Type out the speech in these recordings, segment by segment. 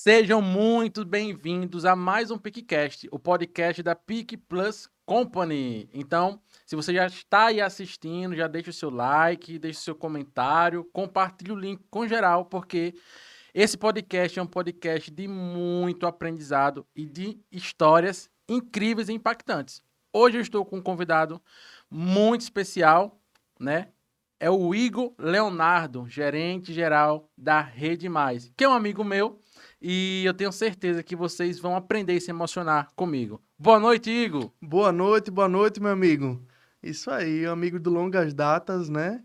Sejam muito bem-vindos a mais um PicCast, o podcast da Pic Plus Company. Então, se você já está aí assistindo, já deixa o seu like, deixa o seu comentário, compartilhe o link com geral, porque esse podcast é um podcast de muito aprendizado e de histórias incríveis e impactantes. Hoje eu estou com um convidado muito especial, né? É o Igor Leonardo, gerente geral da Rede Mais, que é um amigo meu e eu tenho certeza que vocês vão aprender e se emocionar comigo. Boa noite, Igor. Boa noite, meu amigo. Isso aí, amigo de longas datas, né?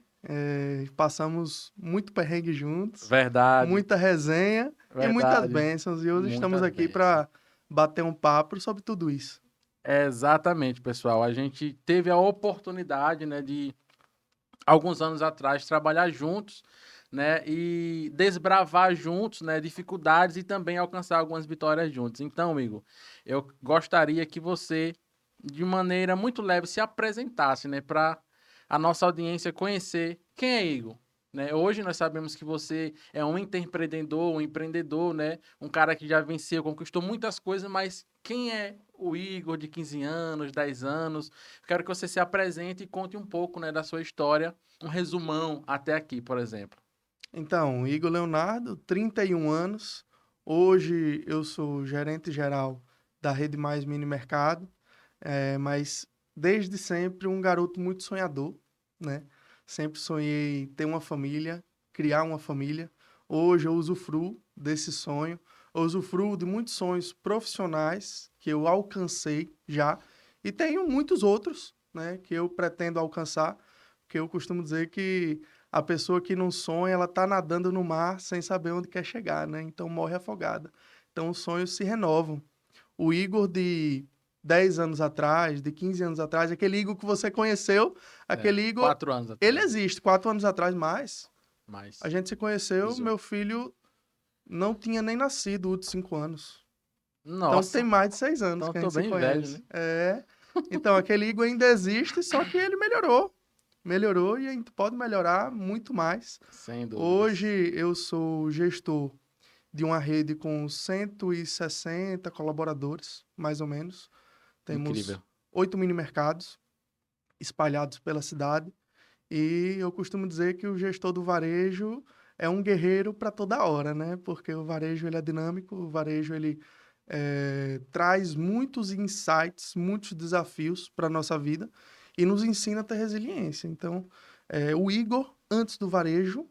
Passamos muito perrengue juntos, Verdade, muita resenha e muitas verdade. bênçãos. E hoje estamos Muitas aqui bênçãos. para bater um papo sobre tudo isso. Exatamente, pessoal. A gente teve a oportunidade, né, de alguns anos atrás trabalhar juntos, né, e desbravar juntos, né, dificuldades e também alcançar algumas vitórias juntos. Então, amigo, eu gostaria que você, de maneira muito leve, se apresentasse, né, para a nossa audiência conhecer quem é Igor. Né? Hoje nós sabemos que você é um empreendedor, um empreendedor, né? Um cara que já venceu, conquistou muitas coisas, mas quem é o Igor de 15 anos, 10 anos? Quero que você se apresente e conte um pouco, né, da sua história, um resumão até aqui, por exemplo. Então, Igor Leonardo, 31 anos. Hoje eu sou gerente geral da Rede Mais Mini Mercado, mas desde sempre um garoto muito sonhador, né? Sempre sonhei ter uma família, criar uma família. Hoje eu usufruo desse sonho, eu usufruo de muitos sonhos profissionais que eu alcancei já e tenho muitos outros, né, que eu pretendo alcançar, porque eu costumo dizer que a pessoa que não sonha, ela tá nadando no mar sem saber onde quer chegar, né? Então morre afogada. Então os sonhos se renovam. O Igor de 10 anos atrás, de 15 anos atrás, aquele Igor que você conheceu, aquele É, Igor, 4 anos ele atrás, né? existe. 4 anos atrás, mais. A Mais gente se conheceu, 18. meu filho não tinha nem nascido, o de 5 anos. Então tem Nossa, mais de 6 anos então que eu a tô gente se bem velho, conhece. né? É. Então aquele Igor ainda existe, só que ele melhorou. Melhorou e a gente pode melhorar muito mais. Sem Hoje dúvidas. eu sou gestor de uma rede com 160 colaboradores, mais ou menos. Temos Incrível. 8 mini mercados espalhados pela cidade. E eu costumo dizer que o gestor do varejo é um guerreiro para toda hora, né? Porque o varejo ele é dinâmico, o varejo ele traz muitos insights, muitos desafios para a nossa vida e nos ensina a ter resiliência. Então, o Igor, antes do varejo,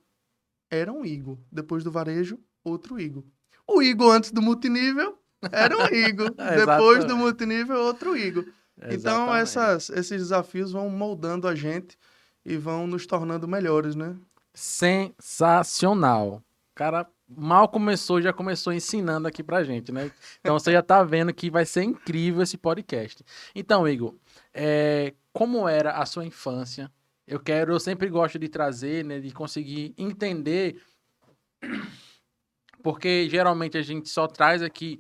era um Igor. Depois do varejo, outro Igor. O Igor antes do multinível era um Igor. Depois do Exatamente. multinível, outro Igor. Então, Exatamente. esses desafios vão moldando a gente e vão nos tornando melhores, né? Sensacional. O cara mal começou, já começou ensinando aqui pra gente, né? Então você já tá vendo que vai ser incrível esse podcast. Então, Igor, como era a sua infância? Eu sempre gosto de trazer, né, de conseguir entender, porque geralmente a gente só traz aqui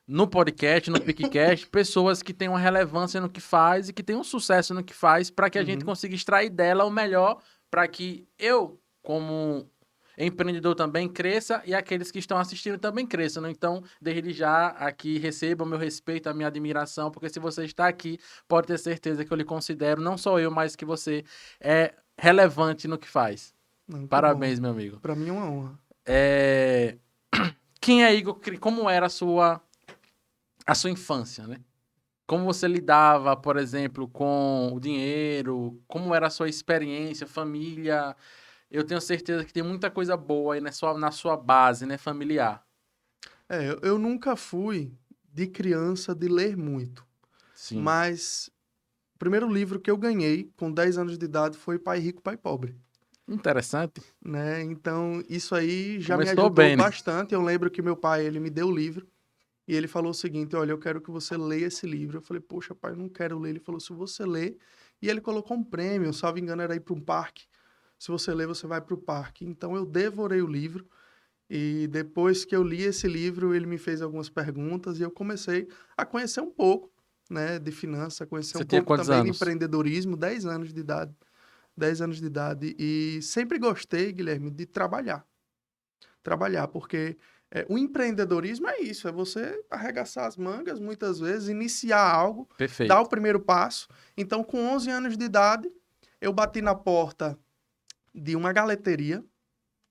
no podcast, no PicCast, pessoas que têm uma relevância no que faz e que têm um sucesso no que faz, para que a gente Uhum. consiga extrair dela o melhor, para que eu, como empreendedor, também cresça e aqueles que estão assistindo também cresçam. Né? Então, desde já aqui receba o meu respeito, a minha admiração, porque se você está aqui, pode ter certeza que eu lhe considero, não só eu, mas que você é relevante no que faz. Não, que bom. Parabéns, meu amigo. Para mim é uma honra. É... Quem é Igor? Como era a sua infância, né? Como você lidava, por exemplo, com o dinheiro? Como era a sua experiência, família? Eu tenho certeza que tem muita coisa boa aí na sua base, né, familiar. Eu nunca fui de criança de ler muito, Sim. mas o primeiro livro que eu ganhei com 10 anos de idade foi Pai Rico, Pai Pobre. Interessante. Né? Então, isso aí já me Começou ajudou bem, né? bastante. Eu lembro que meu pai, ele me deu o livro e ele falou o seguinte: olha, eu quero que você leia esse livro. Eu falei, poxa, pai, eu não quero ler. Ele falou, se você ler, e ele colocou um prêmio, salvo engano, era ir para um parque. Se você ler, você vai para o parque. Então, eu devorei o livro e depois que eu li esse livro, ele me fez algumas perguntas e eu comecei a conhecer um pouco, né, de finanças, conhecer Você um tinha pouco quantos também de anos? empreendedorismo, 10 anos de idade. 10 anos de idade e sempre gostei, Guilherme, de trabalhar. Trabalhar, porque O empreendedorismo é isso, é você arregaçar as mangas, muitas vezes, iniciar algo, dar o Perfeito. primeiro passo. Então, com 11 anos de idade, eu bati na porta de uma galeteria,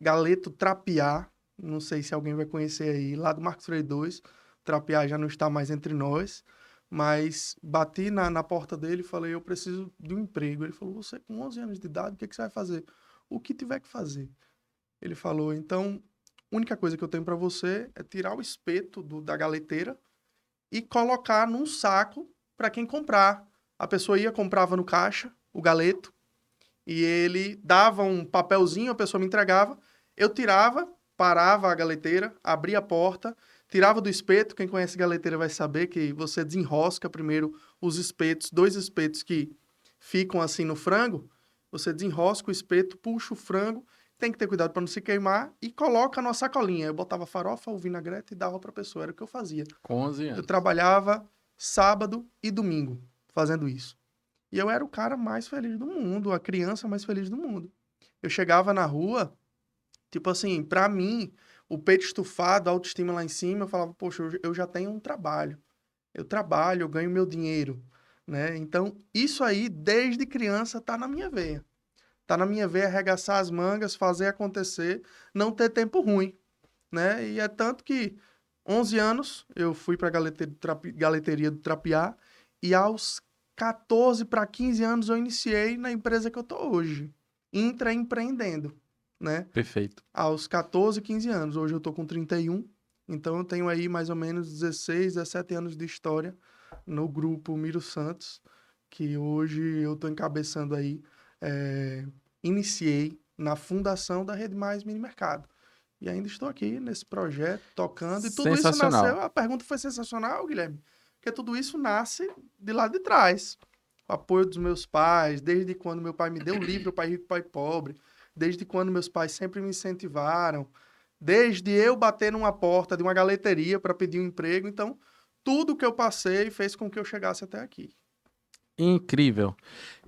Galeto Trapiá, não sei se alguém vai conhecer aí, lá do Marcos Freire 2, Trapiá já não está mais entre nós, mas bati na porta dele e falei, eu preciso de um emprego. Ele falou, você com 11 anos de idade, o que você vai fazer? O que tiver que fazer. Ele falou, então, a única coisa que eu tenho para você é tirar o espeto da galeteira e colocar num saco para quem comprar. A pessoa ia, comprava no caixa, o galeto, e ele dava um papelzinho, a pessoa me entregava, eu tirava, parava a galeteira, abria a porta, tirava do espeto, quem conhece galeteira vai saber que você desenrosca primeiro os espetos, 2 espetos que ficam assim no frango, você desenrosca o espeto, puxa o frango, tem que ter cuidado para não se queimar e coloca numa sacolinha. Eu botava farofa, o vinagrete e dava para a pessoa, era o que eu fazia. Com 11 Eu anos. trabalhava sábado e domingo fazendo isso. E eu era o cara mais feliz do mundo, a criança mais feliz do mundo. Eu chegava na rua, tipo assim, pra mim, o peito estufado, a autoestima lá em cima, eu falava, poxa, eu já tenho um trabalho. Eu trabalho, eu ganho meu dinheiro, né? Então, isso aí, desde criança, tá na minha veia. Tá na minha veia arregaçar as mangas, fazer acontecer, não ter tempo ruim, né? E é tanto que 11 anos eu fui para a galeteria do Trapiá e aos 14 para 15 anos eu iniciei na empresa que eu tô hoje, intraempreendendo, né? Perfeito. Aos 14, 15 anos. Hoje eu tô com 31, então eu tenho aí mais ou menos 16, 17 anos de história no grupo Miro Santos, que hoje eu tô encabeçando aí, iniciei na fundação da Rede Mais Mini Mercado. E ainda estou aqui nesse projeto, tocando. E tudo isso Sensacional. nasceu. A pergunta foi sensacional, Guilherme, porque tudo isso nasce de lá de trás. O apoio dos meus pais, desde quando meu pai me deu o livro Pai Rico, Pai Pobre, desde quando meus pais sempre me incentivaram, desde eu bater numa porta de uma galeteria para pedir um emprego. Então, tudo que eu passei fez com que eu chegasse até aqui. Incrível.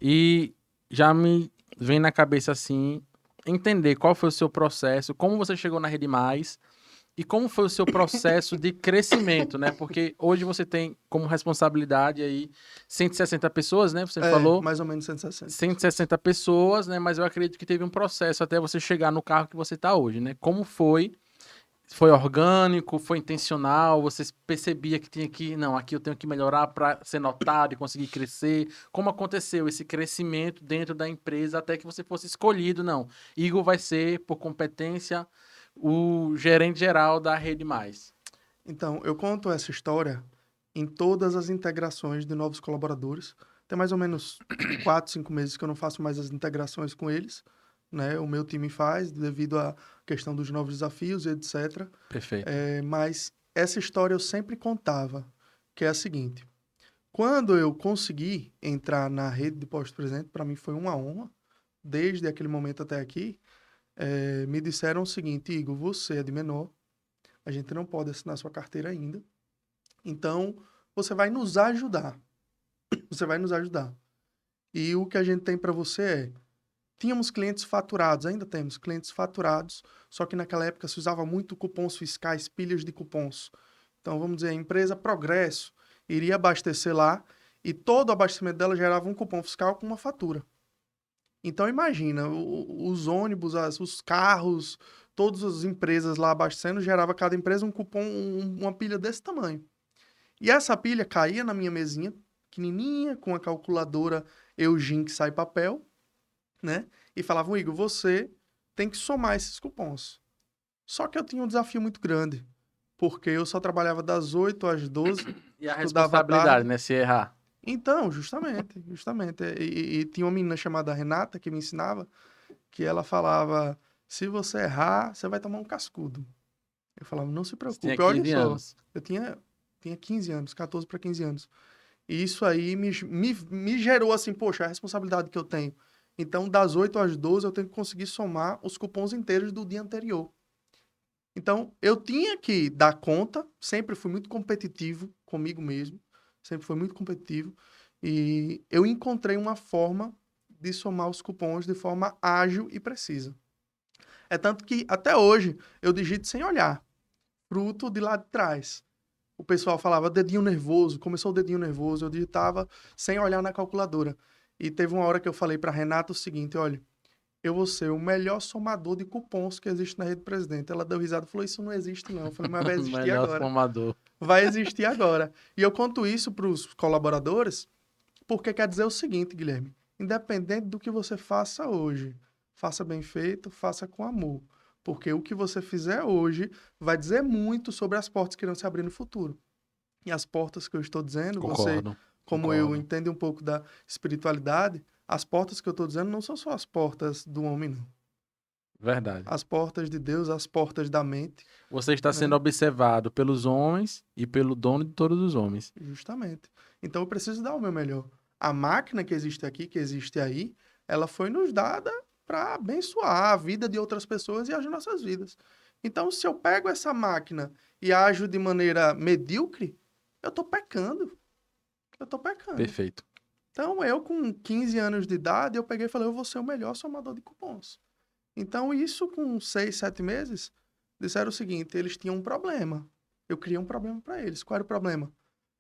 E já me vem na cabeça assim, entender qual foi o seu processo, como você chegou na Rede Mais e como foi o seu processo de crescimento, né? Porque hoje você tem como responsabilidade aí 160 pessoas, né? Você falou Mais ou menos 160 cento e pessoas. sessenta pessoas, né? Mas eu acredito que teve um processo até você chegar no carro que você está hoje, né? Como foi? Foi orgânico, foi intencional, você percebia que tinha que, não, aqui eu tenho que melhorar para ser notado e conseguir crescer. Como aconteceu esse crescimento dentro da empresa até que você fosse escolhido? Não, Igor vai ser, por competência, o gerente geral da Rede Mais. Então, eu conto essa história em todas as integrações de novos colaboradores. Tem mais ou menos 4, 5 meses que eu não faço mais as integrações com eles, né? O meu time faz, devido à questão dos novos desafios e etc. Perfeito. Mas essa história eu sempre contava, que é a seguinte. Quando eu consegui entrar na rede de Posto Presente, para mim foi uma honra. Desde aquele momento até aqui, me disseram o seguinte, Igor, você é de menor, a gente não pode assinar sua carteira ainda. Então, você vai nos ajudar. Você vai nos ajudar. E o que a gente tem para você tínhamos clientes faturados, ainda temos clientes faturados, só que naquela época se usava muito cupons fiscais, pilhas de cupons. Então, vamos dizer, a empresa Progresso iria abastecer lá e todo o abastecimento dela gerava um cupom fiscal com uma fatura. Então, imagina, os ônibus, os carros, todas as empresas lá abastecendo, gerava cada empresa um cupom, uma pilha desse tamanho. E essa pilha caía na minha mesinha, pequenininha, com a calculadora Eugene que sai papel, né? E falavam, Igor, você tem que somar esses cupons. Só que eu tinha um desafio muito grande, porque eu só trabalhava das 8 às 12, E a estudava à responsabilidade, tarde. né? Se errar. Então, justamente. E tinha uma menina chamada Renata que me ensinava, que ela falava, se você errar, você vai tomar um cascudo. Eu falava, não se Você tinha preocupe. Olha 15 só, anos. eu tinha 15 anos, 14 para 15 anos. E isso aí me gerou assim, poxa, a responsabilidade que eu tenho. Então, das 8 às 12, eu tenho que conseguir somar os cupons inteiros do dia anterior. Então, eu tinha que dar conta, sempre fui muito competitivo comigo mesmo, sempre fui muito competitivo, e eu encontrei uma forma de somar os cupons de forma ágil e precisa. É tanto que, até hoje, eu digito sem olhar. fruto de lá de trás. O pessoal falava dedinho nervoso, começou o dedinho nervoso, eu digitava sem olhar na calculadora. E teve uma hora que eu falei para Renata o seguinte, olha, eu vou ser o melhor somador de cupons que existe na Rede Presidente. Ela deu risada e falou, isso não existe não. Eu falei, mas vai existir Melhor agora. formador. Vai existir agora. E eu conto isso para os colaboradores, porque quer dizer o seguinte, Guilherme, independente do que você faça hoje, faça bem feito, faça com amor. Porque o que você fizer hoje vai dizer muito sobre as portas que irão se abrir no futuro. E as portas que eu estou dizendo, você, Concordo. como eu, Concordo. entende um pouco da espiritualidade, as portas que eu estou dizendo não são só as portas do homem, não. Verdade. As portas de Deus, as portas da mente, Você está sendo né? observado pelos homens e pelo dono de todos os homens. Justamente. Então eu preciso dar o meu melhor. A máquina que existe aqui, que existe aí, ela foi nos dada para abençoar a vida de outras pessoas e as nossas vidas. Então, se eu pego essa máquina e ajo de maneira medíocre, eu estou pecando. Eu estou pecando. Perfeito. Então, eu com 15 anos de idade, eu peguei e falei, eu vou ser o melhor somador de cupons. Então, isso com 6, 7 meses, disseram o seguinte, eles tinham um problema. Eu criei um problema para eles. Qual era o problema?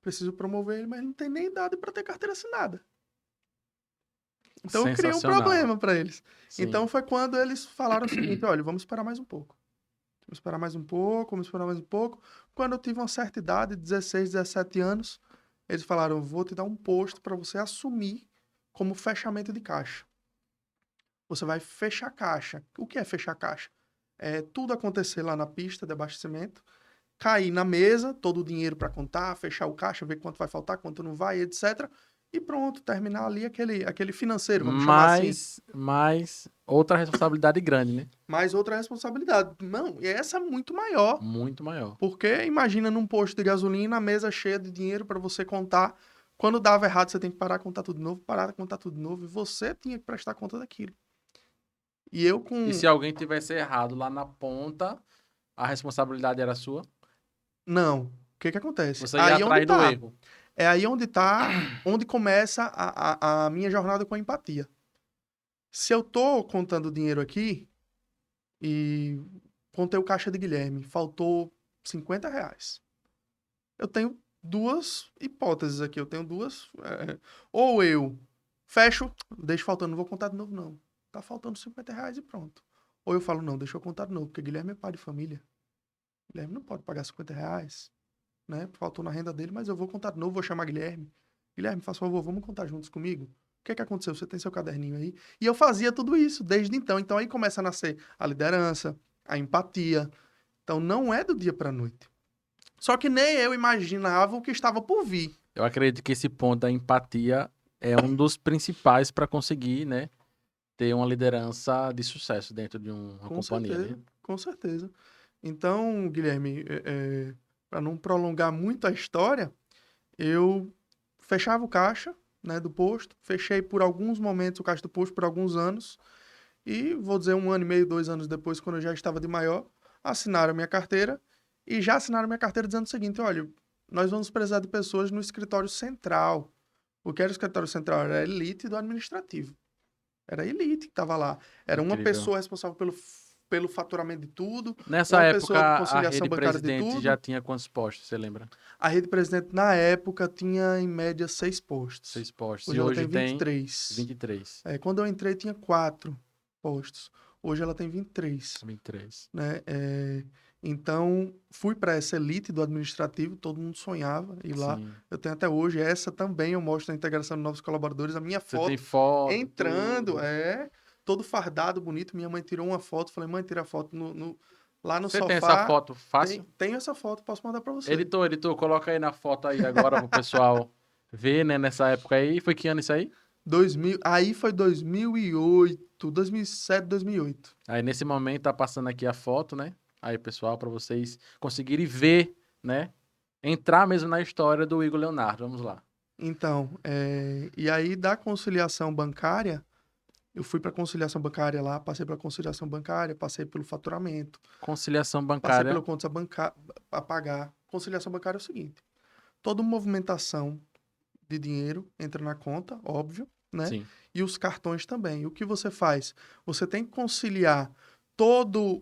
Preciso promover ele, mas não tem nem idade para ter carteira assinada. Então, eu criei um Sensacional. problema para eles. Sim. Então, foi quando eles falaram o seguinte, olha, vamos esperar mais um pouco. Vamos esperar mais um pouco, vamos esperar mais um pouco. Quando eu tive uma certa idade, 16, 17 anos, eles falaram, vou te dar um posto para você assumir como fechamento de caixa. Você vai fechar caixa. O que é fechar caixa? É tudo acontecer lá na pista de abastecimento, cair na mesa, todo o dinheiro para contar, fechar o caixa, ver quanto vai faltar, quanto não vai, etc. E pronto, terminar ali aquele financeiro, vamos chamar assim. Mas outra responsabilidade grande, né? Mais outra responsabilidade. Não, e essa é muito maior. Muito maior. Porque imagina num posto de gasolina, a mesa cheia de dinheiro para você contar. Quando dava errado, você tem que parar de contar tudo de novo, parar de contar tudo de novo, e você tinha que prestar conta daquilo. E eu com... E se alguém tivesse errado lá na ponta, a responsabilidade era sua? Não. O que que acontece? Você ia Aí onde atrás do tá. erro. É aí onde tá, onde começa a minha jornada com a empatia. Se eu tô contando dinheiro aqui e contei o caixa de Guilherme, faltou R$ 50. Eu tenho duas hipóteses aqui. Eu tenho duas. Ou eu fecho, deixo faltando, não vou contar de novo, não. Tá faltando R$ 50 e pronto. Ou eu falo, não, deixa eu contar de novo, porque Guilherme é pai de família. Guilherme não pode pagar R$ 50, né? Faltou na renda dele, mas eu vou contar de novo, vou chamar Guilherme. Guilherme, faz favor, vamos contar juntos comigo? O que é que aconteceu? Você tem seu caderninho aí? E eu fazia tudo isso desde então. Então aí começa a nascer a liderança, a empatia. Então não é do dia para noite. Só que nem eu imaginava o que estava por vir. Eu acredito que esse ponto da empatia é um dos principais para conseguir, né, ter uma liderança de sucesso dentro de uma Com companhia, certeza, né? com certeza. Então, Guilherme, para não prolongar muito a história, eu fechava o caixa, né, do posto, fechei por alguns momentos o caixa do posto por alguns anos, e vou dizer 1 ano e meio, 2 anos depois, quando eu já estava de maior, assinaram minha carteira, e já assinaram minha carteira dizendo o seguinte, olha, nós vamos precisar de pessoas no escritório central. O que era o escritório central? Era a elite do administrativo. Era a elite que estava lá. Era uma Incrível. pessoa responsável pelo faturamento de tudo, Nessa uma época, pessoa de a conciliação rede bancária de presidente já tudo. tinha quantos postos, você lembra? A rede presidente, na época, tinha em média 6 postos. 6 postos. Hoje E ela hoje tem tem 23. 23. Quando eu entrei, tinha 4 postos. Hoje ela tem 23. 23. Né? Então, fui para essa elite do administrativo, todo mundo sonhava ir lá. Sim. Eu tenho até hoje, essa também eu mostro na integração de novos colaboradores, a minha Você tem foto foto, entrando, tudo. todo fardado, bonito. Minha mãe tirou uma foto, falei, mãe, tira a foto lá no Você sofá. tem essa foto fácil? Tenho essa foto, posso mandar para você. Editor, coloca aí na foto aí agora pro pessoal ver, né, nessa época aí. Foi que ano isso aí? Aí foi 2008, 2007, 2008. Aí nesse momento tá passando aqui a foto, né? Aí, pessoal, para vocês conseguirem ver, né? Entrar mesmo na história do Igor Leonardo. Vamos lá. Então, e aí da conciliação bancária, eu fui para conciliação bancária lá, passei pela conciliação bancária, passei pelo faturamento, Conciliação passei bancária. pelo contas a pagar. Conciliação bancária é o seguinte: toda movimentação de dinheiro entra na conta, óbvio, né? Sim. E os cartões também. E o que você faz? Você tem que conciliar todo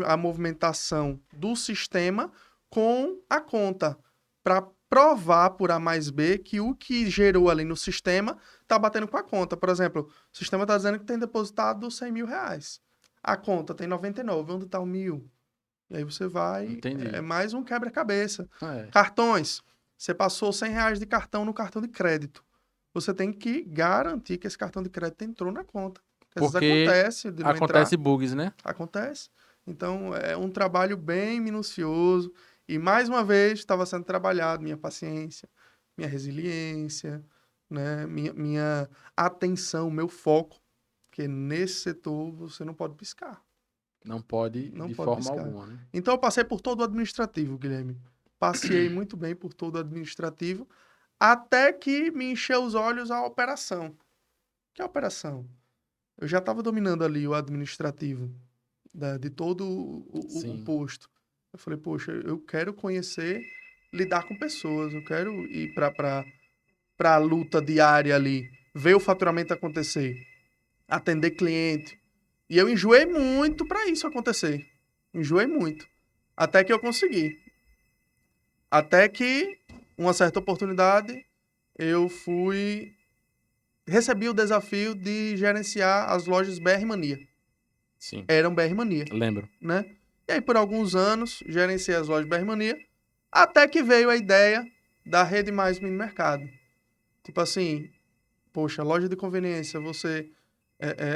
a movimentação do sistema com a conta, para provar por A mais B que o que gerou ali no sistema está batendo com a conta. Por exemplo, o sistema está dizendo que tem depositado 100 mil reais. A conta tem 99, onde está o 1.000? E aí você vai, Entendi. é mais um quebra-cabeça. É. Cartões, você passou 100 reais de cartão no cartão de crédito. Você tem que garantir que esse cartão de crédito entrou na conta. Às vezes Porque acontece de não acontece entrar. bugs, né? Acontece. Então, é um trabalho bem minucioso. E, mais uma vez, estava sendo trabalhado minha paciência, minha resiliência, né? Minha atenção, meu foco. Porque nesse setor você não pode piscar. Não pode Não de pode forma piscar. alguma, né? Então, eu passei por todo o administrativo, Guilherme. Passei muito bem por todo o administrativo, até que me encheu os olhos a operação. Que é a operação? Eu já estava dominando ali o administrativo de todo o Sim. posto. Eu falei, poxa, eu quero conhecer, lidar com pessoas, eu quero ir para a luta diária ali, ver o faturamento acontecer, atender cliente. E eu enjoei muito para isso acontecer. Enjoei muito. Até que eu consegui. Até que, uma certa oportunidade, eu recebi o desafio de gerenciar as lojas BR Mania. Sim. Eram BR Mania, Lembro. né? E aí, por alguns anos, gerenciei as lojas BR Mania, até que veio a ideia da Rede Mais Mini Mercado. Tipo assim, poxa, loja de conveniência, você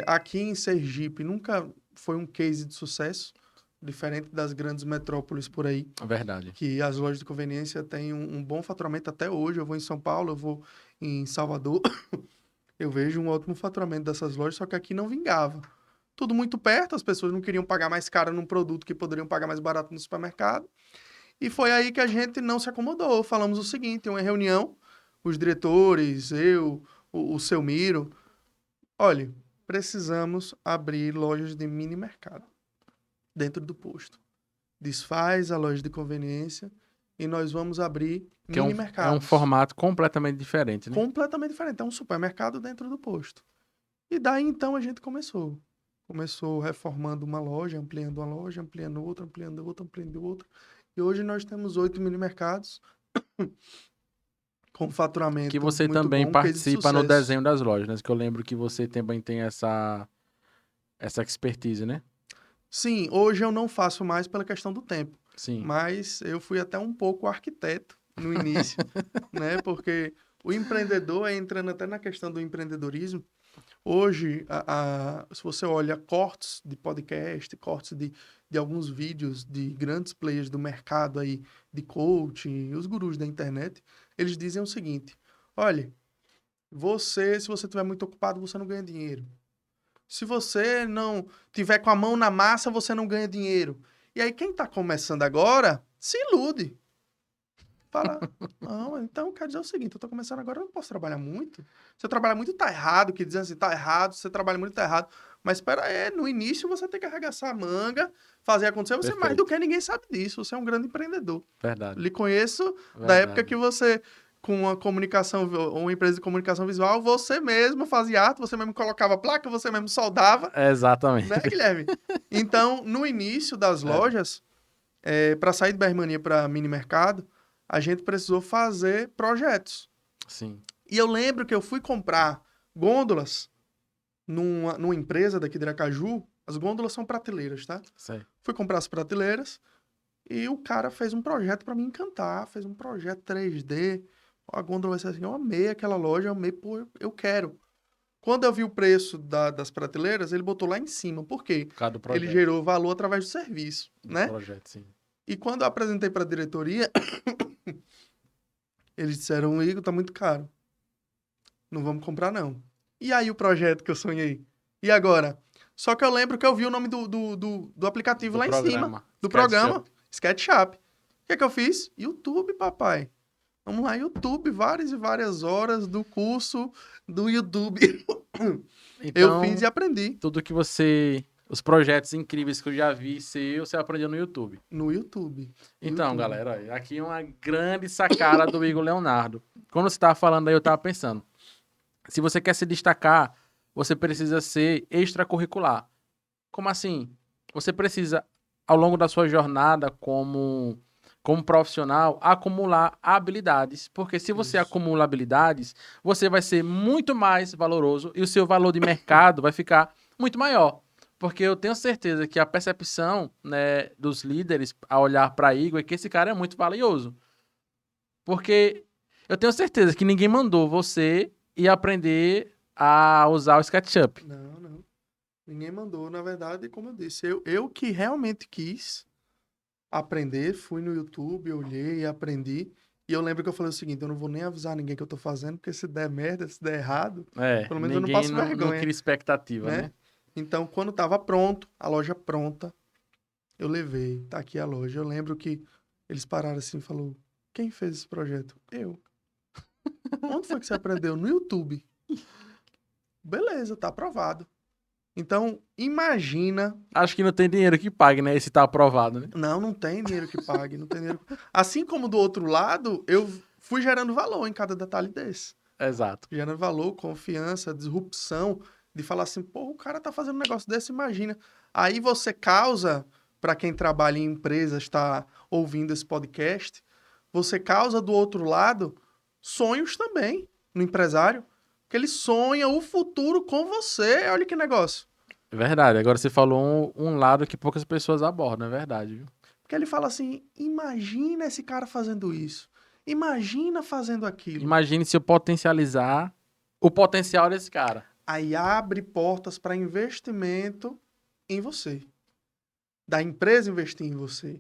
aqui em Sergipe nunca foi um case de sucesso, diferente das grandes metrópoles por aí, É verdade. que as lojas de conveniência têm um bom faturamento até hoje. Eu vou em São Paulo, eu vou em Salvador, eu vejo um ótimo faturamento dessas lojas, só que aqui não vingava. Tudo muito perto, as pessoas não queriam pagar mais caro num produto que poderiam pagar mais barato no supermercado. E foi aí que a gente não se acomodou. Falamos o seguinte, uma reunião, os diretores, eu, o seu Miro, olha, precisamos abrir lojas de mini mercado dentro do posto. Desfaz a loja de conveniência e nós vamos abrir Que mini é um mercados. formato completamente diferente, né? Completamente diferente. É um supermercado dentro do posto. E daí então a gente começou. Começou reformando uma loja, ampliando uma loja, ampliando outra, ampliando outra, ampliando outra. E hoje nós temos 8 mini mercados com Que faturamento você muito também bom, um case de participa no sucesso. desenho das lojas, né? Que eu lembro que você também tem essa expertise, né? Sim, hoje eu não faço mais pela questão do tempo, Sim. mas eu fui até um pouco arquiteto no início, né? Porque o empreendedor, entrando até na questão do empreendedorismo, hoje, se você olha cortes de podcast, cortes de alguns vídeos de grandes players do mercado aí, de coaching, os gurus da internet, eles dizem o seguinte, olha, se você estiver muito ocupado, você não ganha dinheiro. Se você não tiver com a mão na massa, você não ganha dinheiro. E aí, quem está começando agora, se ilude. Fala, não, então quer dizer o seguinte, eu tô começando agora, eu não posso trabalhar muito. Se eu trabalhar muito, tá errado, que dizem assim, tá errado, se você trabalha muito, tá errado. Mas espera aí, no início você tem que arregaçar a manga, fazer acontecer, você mais do Perfeito. que ninguém sabe disso, você é um grande empreendedor. Verdade. Lhe conheço da época Verdade. que você, com uma comunicação, uma empresa de comunicação visual, você mesmo fazia arte, você mesmo colocava placa, você mesmo soldava, Exatamente. né, Guilherme? Então, no início das lojas, para sair de Bermania para mini mercado, a gente precisou fazer projetos. Sim. E eu lembro que eu fui comprar gôndolas numa empresa daqui de Aracaju. As gôndolas são prateleiras, tá? Sei. Fui comprar as prateleiras e o cara fez um projeto para me encantar. Fez um projeto 3D. A gôndola vai ser assim, eu amei aquela loja, eu amei, pô, eu quero. Quando eu vi o preço das prateleiras, ele botou lá em cima. Por quê? Por causa do Ele projeto. gerou valor através do serviço, Do né? projeto, sim. E quando eu apresentei para a diretoria, eles disseram, Igor, tá muito caro. Não vamos comprar, não. E aí o projeto que eu sonhei? E agora? Só que eu lembro que eu vi o nome do aplicativo Do lá em cima, programa. do SketchUp. programa, SketchUp. O que é que eu fiz? YouTube, papai. Vamos lá, YouTube, várias e várias horas do curso do YouTube. Eu Então, fiz e aprendi tudo que você... Os projetos incríveis que eu já vi seu, você aprendeu no YouTube. no YouTube. Então, YouTube. galera, olha, aqui é uma grande sacada do Igor Leonardo. Quando você estava falando aí, eu estava pensando. Se você quer se destacar, você precisa ser extracurricular. Como assim? Você precisa, ao longo da sua jornada como como profissional, acumular habilidades. Porque se você Isso. acumula habilidades, você vai ser muito mais valoroso e o seu valor de mercado vai ficar muito maior. Porque eu tenho certeza que a percepção, né, dos líderes a olhar para Igor é que esse cara é muito valioso. Porque eu tenho certeza que ninguém mandou você ir aprender a usar o SketchUp. Não, não. Ninguém mandou, na verdade, como eu disse, eu que realmente quis aprender, fui no YouTube, olhei e aprendi. E eu lembro que eu falei o seguinte, eu não vou nem avisar ninguém que eu tô fazendo, porque se der merda, se der errado, É, pelo menos eu não ninguém passo não vergonha, cria expectativa, né? né? Então, quando tava pronto, a loja pronta, eu levei, tá aqui a loja. Eu lembro que eles pararam assim e falou, quem fez esse projeto? Eu. Onde foi que você aprendeu? No YouTube. Beleza, tá aprovado. Então, imagina. Acho que não tem dinheiro que pague, né? Esse tá aprovado, né? Não, não tem dinheiro que pague, não tem dinheiro. Assim como do outro lado, eu fui gerando valor em cada detalhe desse. Exato. Gerando valor, confiança, disrupção, de falar assim, pô, o cara tá fazendo um negócio desse, imagina. Aí você causa, para quem trabalha em empresas, está ouvindo esse podcast, você causa do outro lado sonhos também no empresário, que ele sonha o futuro com você. Olha que negócio. É verdade. Agora você falou um lado que poucas pessoas abordam, é verdade, viu? Porque ele fala assim: imagina esse cara fazendo isso. Imagina fazendo aquilo. Imagine se eu potencializar o potencial desse cara. Aí abre portas para investimento em você. Da empresa investir em você.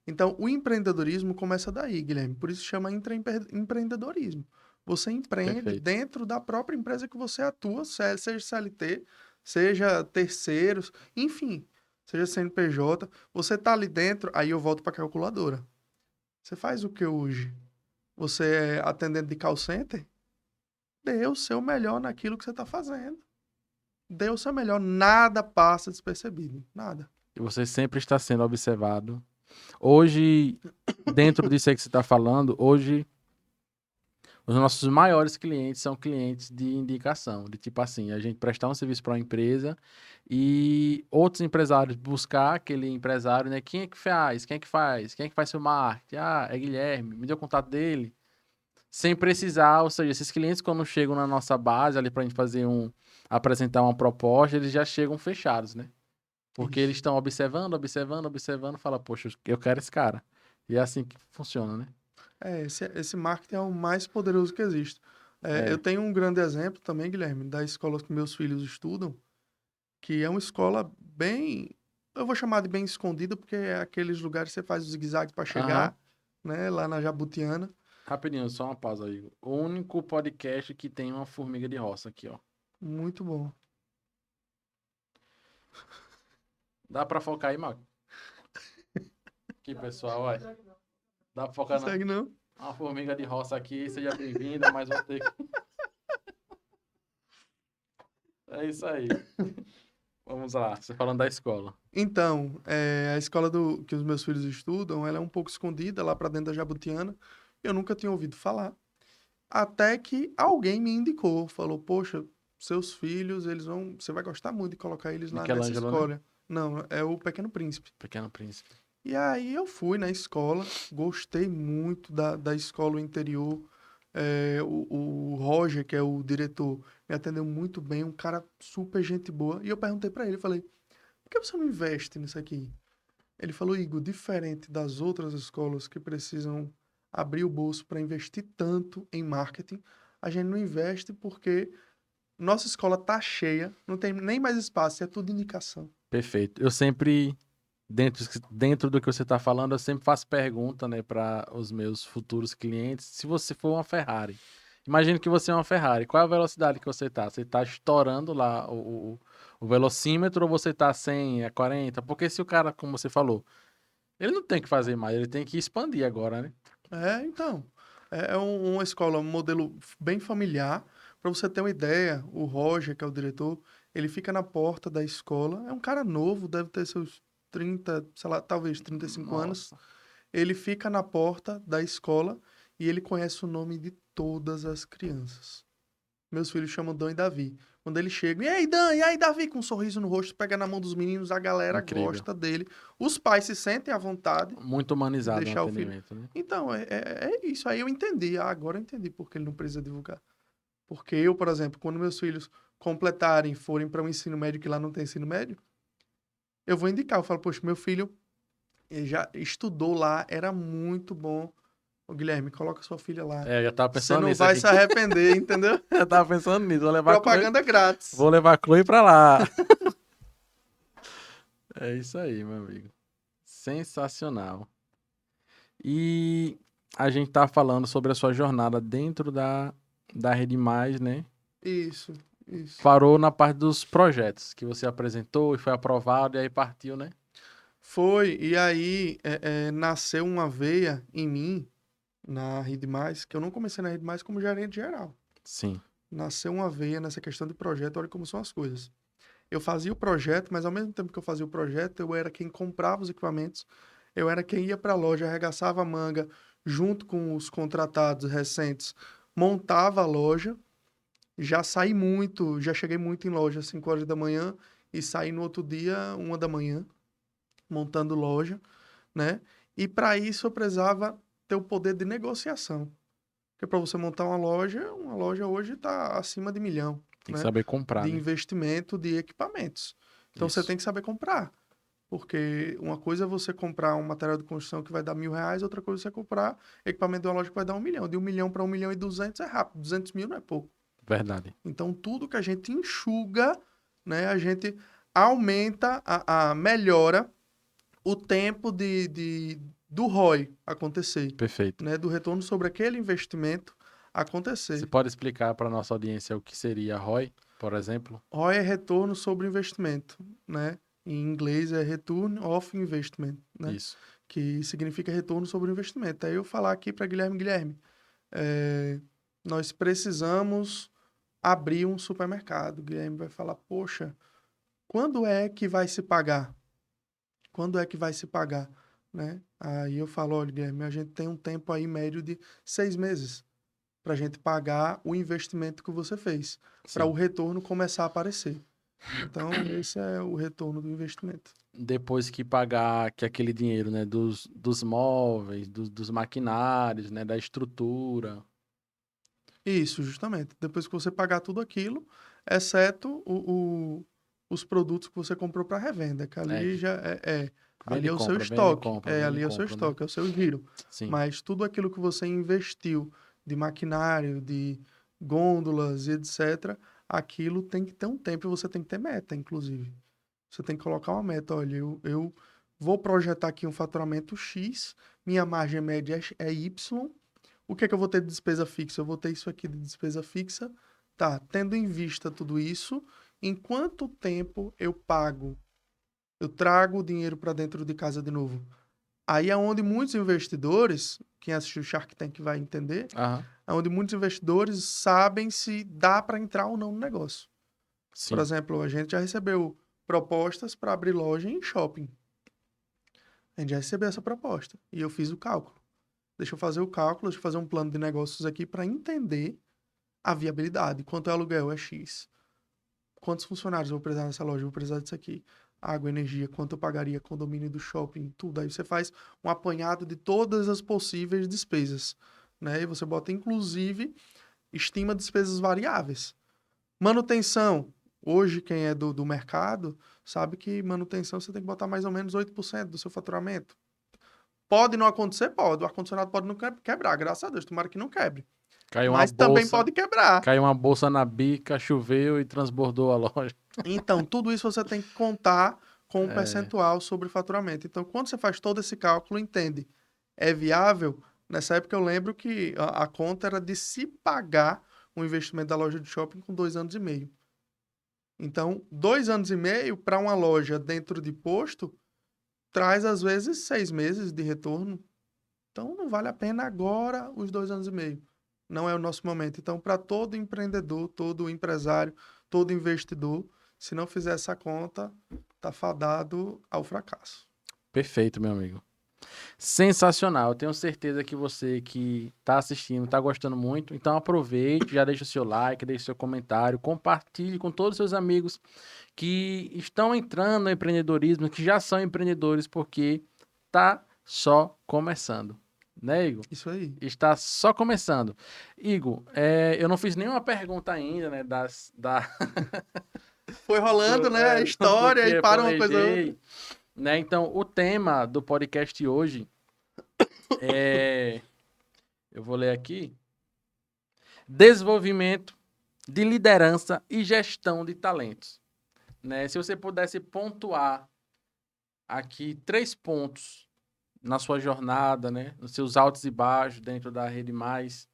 Então, o empreendedorismo começa daí, Guilherme. Por isso chama empreendedorismo. Você empreende Perfeito. dentro da própria empresa que você atua, seja CLT, seja terceiros, enfim, seja CNPJ. Você está ali dentro, aí eu volto para a calculadora. Você faz o que hoje? Você é atendente de call center? Dê o seu melhor naquilo que você está fazendo. Dê o seu melhor. Nada passa despercebido. Nada. E você sempre está sendo observado. Hoje, dentro disso aí que você está falando, hoje os nossos maiores clientes são clientes de indicação, de tipo assim, a gente prestar um serviço para uma empresa e outros empresários buscar aquele empresário, né? Quem é que faz? Quem é que faz? Quem é que faz seu marketing? Ah, é Guilherme, me deu o contato dele. Sem precisar, ou seja, esses clientes quando chegam na nossa base ali para a gente fazer apresentar uma proposta, eles já chegam fechados, né? Porque eles Isso. estão observando, observando, observando, fala, poxa, eu quero esse cara. E é assim que funciona, né? Esse marketing é o mais poderoso que existe. Eu É. tenho um grande exemplo também, Guilherme, da escola que meus filhos estudam, que é uma escola bem, eu vou chamar de bem escondida, porque é aqueles lugares que você faz o zigue-zague para Aham. chegar, né, lá na Jabutiana. Rapidinho, só uma pausa aí. O único podcast que tem uma formiga de roça aqui, ó. Muito bom. Dá pra focar aí, Marco? Aqui, pessoal, ó. Dá pra focar não? Consegue não? Uma formiga de roça aqui, seja bem-vinda, mas vou ter que... É isso aí. Vamos lá, você falando da escola. Então, a escola que os meus filhos estudam, ela é um pouco escondida lá para dentro da Jabutiana. Eu nunca tinha ouvido falar. Até que alguém me indicou, falou: "Poxa, seus filhos, você vai gostar muito de colocar eles lá nessa Michelangelo, né? escola". Não, é o Pequeno Príncipe. Pequeno Príncipe. E aí eu fui na escola, gostei muito da escola, o interior. O Roger, que é o diretor, me atendeu muito bem, um cara super gente boa. E eu perguntei para ele, falei: "Por que você não investe nisso aqui?" Ele falou: "Igor, diferente das outras escolas que precisam abrir o bolso para investir tanto em marketing, a gente não investe porque nossa escola tá cheia, não tem nem mais espaço, é tudo indicação." Perfeito. Eu sempre, dentro do que você está falando, eu sempre faço pergunta, né, para os meus futuros clientes. Se você for uma Ferrari, imagine que você é uma Ferrari. Qual é a velocidade que você está? Você está estourando lá o velocímetro ou você está a 100, a 40? Porque se o cara, como você falou, ele não tem que fazer mais, ele tem que expandir agora, né? Então, uma escola, um modelo bem familiar. Para você ter uma ideia, o Roger, que é o diretor, ele fica na porta da escola. É um cara novo, deve ter seus 30, sei lá, talvez 35 anos. Nossa. Ele fica na porta da escola e ele conhece o nome de todas as crianças. Meus filhos chamam Dom e Davi, Quando ele chega, e aí, Dan, e aí, Davi, com um sorriso no rosto, pega na mão dos meninos, a galera Incrível. gosta dele. Os pais se sentem à vontade Muito de humanizado o deixar o filho. atendimento, né? Então, é isso. Aí eu entendi. Agora eu entendi porque ele não precisa divulgar. Porque eu, por exemplo, quando meus filhos completarem, forem para um ensino médio que lá não tem ensino médio, eu vou indicar. Eu falo, poxa, meu filho ele já estudou lá, era muito bom. Ô, Guilherme, coloca sua filha lá. É, eu já tava Você pensando não nisso vai aqui. se arrepender, entendeu? Eu tava pensando nisso. Propaganda grátis. Vou levar a Chloe pra lá. É isso aí, meu amigo. Sensacional. E a gente tá falando sobre a sua jornada dentro da Rede Mais, né? Isso, isso. Parou na parte dos projetos que você apresentou e foi aprovado e aí partiu, né? Foi, e aí nasceu uma veia em mim, na Rede Mais, que eu não comecei na Rede Mais como gerente geral. Sim. Nasceu uma veia nessa questão de projeto, olha como são as coisas. Eu fazia o projeto, mas ao mesmo tempo que eu fazia o projeto, eu era quem comprava os equipamentos, eu era quem ia para a loja, arregaçava a manga, junto com os contratados recentes, montava a loja. Já saí muito, já cheguei muito em loja às 5 horas da manhã e saí no outro dia, 1 da manhã, montando loja, né? E para isso eu precisava ter o poder de negociação. Porque para você montar uma loja hoje está acima de 1 milhão, Tem que né? saber comprar, De né? investimento de equipamentos. Então você Isso. tem que saber comprar. Porque uma coisa é você comprar um material de construção que vai dar R$ 1.000, outra coisa é você comprar equipamento de uma loja que vai dar 1 milhão. De 1 milhão para 1.200.000 é rápido, 200 mil não é pouco. Verdade. Então, tudo que a gente enxuga, né, a gente aumenta, melhora o tempo do ROI acontecer, Perfeito. né, do retorno sobre aquele investimento Você acontecer. pode explicar para nossa audiência o que seria ROI, por exemplo? ROI é retorno sobre investimento, né? Em inglês é Return of Investment, né? Isso. Que significa retorno sobre o investimento. Aí eu falar aqui para Guilherme, nós precisamos abrir um supermercado. O Guilherme vai falar, poxa, quando é que vai se pagar? Quando é que vai se pagar? Né? Aí eu falo, olha, Guilherme, a gente tem um tempo aí médio de 6 meses para a gente pagar o investimento que você fez, para o Sim. retorno começar a aparecer. Então, esse é o retorno do investimento. Depois que pagar que aquele dinheiro, né, dos móveis, dos maquinários, né, da estrutura. Isso, justamente. Depois que você pagar tudo aquilo, exceto os produtos que você comprou para revenda, que É, ali já ali vende e é o seu compra, vende e estoque. compra, vende e Ali é o seu compra, né? estoque, é o seu giro. Sim. Mas tudo aquilo que você investiu de maquinário, de gôndolas e etc., aquilo tem que ter um tempo e você tem que ter meta, inclusive. Você tem que colocar uma meta. Olha, eu vou projetar aqui um faturamento X, minha margem média é Y. O que é que eu vou ter de despesa fixa? Eu vou ter isso aqui de despesa fixa. Tá, tendo em vista tudo isso, em quanto tempo eu pago? Eu trago o dinheiro para dentro de casa de novo. Aí é onde muitos investidores, quem assistiu o Shark Tank vai entender, Aham. é onde muitos investidores sabem se dá para entrar ou não no negócio. Por Sim. exemplo, a gente já recebeu propostas para abrir loja em shopping. A gente já recebeu essa proposta e eu fiz o cálculo. Deixa eu fazer o cálculo, deixa eu fazer um plano de negócios aqui para entender a viabilidade. Quanto é aluguel? É X. Quantos funcionários eu vou precisar nessa loja? Eu vou precisar disso aqui. Água, energia, quanto eu pagaria, condomínio do shopping, tudo. Aí você faz um apanhado de todas as possíveis despesas, né? E você bota, inclusive, estima despesas variáveis. Manutenção. Hoje, quem é do mercado sabe que manutenção você tem que botar mais ou menos 8% do seu faturamento. Pode não acontecer? Pode. O ar-condicionado pode não quebrar, graças a Deus. Tomara que não quebre. Caiu uma Mas também bolsa, pode quebrar. caiu uma bolsa na bica, choveu e transbordou a loja. Então, tudo isso você tem que contar com um É, percentual sobre o faturamento. Então, quando você faz todo esse cálculo, entende? É viável? Nessa época eu lembro que a conta era de se pagar o investimento da loja de shopping com 2 anos e meio. Então, 2 anos e meio para uma loja dentro de posto traz às vezes 6 meses de retorno. Então, não vale a pena agora os 2 anos e meio. Não é o nosso momento. Então, para todo empreendedor, todo empresário, todo investidor, se não fizer essa conta, tá fadado ao fracasso. perfeito, meu amigo. Sensacional. Eu tenho certeza que você que está assistindo está gostando muito. Então aproveite, já deixa o seu like, deixa o seu comentário, compartilhe com todos os seus amigos que estão entrando no empreendedorismo, que já são empreendedores, porque tá só começando. Né, Igor? Isso aí. Está só começando. Igor, eu não fiz nenhuma pergunta ainda, né, Foi rolando, né, a do história que e eu para uma coisa ou outra. planejei, né? Então, o tema do podcast hoje é, eu vou ler aqui, desenvolvimento de liderança e gestão de talentos, né? Se você pudesse pontuar aqui 3 pontos na sua jornada, né, nos seus altos e baixos dentro da Rede Mais,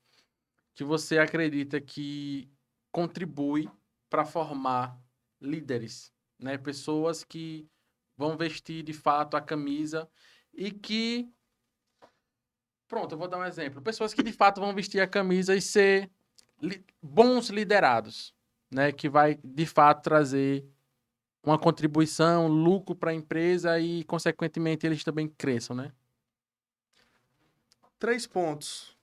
que você acredita que contribui para formar líderes, né? Pessoas que vão vestir de fato a camisa e que, pronto, eu vou dar um exemplo. Pessoas que de fato vão vestir a camisa e ser bons liderados, né? Que vai de fato trazer uma contribuição, lucro para a empresa e, consequentemente, eles também cresçam, né? 3 pontos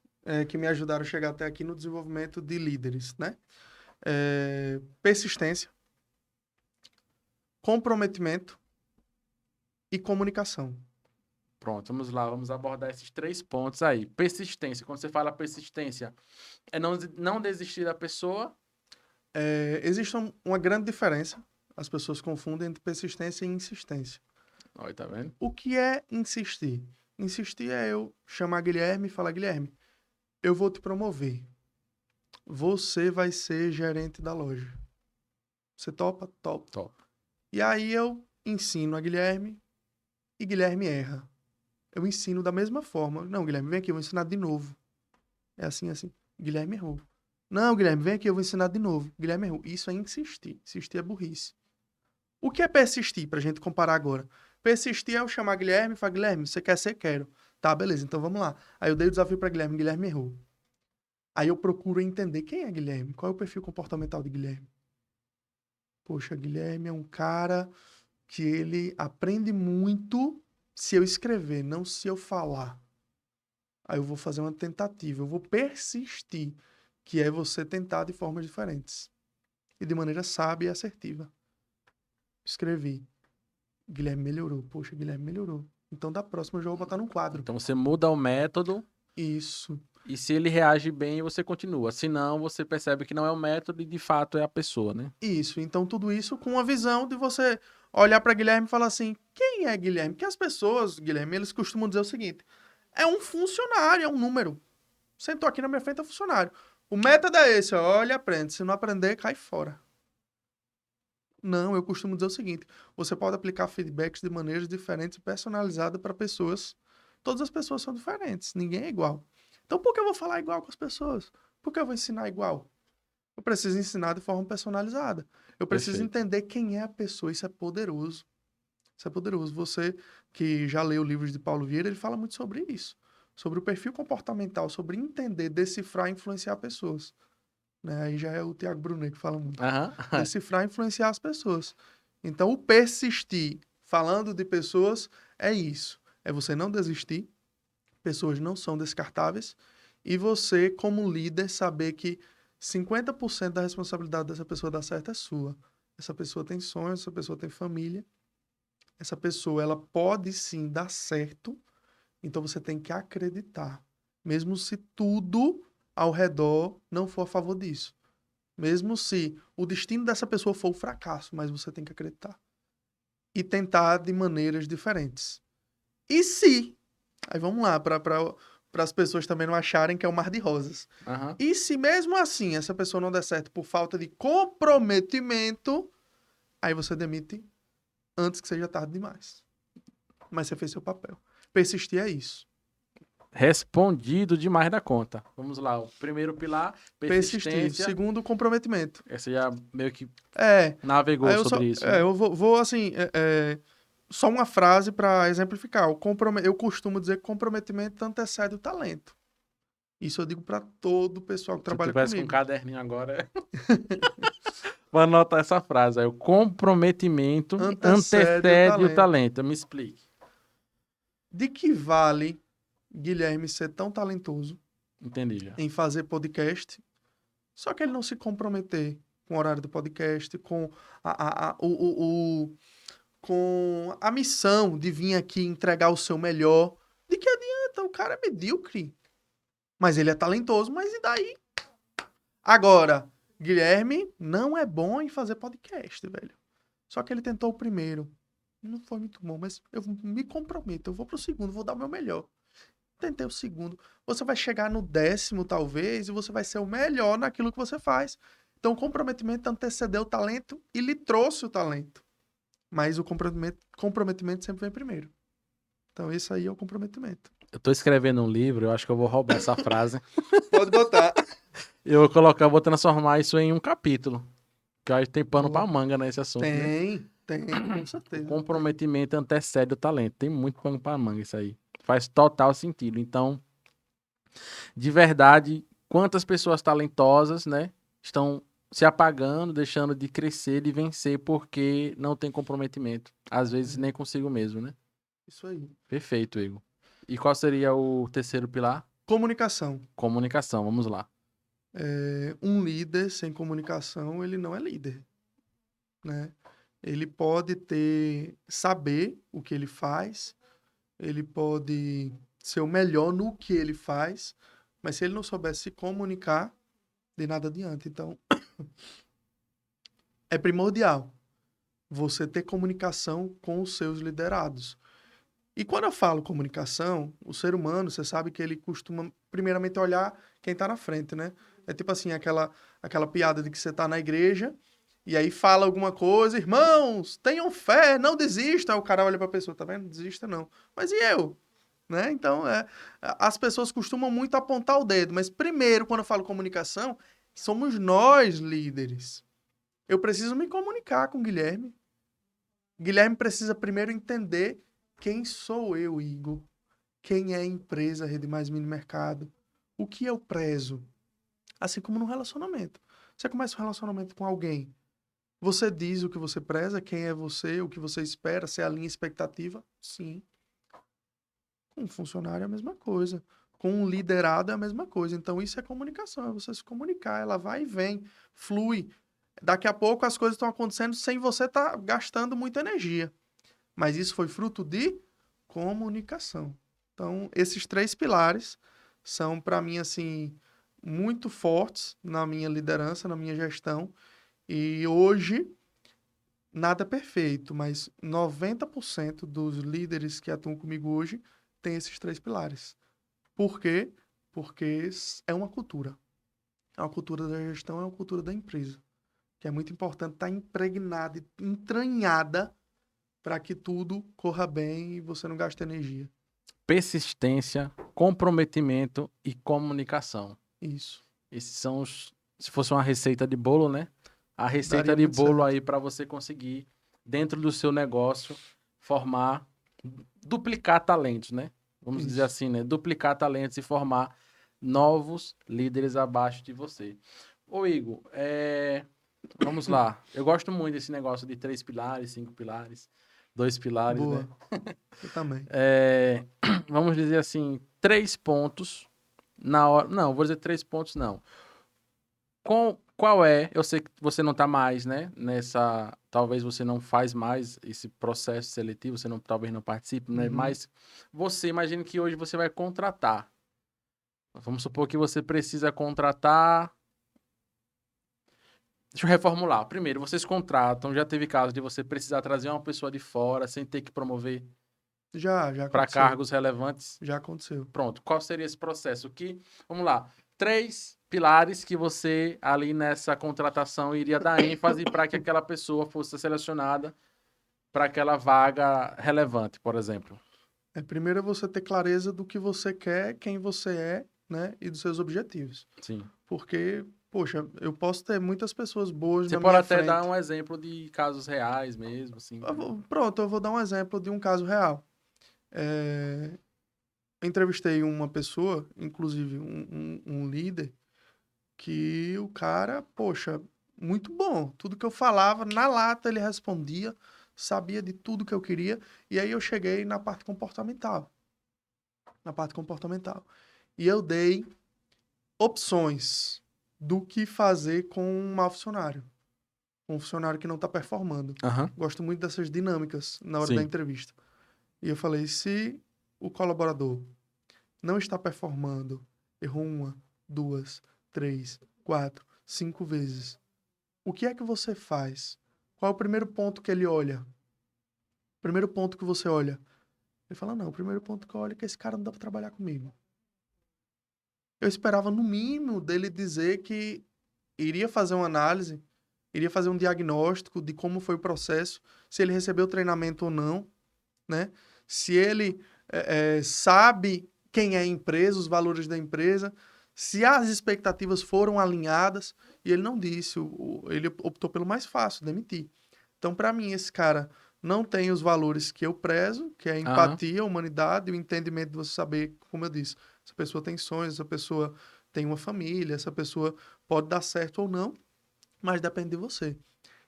que me ajudaram a chegar até aqui no desenvolvimento de líderes, né? Persistência, comprometimento e comunicação. Pronto, vamos lá, vamos abordar esses 3 pontos aí. Persistência, quando você fala persistência, é não desistir da pessoa. Existe uma grande diferença, as pessoas confundem entre persistência e insistência. Olha, tá vendo? O que é insistir? Insistir é eu chamar Guilherme e falar, Guilherme, eu vou te promover. Você vai ser gerente da loja. Você topa? Topa. Top. E aí eu ensino a Guilherme e Guilherme erra. Eu ensino da mesma forma. Não, Guilherme, vem aqui, eu vou ensinar de novo. É assim, assim. Guilherme errou. Não, Guilherme, vem aqui, eu vou ensinar de novo. Guilherme errou. Isso é insistir. Insistir é burrice. O que é persistir, pra gente comparar agora? Persistir é eu chamar Guilherme e falar, Guilherme, você quer ser? Quero. Tá, beleza, então vamos lá. Aí eu dei o desafio pra Guilherme, Guilherme errou. Aí eu procuro entender quem é Guilherme, qual é o perfil comportamental de Guilherme. Poxa, Guilherme é um cara que ele aprende muito se eu escrever, não se eu falar. Aí eu vou fazer uma tentativa, eu vou persistir, que é você tentar de formas diferentes. E de maneira sábia e assertiva. Escrevi. Guilherme melhorou. Poxa, Guilherme melhorou. Então da próxima eu já vou botar num quadro. Então você muda o método. Isso. E se ele reage bem, você continua. Se não, você percebe que não é o método e de fato é a pessoa, né? Isso. Então tudo isso com a visão de você olhar para Guilherme e falar assim: quem é Guilherme? Que as pessoas, Guilherme, eles costumam dizer o seguinte: é um funcionário, é um número. Sentou aqui na minha frente é funcionário. O método é esse, ó, olha e aprende. Se não aprender, cai fora. Não, eu costumo dizer o seguinte: você pode aplicar feedbacks de maneiras diferentes e personalizadas para pessoas. Todas as pessoas são diferentes, ninguém é igual. Então por que eu vou falar igual com as pessoas? Por que eu vou ensinar igual? Eu preciso ensinar de forma personalizada. Eu preciso Perfeito. entender quem é a pessoa. Isso é poderoso. Isso é poderoso. Você que já leu livros de Paulo Vieira, ele fala muito sobre isso. Sobre o perfil comportamental, sobre entender, decifrar e influenciar pessoas. Né? Aí já é o Tiago Brunet que fala muito. Aham. Decifrar e influenciar as pessoas. Então, o persistir, falando de pessoas, é isso. É você não desistir. Pessoas não são descartáveis. E você, como líder, saber que 50% da responsabilidade dessa pessoa dar certo é sua. Essa pessoa tem sonhos, essa pessoa tem família. Essa pessoa, ela pode sim dar certo. Então, você tem que acreditar. Mesmo se tudo ao redor não for a favor disso. Mesmo se o destino dessa pessoa for o fracasso, mas você tem que acreditar. E tentar de maneiras diferentes. E se... Aí vamos lá, para as pessoas também não acharem que é um mar de rosas. Aham. E se mesmo assim essa pessoa não der certo por falta de comprometimento, aí você demite antes que seja tarde demais. Mas você fez seu papel. Persistir é isso. Respondido demais da conta. Vamos lá. O primeiro pilar, Persistir. persistência. Segundo, comprometimento. Essa já meio que É. navegou Aí eu sobre só, isso, né? eu vou assim, só uma frase para exemplificar. Eu costumo dizer que comprometimento antecede o talento. Isso eu digo para todo o pessoal que Se eu trabalha tivesse com um comigo. caderninho agora, vou anotar essa frase aí. O comprometimento Antecede o antecede o talento. talento. Me explique. De que vale Guilherme ser tão talentoso Entendi já. em fazer podcast, só que ele não se comprometer com o horário do podcast, com com a missão de vir aqui entregar o seu melhor? De que adianta? O cara é medíocre. Mas ele é talentoso, mas e daí? Agora, Guilherme não é bom em fazer podcast, velho. Só que ele tentou o primeiro. Não foi muito bom, mas eu me comprometo. Eu vou pro segundo, vou dar o meu melhor. Tentei o segundo. Você vai chegar no 10º, talvez, e você vai ser o melhor naquilo que você faz. Então, o comprometimento antecedeu o talento e lhe trouxe o talento. Mas o comprometimento sempre vem primeiro. Então, esse aí é o comprometimento. Eu tô escrevendo um livro, eu acho que eu vou roubar essa frase. Pode botar. Vou transformar isso em um capítulo. Que eu acho que tem pano Boa. pra manga nesse assunto, né? Tem, com O certeza. comprometimento antecede o talento. Tem muito pano pra manga isso aí. Faz total sentido. Então, de verdade, quantas pessoas talentosas, né, estão se apagando, deixando de crescer, de vencer, porque não tem comprometimento. Às vezes nem consigo mesmo, né? Isso aí. Perfeito, Igor. E qual seria o terceiro pilar? Comunicação. Comunicação, vamos lá. Um líder sem comunicação, ele não é líder, né? Ele pode saber o que ele faz, ele pode ser o melhor no que ele faz, mas se ele não souber se comunicar, de nada adianta. Então, é primordial você ter comunicação com os seus liderados. E quando eu falo comunicação, o ser humano, você sabe que ele costuma primeiramente olhar quem está na frente, né? É tipo assim, aquela piada de que você está na igreja e aí fala alguma coisa, irmãos, tenham fé, não desistam. Aí o cara olha para a pessoa, tá vendo? Não desista não. Mas e eu? Né? Então, as pessoas costumam muito apontar o dedo, mas primeiro, quando eu falo comunicação, somos nós líderes. Eu preciso me comunicar com o Guilherme. Guilherme precisa primeiro entender quem sou eu, Igor? Quem é a empresa Rede Mais Mini Mercado? O que eu prezo? Assim como no relacionamento. Você começa um relacionamento com alguém. Você diz o que você preza, quem é você, o que você espera, se alinha expectativa? Sim. Com um funcionário é a mesma coisa. Com um liderado é a mesma coisa. Então isso é comunicação, é você se comunicar. Ela vai e vem, flui. Daqui a pouco as coisas estão acontecendo sem você estar gastando muita energia. Mas isso foi fruto de comunicação. Então, esses 3 pilares são, para mim, assim, muito fortes na minha liderança, na minha gestão. E hoje, nada é perfeito, mas 90% dos líderes que atuam comigo hoje têm esses 3 pilares. Por quê? Porque é uma cultura. É uma cultura da gestão, é uma cultura da empresa. Que é muito importante estar impregnada, entranhada para que tudo corra bem e você não gaste energia. Persistência, comprometimento e comunicação. Isso. Esses são os... Se fosse uma receita de bolo, né? A receita Daria de muito bolo certo. aí para você conseguir, dentro do seu negócio, formar, duplicar talentos, né? Vamos dizer Isso. assim, né? Duplicar talentos e formar novos líderes abaixo de você. Ô, Igor, vamos lá. Eu gosto muito desse negócio de 3 pilares, 5 pilares, 2 pilares, né? Boa. Eu também. Vamos dizer assim, 3 pontos na hora. Não, vou dizer 3 pontos, não. Qual é? Eu sei que você não está mais, né? Nessa. Talvez você não faz mais esse processo seletivo, você não, talvez não participe, né? Uhum. Mas você, imagine que hoje você vai contratar. Vamos supor que você precisa contratar. Deixa eu reformular. Primeiro, vocês contratam, já teve caso de você precisar trazer uma pessoa de fora sem ter que promover Já para aconteceu. cargos relevantes? Já aconteceu. Pronto. Qual seria esse processo? Vamos lá. 3 pilares que você, ali nessa contratação, iria dar ênfase para que aquela pessoa fosse selecionada para aquela vaga relevante, por exemplo. Primeiro é você ter clareza do que você quer, quem você é, né? E dos seus objetivos. Sim. Porque, poxa, eu posso ter muitas pessoas boas Você na pode minha até frente. dar um exemplo de casos reais mesmo, assim. Pronto, eu vou dar um exemplo de um caso real. Eu entrevistei uma pessoa, inclusive um líder, que o cara, poxa, muito bom. Tudo que eu falava, na lata ele respondia, sabia de tudo que eu queria. E aí eu cheguei na parte comportamental. na parte comportamental. E eu dei opções do que fazer com um mau funcionário. Um funcionário que não está performando. Aham. Gosto muito dessas dinâmicas na hora da Sim. entrevista. E eu falei, se o colaborador não está performando, errou 1, 2, 3, 4, 5 vezes, o que é que você faz? Qual é o primeiro ponto que ele olha? O primeiro ponto que você olha? Ele fala, não, o primeiro ponto que eu olho é que esse cara não dá para trabalhar comigo. Eu esperava, no mínimo, dele dizer que iria fazer uma análise, iria fazer um diagnóstico de como foi o processo, se ele recebeu treinamento ou não, né? Se ele sabe quem é a empresa, os valores da empresa, se as expectativas foram alinhadas, e ele não disse, ele optou pelo mais fácil, demitir. Então, para mim, esse cara não tem os valores que eu prezo, que é a Aham. empatia, a humanidade, o entendimento de você saber, como eu disse, essa pessoa tem sonhos, essa pessoa tem uma família, essa pessoa pode dar certo ou não, mas depende de você.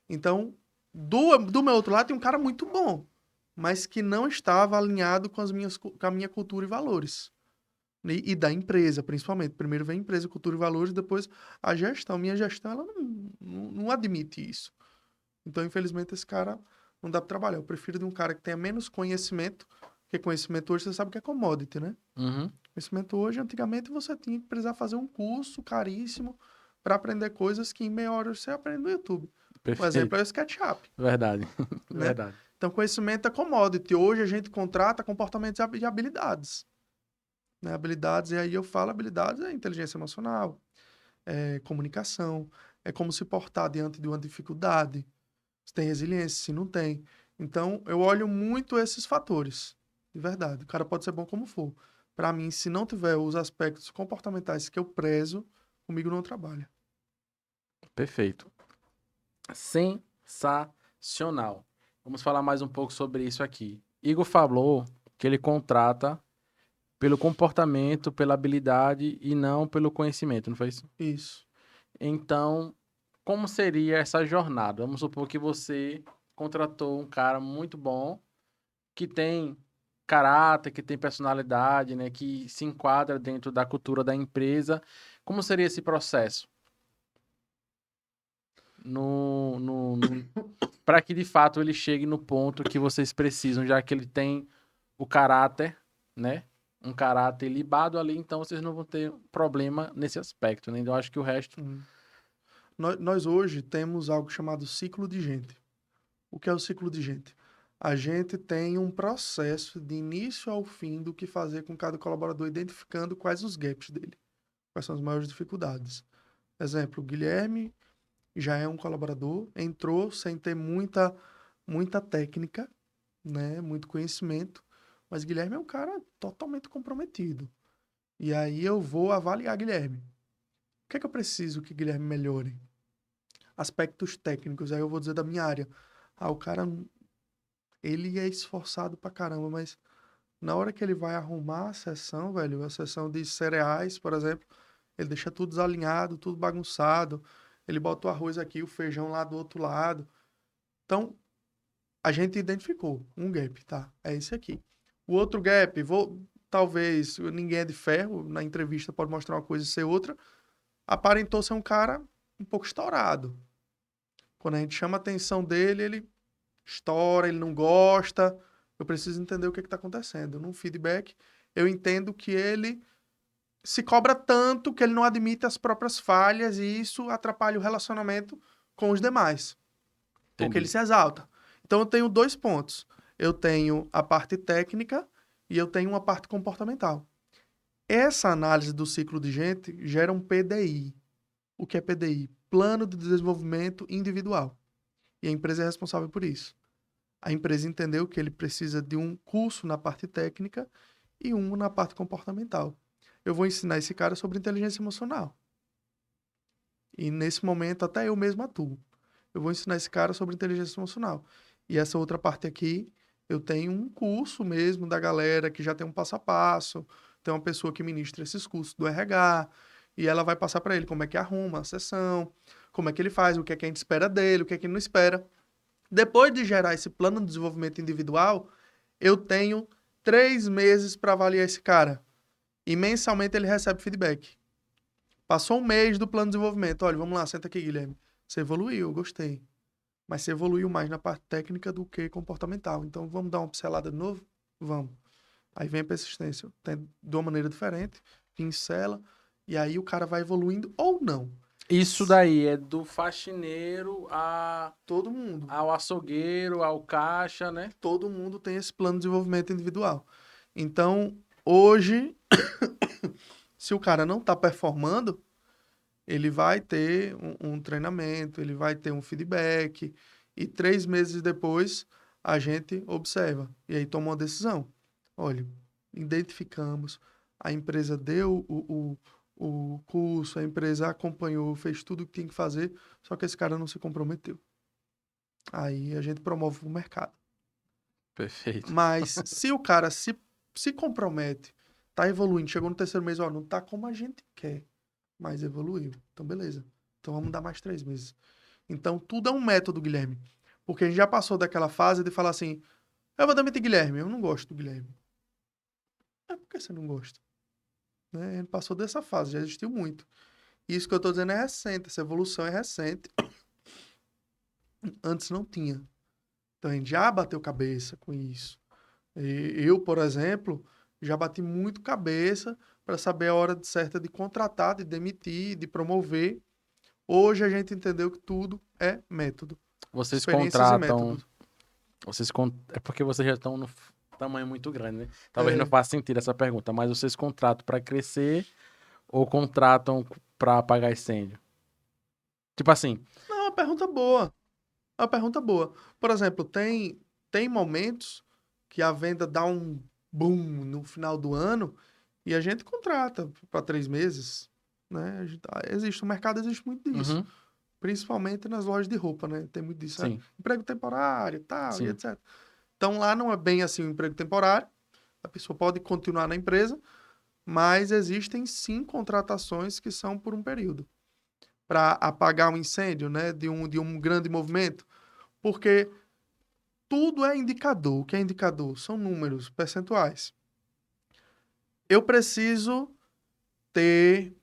Então, do meu outro lado, tem um cara muito bom, mas que não estava alinhado com com a minha cultura e valores. E da empresa, principalmente. Primeiro vem a empresa, cultura e valores, depois a gestão. Minha gestão, ela não admite isso. Então, infelizmente, esse cara não dá para trabalhar. Eu prefiro de um cara que tenha menos conhecimento, porque conhecimento hoje você sabe que é commodity, né? Uhum. Conhecimento hoje, antigamente, você tinha que precisar fazer um curso caríssimo para aprender coisas que em meia hora você aprende no YouTube. O exemplo Perfeito. é o SketchUp, Verdade. né? Verdade. Então, conhecimento é commodity. Hoje a gente contrata comportamentos e habilidades. Né? Habilidades, e aí eu falo habilidades, é inteligência emocional, é comunicação, é como se portar diante de uma dificuldade. Se tem resiliência, se não tem. Então, eu olho muito esses fatores, de verdade. O cara pode ser bom como for. Para mim, se não tiver os aspectos comportamentais que eu prezo, comigo não trabalha. Perfeito. Sensacional. Vamos falar mais um pouco sobre isso aqui. Igor falou que ele contrata pelo comportamento, pela habilidade e não pelo conhecimento, não foi isso? Isso. Então, como seria essa jornada? Vamos supor que você contratou um cara muito bom, que tem caráter, que tem personalidade, né, que se enquadra dentro da cultura da empresa. Como seria esse processo? Para que de fato ele chegue no ponto que vocês precisam, já que ele tem o caráter, né? Um caráter libado ali, então vocês não vão ter problema nesse aspecto, né? Então eu acho que o resto. Hum. Nós hoje temos algo chamado ciclo de gente. O que é o ciclo de gente? A gente tem um processo de início ao fim do que fazer com cada colaborador, identificando quais os gaps dele, quais são as maiores dificuldades. Exemplo, o Guilherme já é um colaborador, entrou sem ter muita técnica, né, muito conhecimento, mas Guilherme é um cara totalmente comprometido. E aí eu vou avaliar Guilherme. O que é que eu preciso que Guilherme melhore? Aspectos técnicos, aí eu vou dizer da minha área. Ah, o cara, ele é esforçado pra caramba, mas na hora que ele vai arrumar a sessão, velho, a sessão de cereais, por exemplo, ele deixa tudo desalinhado, tudo bagunçado. Ele bota o arroz aqui, o feijão lá do outro lado. Então, a gente identificou um gap, tá? É esse aqui. O outro gap, talvez, ninguém é de ferro, na entrevista pode mostrar uma coisa e ser outra. Aparentou ser um cara um pouco estourado. Quando a gente chama a atenção dele, ele estoura, ele não gosta. Eu preciso entender o que está acontecendo. Num feedback, eu entendo que ele se cobra tanto que ele não admite as próprias falhas e isso atrapalha o relacionamento com os demais, porque ele Entendi. se exalta. Então eu tenho dois pontos. Eu tenho a parte técnica e eu tenho uma parte comportamental. Essa análise do ciclo de gente gera um PDI. O que é PDI? Plano de Desenvolvimento Individual. E a empresa é responsável por isso. A empresa entendeu que ele precisa de um curso na parte técnica e um na parte comportamental. Eu vou ensinar esse cara sobre inteligência emocional. E nesse momento, até eu mesmo atuo. Eu vou ensinar esse cara sobre inteligência emocional. E essa outra parte aqui, eu tenho um curso mesmo da galera que já tem um passo a passo. Tem uma pessoa que ministra esses cursos do RH. E ela vai passar para ele como é que arruma a sessão, como é que ele faz, o que é que a gente espera dele, o que é que ele não espera. Depois de gerar esse plano de desenvolvimento individual, eu tenho 3 meses para avaliar esse cara. E mensalmente ele recebe feedback. Passou um mês do plano de desenvolvimento. Olha, vamos lá, senta aqui, Guilherme. Você evoluiu, eu gostei. Mas você evoluiu mais na parte técnica do que comportamental. Então, vamos dar uma pincelada de novo? Vamos. Aí vem a persistência. Tem de uma maneira diferente, pincela, e aí o cara vai evoluindo ou não. Isso daí é do faxineiro Todo mundo. ao açougueiro, ao caixa, né? Todo mundo tem esse plano de desenvolvimento individual. Então, hoje, se o cara não está performando, ele vai ter um treinamento, ele vai ter um feedback, e 3 meses depois a gente observa. E aí toma uma decisão. Olha, identificamos, a empresa deu o curso, a empresa acompanhou, fez tudo o que tinha que fazer, só que esse cara não se comprometeu. Aí a gente promove o mercado. Perfeito. Mas se o cara se compromete, tá evoluindo, chegou no terceiro mês, ó, não tá como a gente quer, mas evoluiu. Então, beleza. Então vamos dar mais 3 meses. Então, tudo é um método, Guilherme. Porque a gente já passou daquela fase de falar assim, eu vou demitir Guilherme, eu não gosto do Guilherme. É porque você não gosta. Né? A gente passou dessa fase, já existiu muito. E isso que eu tô dizendo é recente, essa evolução é recente. Antes não tinha. Então a gente já bateu cabeça com isso. Eu, por exemplo, já bati muito cabeça para saber a hora certa de contratar, de demitir, de promover. Hoje a gente entendeu que tudo é método. Vocês Experiências e contratam. métodos. É porque vocês já estão no tamanho muito grande, né? Talvez não É. faça sentido essa pergunta, mas vocês contratam para crescer ou contratam para apagar incêndio? Tipo assim, Não, é uma pergunta boa. É uma pergunta boa. Por exemplo, tem momentos que a venda dá um boom no final do ano e a gente contrata para 3 meses. Né? Existe, o mercado existe muito disso. uhum, Principalmente nas lojas de roupa, né? Tem muito disso. sim, Emprego temporário, tal, e sim. etc. Então lá não é bem assim um emprego temporário. A pessoa pode continuar na empresa, mas existem sim contratações que são por um período para apagar um incêndio, né? De um grande movimento. Porque tudo é indicador. O que é indicador? São números, percentuais. Eu preciso ter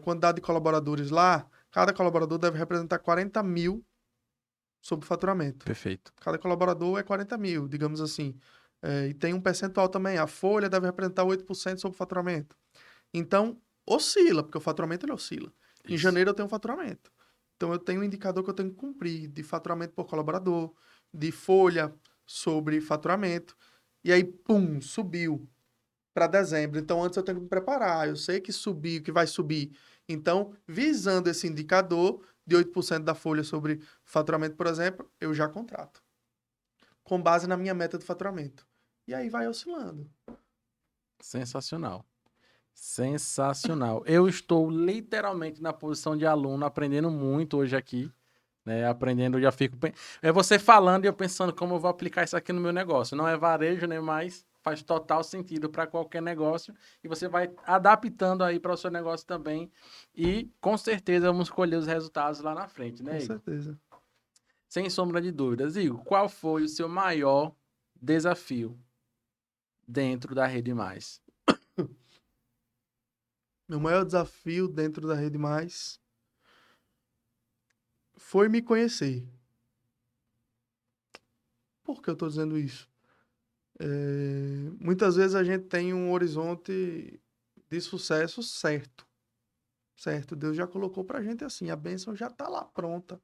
quantidade de colaboradores lá. Cada colaborador deve representar 40 mil sobre o faturamento. Perfeito. Cada colaborador é 40 mil, digamos assim. E tem um percentual também. A folha deve representar 8% sobre o faturamento. Então, oscila, porque o faturamento ele oscila. Em Isso. janeiro eu tenho um faturamento. Então, eu tenho um indicador que eu tenho que cumprir de faturamento por colaborador, de folha sobre faturamento. E aí, pum, subiu para dezembro. Então, antes eu tenho que me preparar. Eu sei que subiu, que vai subir. Então, visando esse indicador de 8% da folha sobre faturamento, por exemplo, eu já contrato. Com base na minha meta de faturamento. E aí vai oscilando. Sensacional. Sensacional. Eu estou literalmente na posição de aluno, aprendendo muito hoje aqui, né? Aprendendo, eu já fico. É você falando e eu pensando como eu vou aplicar isso aqui no meu negócio. Não é varejo, né? Mas faz total sentido para qualquer negócio e você vai adaptando aí para o seu negócio também. E com certeza vamos colher os resultados lá na frente, Com né, Igor? certeza. Sem sombra de dúvidas. Igor, qual foi o seu maior desafio dentro da Rede Mais? Meu maior desafio dentro da Rede Mais foi me conhecer. Por que eu estou dizendo isso? Muitas vezes a gente tem um horizonte de sucesso certo. Certo? Deus já colocou pra gente assim, a bênção já tá lá pronta.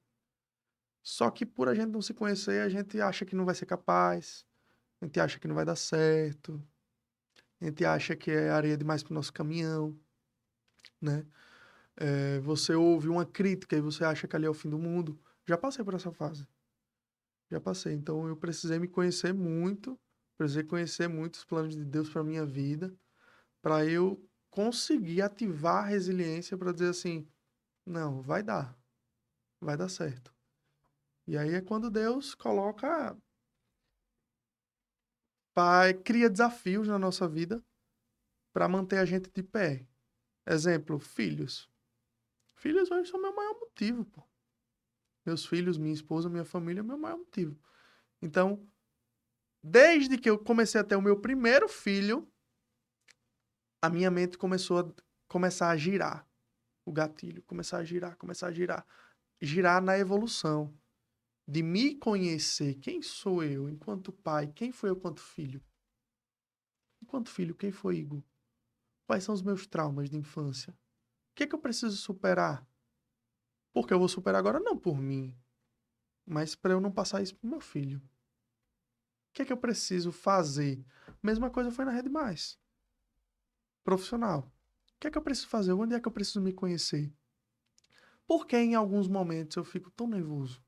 Só que por a gente não se conhecer, a gente acha que não vai ser capaz, a gente acha que não vai dar certo, a gente acha que é areia demais pro nosso caminhão, né? Você ouve uma crítica e você acha que ali é o fim do mundo. Já passei por essa fase. Já passei. Então eu precisei me conhecer muito, precisei conhecer muito os planos de Deus para minha vida, para eu conseguir ativar a resiliência para dizer assim, não, vai dar certo. E aí é quando Deus coloca, pai, cria desafios na nossa vida para manter a gente de pé. Exemplo, filhos. Filhos hoje são meu maior motivo, pô. Meus filhos, minha esposa, minha família, é meu maior motivo. Então, desde que eu comecei a ter o meu primeiro filho, a minha mente começar a girar. O gatilho, começar a girar. Girar na evolução. De me conhecer. Quem sou eu enquanto pai? Quem foi eu enquanto filho? Enquanto filho, quem foi Igor? Quais são os meus traumas de infância? O que é que eu preciso superar? Porque eu vou superar agora não por mim, mas para eu não passar isso pro meu filho. O que é que eu preciso fazer? Mesma coisa foi na Rede Mais. Profissional. O que é que eu preciso fazer? Onde é que eu preciso me conhecer? Por que em alguns momentos eu fico tão nervoso?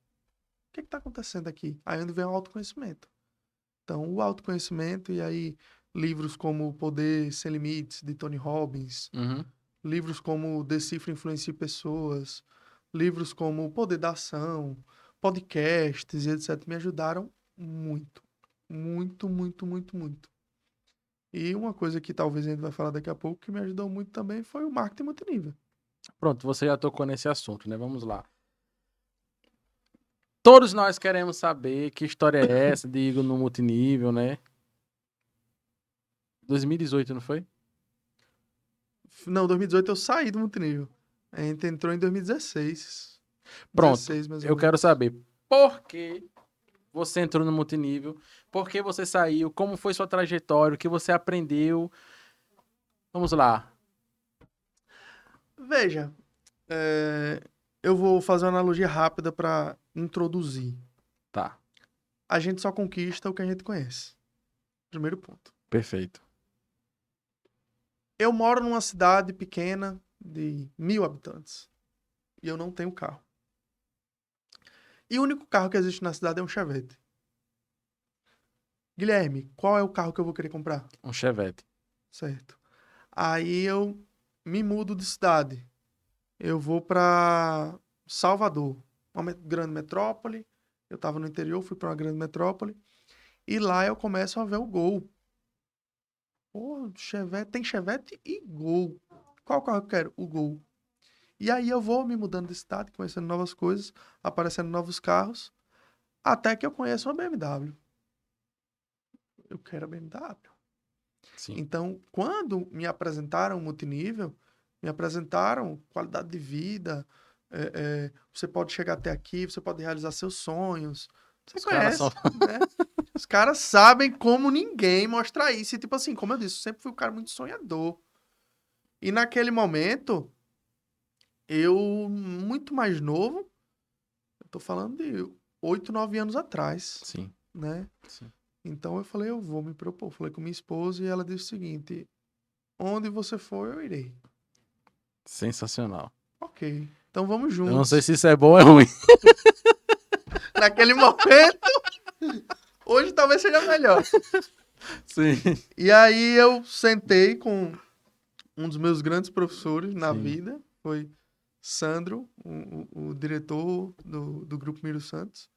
O que é que tá acontecendo aqui? Aí é onde vem o autoconhecimento. Então, o autoconhecimento e aí livros como O Poder Sem Limites, de Tony Robbins, Uhum. livros como Decifre e Influencie Pessoas, livros como O Poder da Ação, podcasts e etc. me ajudaram muito. Muito, muito, muito, muito. E uma coisa que talvez a gente vai falar daqui a pouco que me ajudou muito também foi o marketing multinível. Pronto, você já tocou nesse assunto, né? Vamos lá. Todos nós queremos saber que história é essa de Igor no multinível, né? 2018, não foi? Não, 2018 eu saí do multinível. A gente entrou em 2016. Pronto, 16, mais ou eu quero menos. saber por que você entrou no multinível, por que você saiu, como foi sua trajetória, o que você aprendeu. Vamos lá. Veja, eu vou fazer uma analogia rápida para introduzir. Tá, A gente só conquista o que a gente conhece. Primeiro ponto. perfeito. Eu moro numa cidade pequena de 1.000 habitantes. E eu não tenho carro. E o único carro que existe na cidade é um Chevette. Guilherme, qual é o carro que eu vou querer comprar? Um Chevette. Certo. Aí eu me mudo de cidade. Eu vou para Salvador, uma grande metrópole. Eu estava no interior, fui para uma grande metrópole. E lá eu começo a ver o Gol. Pô, Chevette, tem Chevette e Gol. Qual carro eu quero? O Gol. E aí eu vou me mudando de cidade, conhecendo novas coisas, aparecendo novos carros, até que eu conheço uma BMW. Eu quero a BMW. Sim. Então, quando me apresentaram o multinível, me apresentaram qualidade de vida, você pode chegar até aqui, você pode realizar seus sonhos. Você Os caras conhece, né? Os caras sabem como ninguém mostrar isso. E, tipo assim, como eu disse, eu sempre fui um cara muito sonhador. E naquele momento, eu, muito mais novo, eu tô falando de 8, 9 anos atrás, Sim, né? sim. Então eu falei, eu vou me propor. Falei com minha esposa e ela disse o seguinte: onde você for, eu irei. Sensacional. Ok, então vamos Eu não juntos. sei se isso é bom ou é ruim. Naquele momento, hoje talvez seja melhor. Sim. E aí eu sentei com um dos meus grandes professores na Sim. vida, foi Sandro, o diretor do Grupo Miro Santos.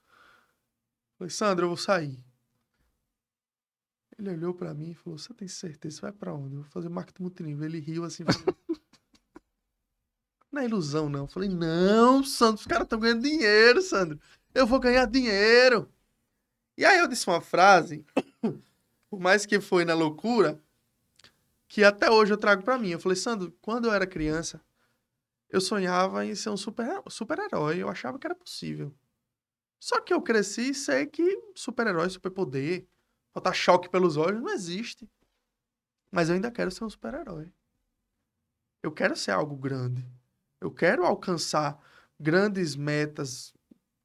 Falei, Sandro, eu vou sair. Ele olhou pra mim e falou, você tem certeza? Você vai pra onde? Eu vou fazer marketing multinível. Ele riu assim, falou, não é ilusão não. Eu falei, não, Sandro, os caras estão ganhando dinheiro, Sandro. Eu vou ganhar dinheiro. E aí eu disse uma frase, por mais que foi na loucura, que até hoje eu trago pra mim. Eu falei, Sandro, quando eu era criança, eu sonhava em ser um super-herói. Eu achava que era possível. Só que eu cresci e sei que super-herói, superpoder, botar choque pelos olhos, não existe. Mas eu ainda quero ser um super-herói. Eu quero ser algo grande. Eu quero alcançar grandes metas.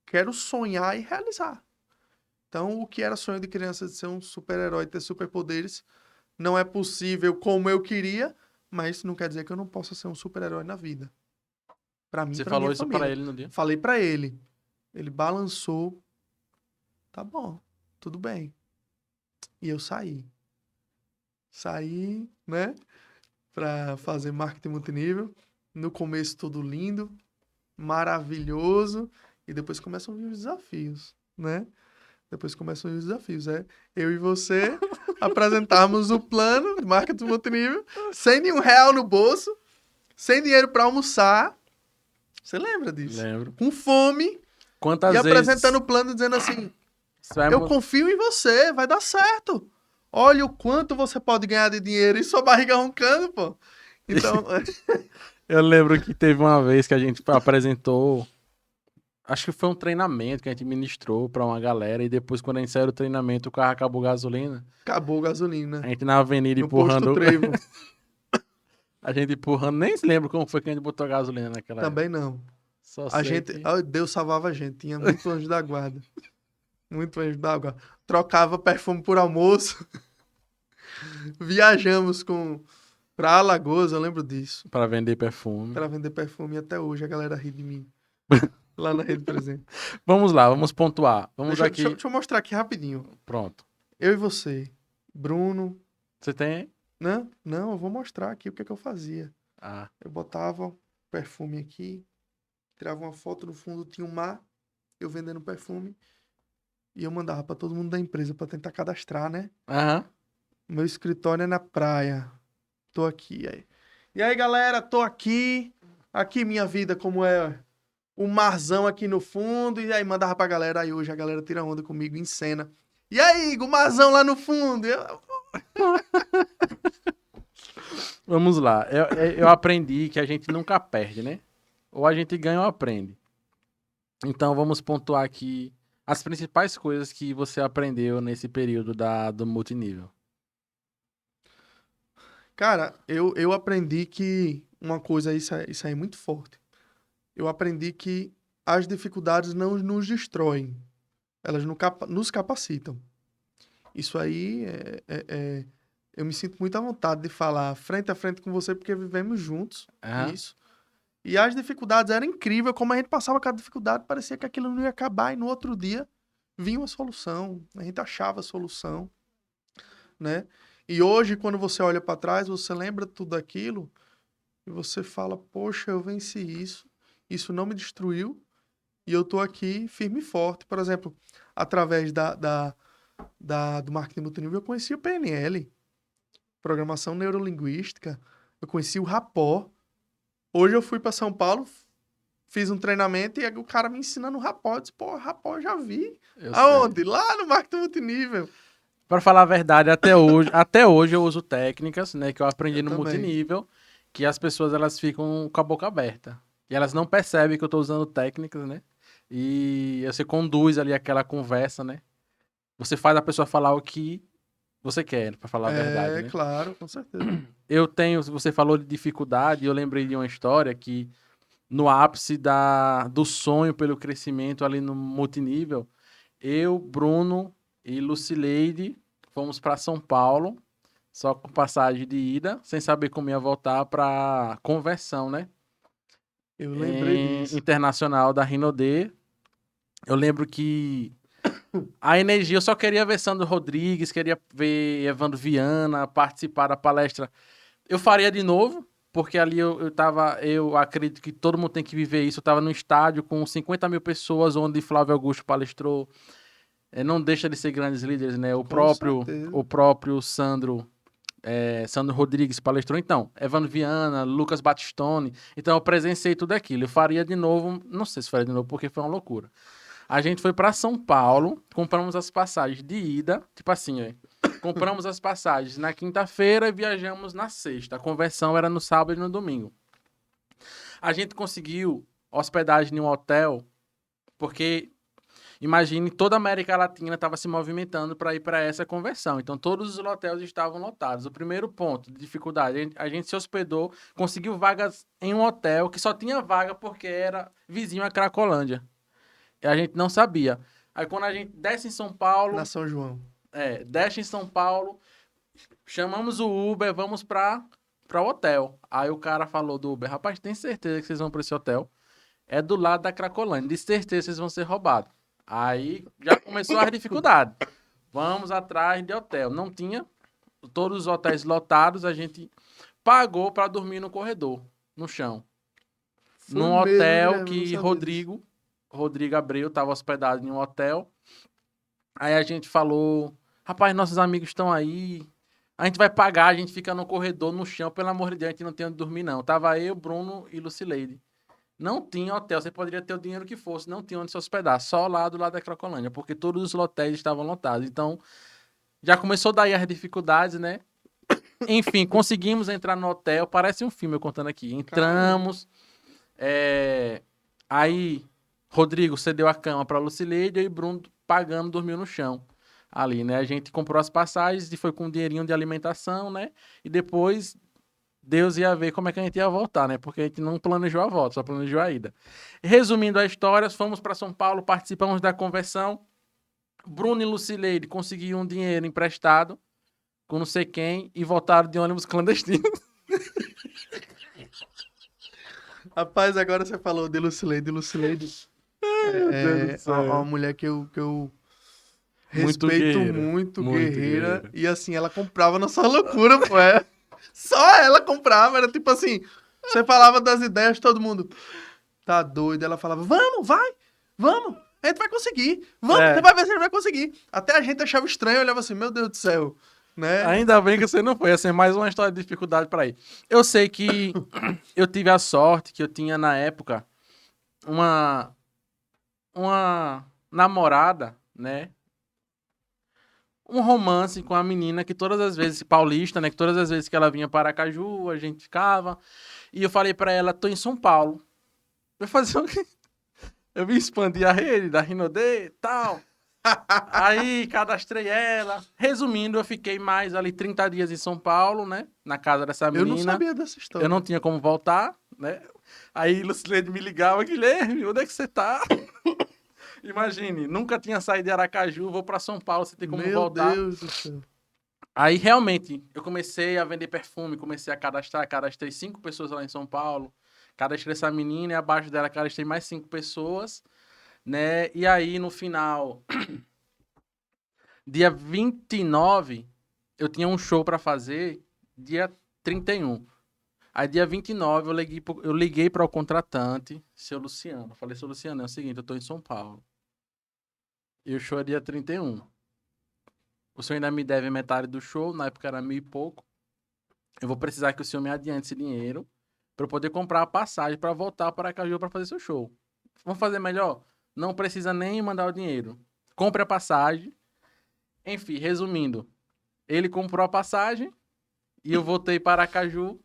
Quero sonhar e realizar. Então, o que era sonho de criança de ser um super-herói, ter superpoderes, não é possível como eu queria, mas não quer dizer que eu não possa ser um super-herói na vida. Pra mim, Você pra falou minha isso família. pra ele no dia? Falei pra ele. Ele balançou. Tá bom, tudo bem. E eu saí. Saí, né? Pra fazer marketing multinível. No começo tudo lindo, maravilhoso. E depois começam a vir os desafios, né? Depois começam os desafios. Eu e você apresentarmos o plano de marketing multinível sem nenhum real no bolso, sem dinheiro pra almoçar. Você lembra disso? Lembro. Com fome. Quantas E vezes apresentando o plano dizendo assim, você vai eu confio em você, vai dar certo. Olha o quanto você pode ganhar de dinheiro e sua barriga roncando, pô. Então, Eu lembro que teve uma vez que a gente apresentou, acho que foi um treinamento que a gente ministrou pra uma galera e depois quando a gente saiu do treinamento o carro acabou gasolina. acabou a A gasolina. gente na avenida No posto empurrando, Trevo. a gente empurrando, nem se lembra como foi que a gente botou gasolina naquela época. Também não. Só A sei gente, que... Deus salvava a gente, tinha muito anjo da guarda. Muito anjo da guarda. Trocava perfume por almoço. Viajamos pra Alagoas, eu lembro disso. Pra vender perfume. Pra vender perfume e até hoje a galera ri de mim. Lá na Rede Presente. Vamos lá, vamos pontuar. Vamos aqui. Deixa eu mostrar aqui rapidinho. Pronto. Eu e você, Bruno. Você tem? Não, não, eu vou mostrar aqui o que é que eu fazia. Ah, Eu botava perfume aqui, tirava uma foto, no fundo tinha um mar, eu vendendo perfume, e eu mandava pra todo mundo da empresa pra tentar cadastrar, né? aham. Meu escritório é na praia. Tô aqui aí. E aí, galera, tô aqui. Aqui minha vida como é o marzão aqui no fundo. E aí mandava pra galera. Aí hoje a galera tira onda comigo em cena. E aí, Igor, o marzão lá no fundo. Vamos lá. Eu aprendi que a gente nunca perde, né? Ou a gente ganha ou aprende. Então vamos pontuar aqui as principais coisas que você aprendeu nesse período do multinível. Cara, eu aprendi que uma coisa, isso aí é muito forte. Eu aprendi que as dificuldades não nos destroem. Elas nos capacitam. Isso aí eu me sinto muito à vontade de falar frente a frente com você, porque vivemos juntos Aham. isso. E as dificuldades eram incríveis, como a gente passava cada dificuldade, parecia que aquilo não ia acabar, e no outro dia vinha uma solução, a gente achava a solução, né? E hoje, quando você olha para trás, você lembra tudo aquilo, e você fala, poxa, eu venci isso não me destruiu, e eu tô aqui firme e forte. Por exemplo, através do marketing multinível, eu conheci o PNL, Programação Neurolinguística, eu conheci o Rapó. Hoje eu fui para São Paulo, fiz um treinamento e o cara me ensinando o Rapó. Eu disse, pô, Rapó eu já vi. Eu Aonde? sei. Lá no marketing multinível. Para falar a verdade, até hoje eu uso técnicas, né, que eu aprendi Eu no também. multinível, que as pessoas elas ficam com a boca aberta. E elas não percebem que eu tô usando técnicas, né? E você conduz ali aquela conversa, né? Você faz a pessoa falar o que você quer, para falar a verdade, É, né? claro, com certeza. Você falou de dificuldade, eu lembrei de uma história que no ápice do sonho pelo crescimento ali no multinível, eu, Bruno e Lucileide fomos para São Paulo, só com passagem de ida, sem saber como ia voltar para conversão, né? Eu lembrei disso. Internacional da Rinode. Eu lembro que a energia, eu só queria ver Sandro Rodrigues, queria ver Evandro Viana, participar da palestra. Eu faria de novo, porque ali eu acredito que todo mundo tem que viver isso. Eu tava no estádio com 50 mil pessoas, onde Flávio Augusto palestrou. Não deixa de ser grandes líderes, né? Com certeza. O próprio Sandro Rodrigues palestrou. Então, Evandro Viana, Lucas Batistoni. Então, eu presenciei tudo aquilo. Eu faria de novo, não sei se faria de novo, porque foi uma loucura. A gente foi para São Paulo, compramos as passagens de ida, tipo assim, compramos as passagens na quinta-feira e viajamos na sexta. A conversão era no sábado e no domingo. A gente conseguiu hospedagem em um hotel, porque imagine toda a América Latina estava se movimentando para ir para essa conversão. Então todos os hotéis estavam lotados. O primeiro ponto de dificuldade, a gente se hospedou, conseguiu vagas em um hotel que só tinha vaga porque era vizinho a Cracolândia. E a gente não sabia. Aí quando a gente desce em São Paulo, Na São João. desce em São Paulo, chamamos o Uber, vamos para o hotel. Aí o cara falou do Uber, rapaz, tem certeza que vocês vão para esse hotel? É do lado da Cracolândia, de certeza vocês vão ser roubados. Aí já começou as dificuldades. Vamos atrás de hotel. Não tinha, todos os hotéis lotados, a gente pagou para dormir no corredor, no chão. Foi Num mesmo, hotel Guilherme, eu não que sabia disso. Rodrigo Abreu estava hospedado em um hotel. Aí a gente falou, rapaz, nossos amigos estão aí, a gente vai pagar, a gente fica no corredor, no chão, pelo amor de Deus, a gente não tem onde dormir não. Tava eu, Bruno e Lucileide. Não tinha hotel, você poderia ter o dinheiro que fosse, não tinha onde se hospedar, só lá do lado da Cracolândia, porque todos os hotéis estavam lotados. Então, Já começou daí as dificuldades, né? Enfim, conseguimos entrar no hotel. Parece um filme eu contando aqui. Entramos. Aí, Rodrigo cedeu a cama pra Lucileide e Bruno pagando, dormiu no chão. Ali, né? A gente comprou as passagens e foi com um dinheirinho de alimentação, né? E depois Deus ia ver como é que a gente ia voltar, né? Porque a gente não planejou a volta, só planejou a ida. Resumindo a história, fomos para São Paulo, participamos da conversão. Bruno e Lucileide conseguiram um dinheiro emprestado com não sei quem e voltaram de ônibus clandestino. Rapaz, agora você falou de Lucileide. Lucileide é uma mulher que eu Muito respeito guerreira. muito, Muito guerreira. guerreira. E assim, ela comprava na sua loucura, pô. Só ela comprava, era tipo assim, você falava das ideias, todo mundo tá doido. Ela falava, vamos, vai, vamos, a gente vai conseguir, vamos, você vai ver se a gente vai conseguir. Até a gente achava estranho, olhava assim, meu Deus do céu, né? Ainda bem que você não foi, assim, mais uma história de dificuldade pra ir. Eu sei que eu tive a sorte que eu tinha na época uma namorada, né? Um romance com a menina que todas as vezes, paulista, né? Que todas as vezes que ela vinha para Aracaju, a gente ficava. E eu falei pra ela, tô em São Paulo. Eu fazer o quê? Eu vim expandir a rede da Rinode e tal. Aí cadastrei ela. Resumindo, eu fiquei mais ali 30 dias em São Paulo, né? Na casa dessa Eu não menina. sabia dessa história. Eu não tinha como voltar, né? Aí Lucilene me ligava, Guilherme, onde é que você tá? Imagine, nunca tinha saído de Aracaju, vou pra São Paulo, você tem como Meu voltar. Deus do céu. Aí realmente, eu comecei a vender perfume, comecei a cadastrei 5 pessoas lá em São Paulo. Cadastrei essa menina e abaixo dela cadastrei mais 5 pessoas, né? E aí no final, dia 29, eu tinha um show pra fazer, dia 31. Aí, dia 29, eu liguei para o contratante, seu Luciano. Falei, seu Luciano, é o seguinte, eu tô em São Paulo. E o show é dia 31. O senhor ainda me deve metade do show, na época era 1.000 e pouco. Eu vou precisar que o senhor me adiante esse dinheiro para eu poder comprar a passagem para voltar para Aracaju para fazer seu show. Vamos fazer melhor? Não precisa nem mandar o dinheiro. Compre a passagem. Enfim, resumindo, ele comprou a passagem e eu voltei para Aracaju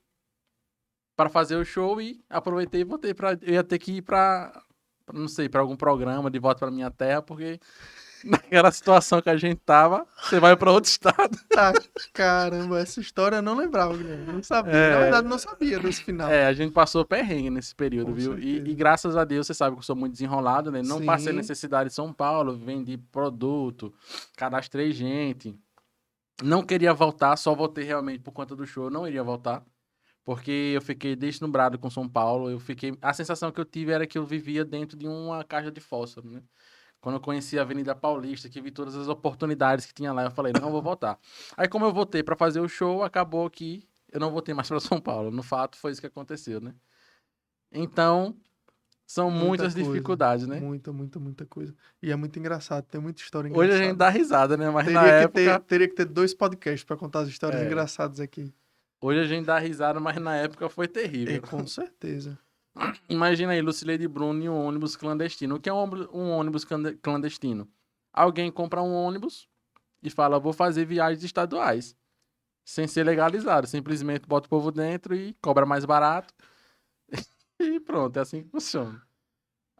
para fazer o show e aproveitei e voltei para eu ia ter que ir para não sei, para algum programa de volta para minha terra, porque naquela situação que a gente tava, você vai para outro estado. Ah, caramba, essa história eu não lembrava, Guilherme. Eu não sabia. Na verdade, eu não sabia desse final. A gente passou perrengue nesse período, Com viu? E certeza. graças a Deus, você sabe que eu sou muito desenrolado, né? Não passei Sim. necessidade em São Paulo, vendi produto, cadastrei gente. Não queria voltar, só voltei realmente por conta do show, não iria voltar. Porque eu fiquei deslumbrado com São Paulo, a sensação que eu tive era que eu vivia dentro de uma caixa de fósforo, né? Quando eu conheci a Avenida Paulista, que vi todas as oportunidades que tinha lá, eu falei, não vou voltar. Aí como eu voltei para fazer o show, acabou que eu não voltei mais para São Paulo. No fato, foi isso que aconteceu, né? Então, são Muita muitas coisa. dificuldades, né? Muita coisa. E é muito engraçado, tem muita história Hoje a engraçada. gente dá risada, né? Mas na época... Teria que ter 2 podcasts pra contar as histórias engraçadas aqui. Hoje a gente dá risada, mas na época foi terrível. Com certeza. Imagina aí, Lucileide e Bruno em um ônibus clandestino. O que é um ônibus clandestino? Alguém compra um ônibus e fala, vou fazer viagens estaduais. Sem ser legalizado. Simplesmente bota o povo dentro e cobra mais barato. E pronto, é assim que funciona.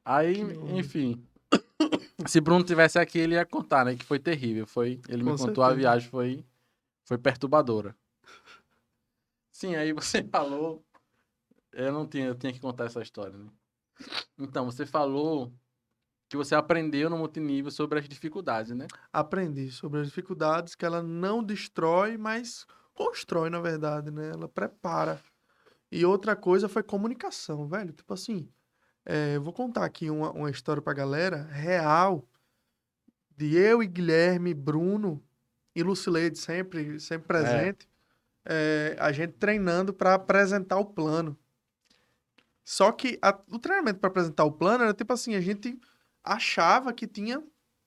Aí, enfim. Se Bruno tivesse aqui, ele ia contar, né? Que foi terrível. Ele me Com contou, a certeza. viagem foi perturbadora. Sim, aí você falou... eu tinha que contar essa história, né? Então, você falou que você aprendeu no multinível sobre as dificuldades, né? Aprendi sobre as dificuldades que ela não destrói, mas constrói, na verdade, né? Ela prepara. E outra coisa foi comunicação, velho. Tipo assim, eu vou contar aqui uma história pra galera real de eu e Guilherme, Bruno e Lucileide sempre presente. A gente treinando pra apresentar o plano. Só que o treinamento pra apresentar o plano era tipo assim, a gente achava que tinha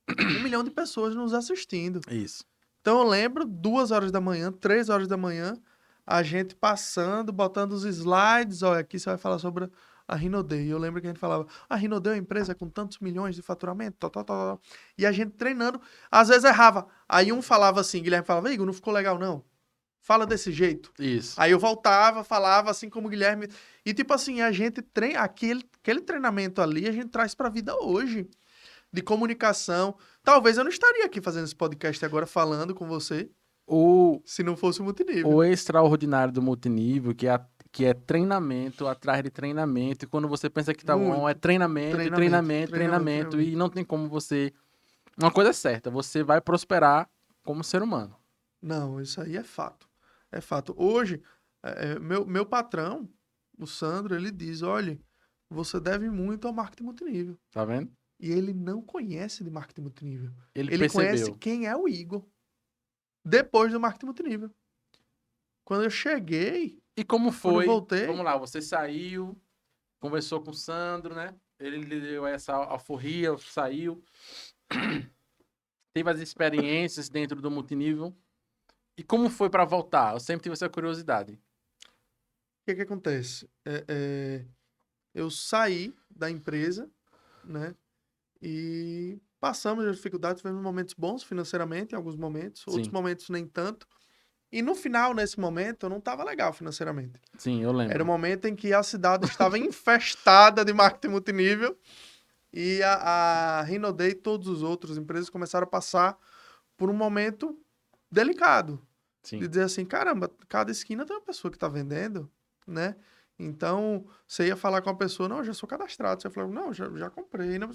1 milhão de pessoas nos assistindo. Isso. Então eu lembro, 2 horas da manhã, 3 horas da manhã, a gente passando, botando os slides, olha, aqui você vai falar sobre a Rinodê. E eu lembro que a gente falava, a Rinodê é uma empresa com tantos milhões de faturamento, tal, tal, tal, tal. E a gente treinando, às vezes errava. Aí um falava assim, Guilherme falava, Igor, não ficou legal não. Fala desse jeito. Isso. Aí eu voltava, falava assim como o Guilherme. E tipo assim, a gente treina aquele treinamento ali, a gente traz pra vida hoje. De comunicação. Talvez eu não estaria aqui fazendo esse podcast agora falando com você O, se não fosse o multinível. o extraordinário do multinível, que é treinamento atrás de treinamento, e quando você pensa que tá bom, é Muito. treinamento, e treinamento, treinamento, e não tem como você... Uma coisa é certa, você vai prosperar como ser humano. Não, isso aí é fato. É fato. Hoje, meu patrão, o Sandro, ele diz, olha, você deve muito ao marketing multinível. Tá vendo? E ele não conhece de marketing multinível. Ele Ele conhece percebeu. quem é o Igor depois do marketing multinível. Quando eu cheguei, E como quando eu foi? voltei, Vamos lá, você saiu, conversou com o Sandro, né? Ele lhe deu essa alforria, saiu, teve as experiências dentro do multinível. E como foi pra voltar? Eu sempre tive essa curiosidade. o que que acontece? Eu saí da empresa, né? E passamos as dificuldades, tivemos momentos bons financeiramente, em alguns momentos, outros Sim, momentos nem tanto. E no final, nesse momento, eu não estava legal financeiramente. sim, eu Era o lembro. momento em que a cidade estava infestada de marketing multinível e a Rinodê e todas as outras empresas começaram a passar por um momento delicado. De Sim. dizer assim, caramba, cada esquina tem uma pessoa que está vendendo, né? Então, você ia falar com a pessoa, não, eu já sou cadastrado. Você falou, não, já comprei. Não.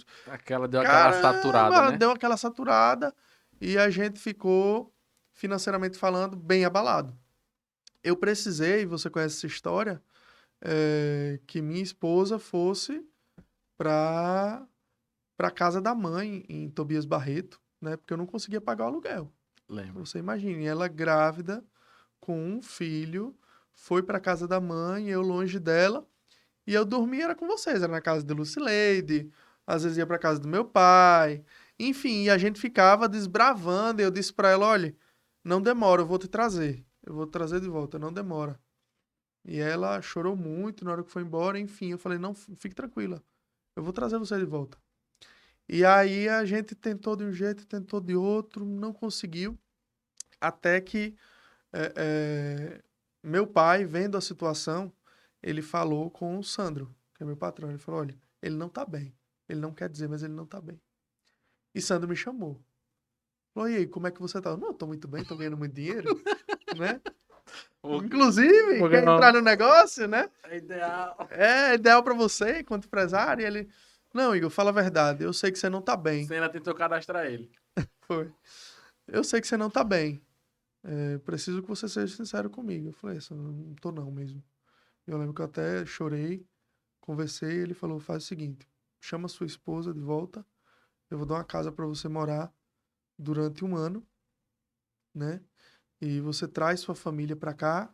Deu aquela saturada, Caramba, né? deu aquela saturada e a gente ficou, financeiramente falando, bem abalado. Eu precisei, você conhece essa história, que minha esposa fosse para casa da mãe em Tobias Barreto, né? Porque eu não conseguia pagar o aluguel. Lembro. Você imagine, ela grávida, com um filho, foi para casa da mãe, eu longe dela, e eu dormia era com vocês, era na casa de Lucileide, às vezes ia para casa do meu pai, enfim, e a gente ficava desbravando, e eu disse para ela, olha, não demora, eu vou te trazer de volta, não demora. E ela chorou muito na hora que foi embora, enfim, eu falei, não, fique tranquila, eu vou trazer você de volta. E aí a gente tentou de um jeito, tentou de outro, não conseguiu, até que é, é, meu pai, vendo a situação, ele falou com o Sandro, que é meu patrão. Ele falou: olha, ele não tá bem. Ele não quer dizer, mas ele não tá bem. E Sandro me chamou. Falou: e aí, como é que você tá? Eu, não, eu tô muito bem, tô ganhando muito dinheiro, né? Inclusive, Porque quer entrar não. no negócio, né? É ideal. É ideal pra você, enquanto empresário. E ele: não, Igor, fala a verdade. Eu sei que você não tá bem. Você ainda tentou cadastrar ele. Foi. Eu sei que você não tá bem. Preciso que você seja sincero comigo. Eu falei: isso, não tô não mesmo. Eu lembro que eu até chorei. Conversei, ele falou: faz o seguinte, chama sua esposa de volta, eu vou dar uma casa para você morar durante um ano, né? E você traz sua família para cá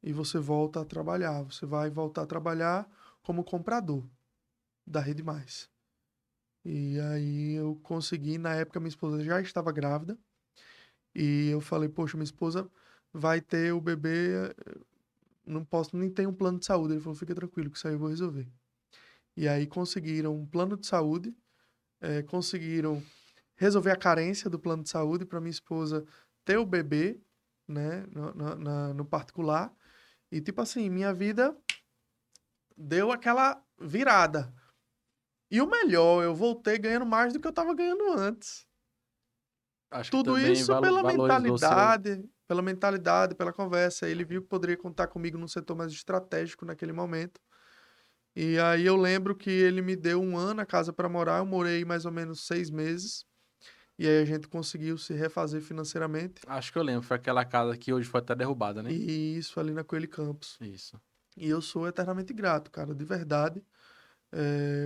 e você volta a trabalhar. Você vai voltar a trabalhar como comprador da Rede Mais. E aí eu consegui, na época minha esposa já estava grávida, e eu falei: poxa, minha esposa vai ter o bebê, não posso nem ter um plano de saúde. Ele falou: fica tranquilo, que isso aí eu vou resolver. E aí conseguiram um plano de saúde, conseguiram resolver a carência do plano de saúde para minha esposa ter o bebê, né, no particular. E, tipo assim, minha vida deu aquela virada. E o melhor, eu voltei ganhando mais do que eu estava ganhando antes. Acho que Tudo também isso valorizou seu. pela mentalidade, pela conversa. Ele viu que poderia contar comigo num setor mais estratégico naquele momento. E aí eu lembro que ele me deu um ano a casa para morar. Eu morei mais ou menos 6 meses. E aí a gente conseguiu se refazer financeiramente. Acho que eu lembro. Foi aquela casa que hoje foi até derrubada, né? E isso ali na Coelho Campos. Isso. E eu sou eternamente grato, cara, de verdade.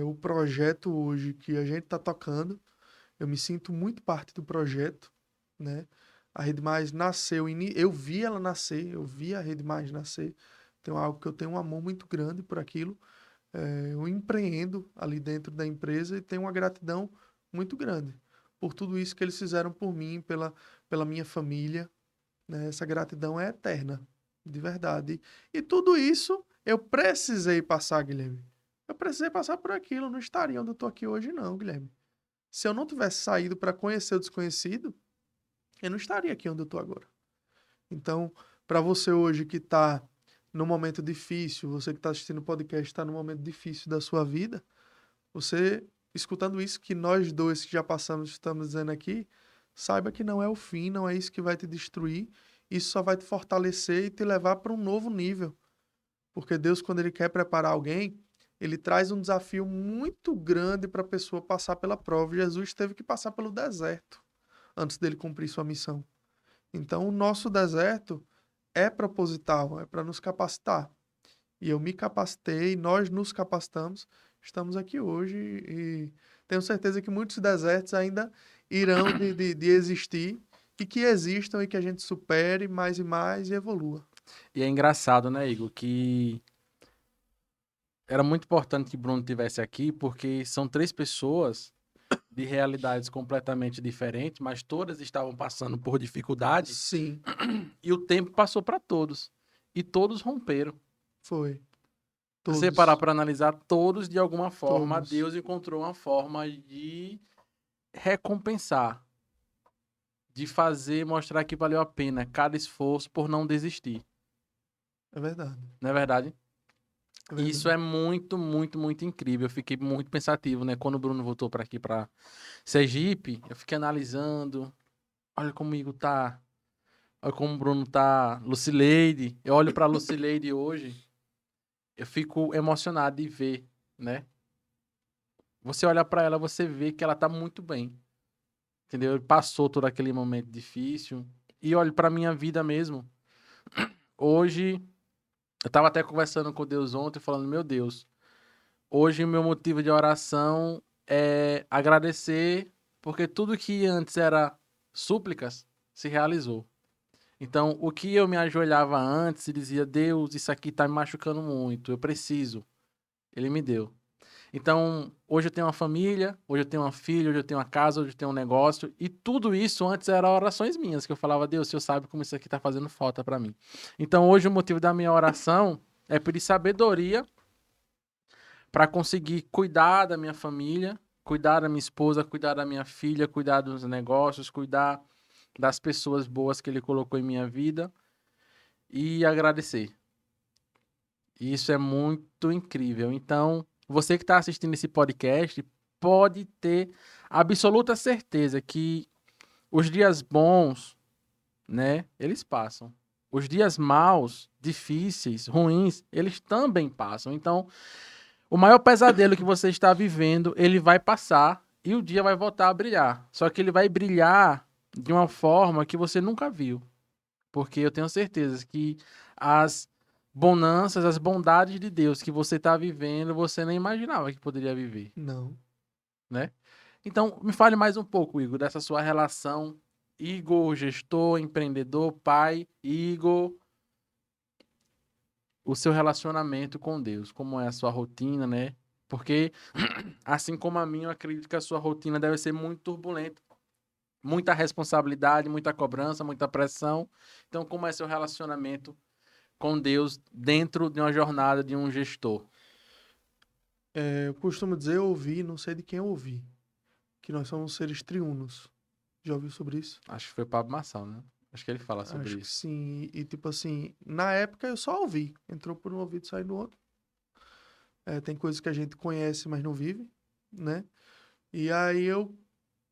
O projeto hoje que a gente tá tocando, eu me sinto muito parte do projeto, né? A Rede Mais nasceu, eu vi ela nascer, eu vi a Rede Mais nascer. Então é algo que eu tenho um amor muito grande por aquilo. Eu empreendo ali dentro da empresa e tenho uma gratidão muito grande por tudo isso que eles fizeram por mim, pela minha família, né? Essa gratidão é eterna. De verdade. E tudo isso eu precisei passar, Guilherme. Eu precisei passar por aquilo. Eu não estaria onde eu tô aqui hoje, não, Guilherme. Se eu não tivesse saído para conhecer o desconhecido, eu não estaria aqui onde eu tô agora. Então, para você hoje que está num momento difícil, você que está assistindo o podcast está num momento difícil da sua vida, você escutando isso que nós dois que já passamos estamos dizendo aqui, saiba que não é o fim, não é isso que vai te destruir, isso só vai te fortalecer e te levar para um novo nível. Porque Deus, quando Ele quer preparar alguém, Ele traz um desafio muito grande para a pessoa passar pela prova. Jesus teve que passar pelo deserto antes dele cumprir sua missão. Então, o nosso deserto é proposital, é para nos capacitar. E eu me capacitei, nós nos capacitamos, estamos aqui hoje e tenho certeza que muitos desertos ainda irão de existir e que existam e que a gente supere mais e mais e evolua. E é engraçado, né, Igor, que era muito importante que Bruno tivesse aqui, porque são três pessoas de realidades completamente diferentes, mas todas estavam passando por dificuldade Sim, e o tempo passou para todos. E todos romperam. foi. Se você parar Todos. para analisar, todos de alguma forma, Todos. Deus encontrou uma forma de recompensar, de fazer, mostrar que valeu a pena cada esforço por não desistir. É verdade. Não é verdade? É E isso verdade. é muito, muito, muito incrível. Eu fiquei muito pensativo, né? Quando o Bruno voltou para aqui, para Sergipe, eu fiquei analisando. Olha como o Igor tá. Olha como o Bruno tá. Lucileide. Eu olho para Lucileide hoje, eu fico emocionado de ver, né? Você olha para ela, você vê que ela tá muito bem. Entendeu? Ele passou todo aquele momento difícil. E olho para minha vida mesmo. Hoje, eu tava até conversando com Deus ontem, falando: Meu Deus, hoje o meu motivo de oração é agradecer, porque tudo que antes era súplicas se realizou. Então, o que eu me ajoelhava antes e dizia: Deus, isso aqui tá me machucando muito, eu preciso. Ele me deu. Então, hoje eu tenho uma família, hoje eu tenho uma filha, hoje eu tenho uma casa, hoje eu tenho um negócio. E tudo isso antes eram orações minhas, que eu falava: Deus, o Senhor sabe como isso aqui tá fazendo falta para mim. Então, hoje o motivo da minha oração é pedir sabedoria para conseguir cuidar da minha família, cuidar da minha esposa, cuidar da minha filha, cuidar dos negócios, cuidar das pessoas boas que ele colocou em minha vida e agradecer. E isso é muito incrível. Então, você que está assistindo esse podcast pode ter absoluta certeza que os dias bons, né, eles passam. Os dias maus, difíceis, ruins, eles também passam. Então, o maior pesadelo que você está vivendo, ele vai passar e o dia vai voltar a brilhar. Só que ele vai brilhar de uma forma que você nunca viu. Porque eu tenho certeza que as bonanças, as bondades de Deus que você está vivendo, você nem imaginava que poderia viver, Não. né? Então, me fale mais um pouco, Igor, dessa sua relação Igor, gestor, empreendedor, pai, Igor, o seu relacionamento com Deus, como é a sua rotina, né? Porque, assim como a minha, eu acredito que a sua rotina deve ser muito turbulenta. Muita responsabilidade, muita cobrança, muita pressão. Então, como é seu relacionamento com Deus dentro de uma jornada de um gestor? Eu costumo dizer, eu ouvi, não sei de quem eu ouvi, que nós somos seres triunos. Já ouviu sobre isso? Acho que foi Pablo Marçal, né? Acho que ele fala sobre Acho que isso. sim. E tipo assim, na época eu só ouvi. Entrou por um ouvido e saiu do outro. Tem coisas que a gente conhece, mas não vive, né? E aí eu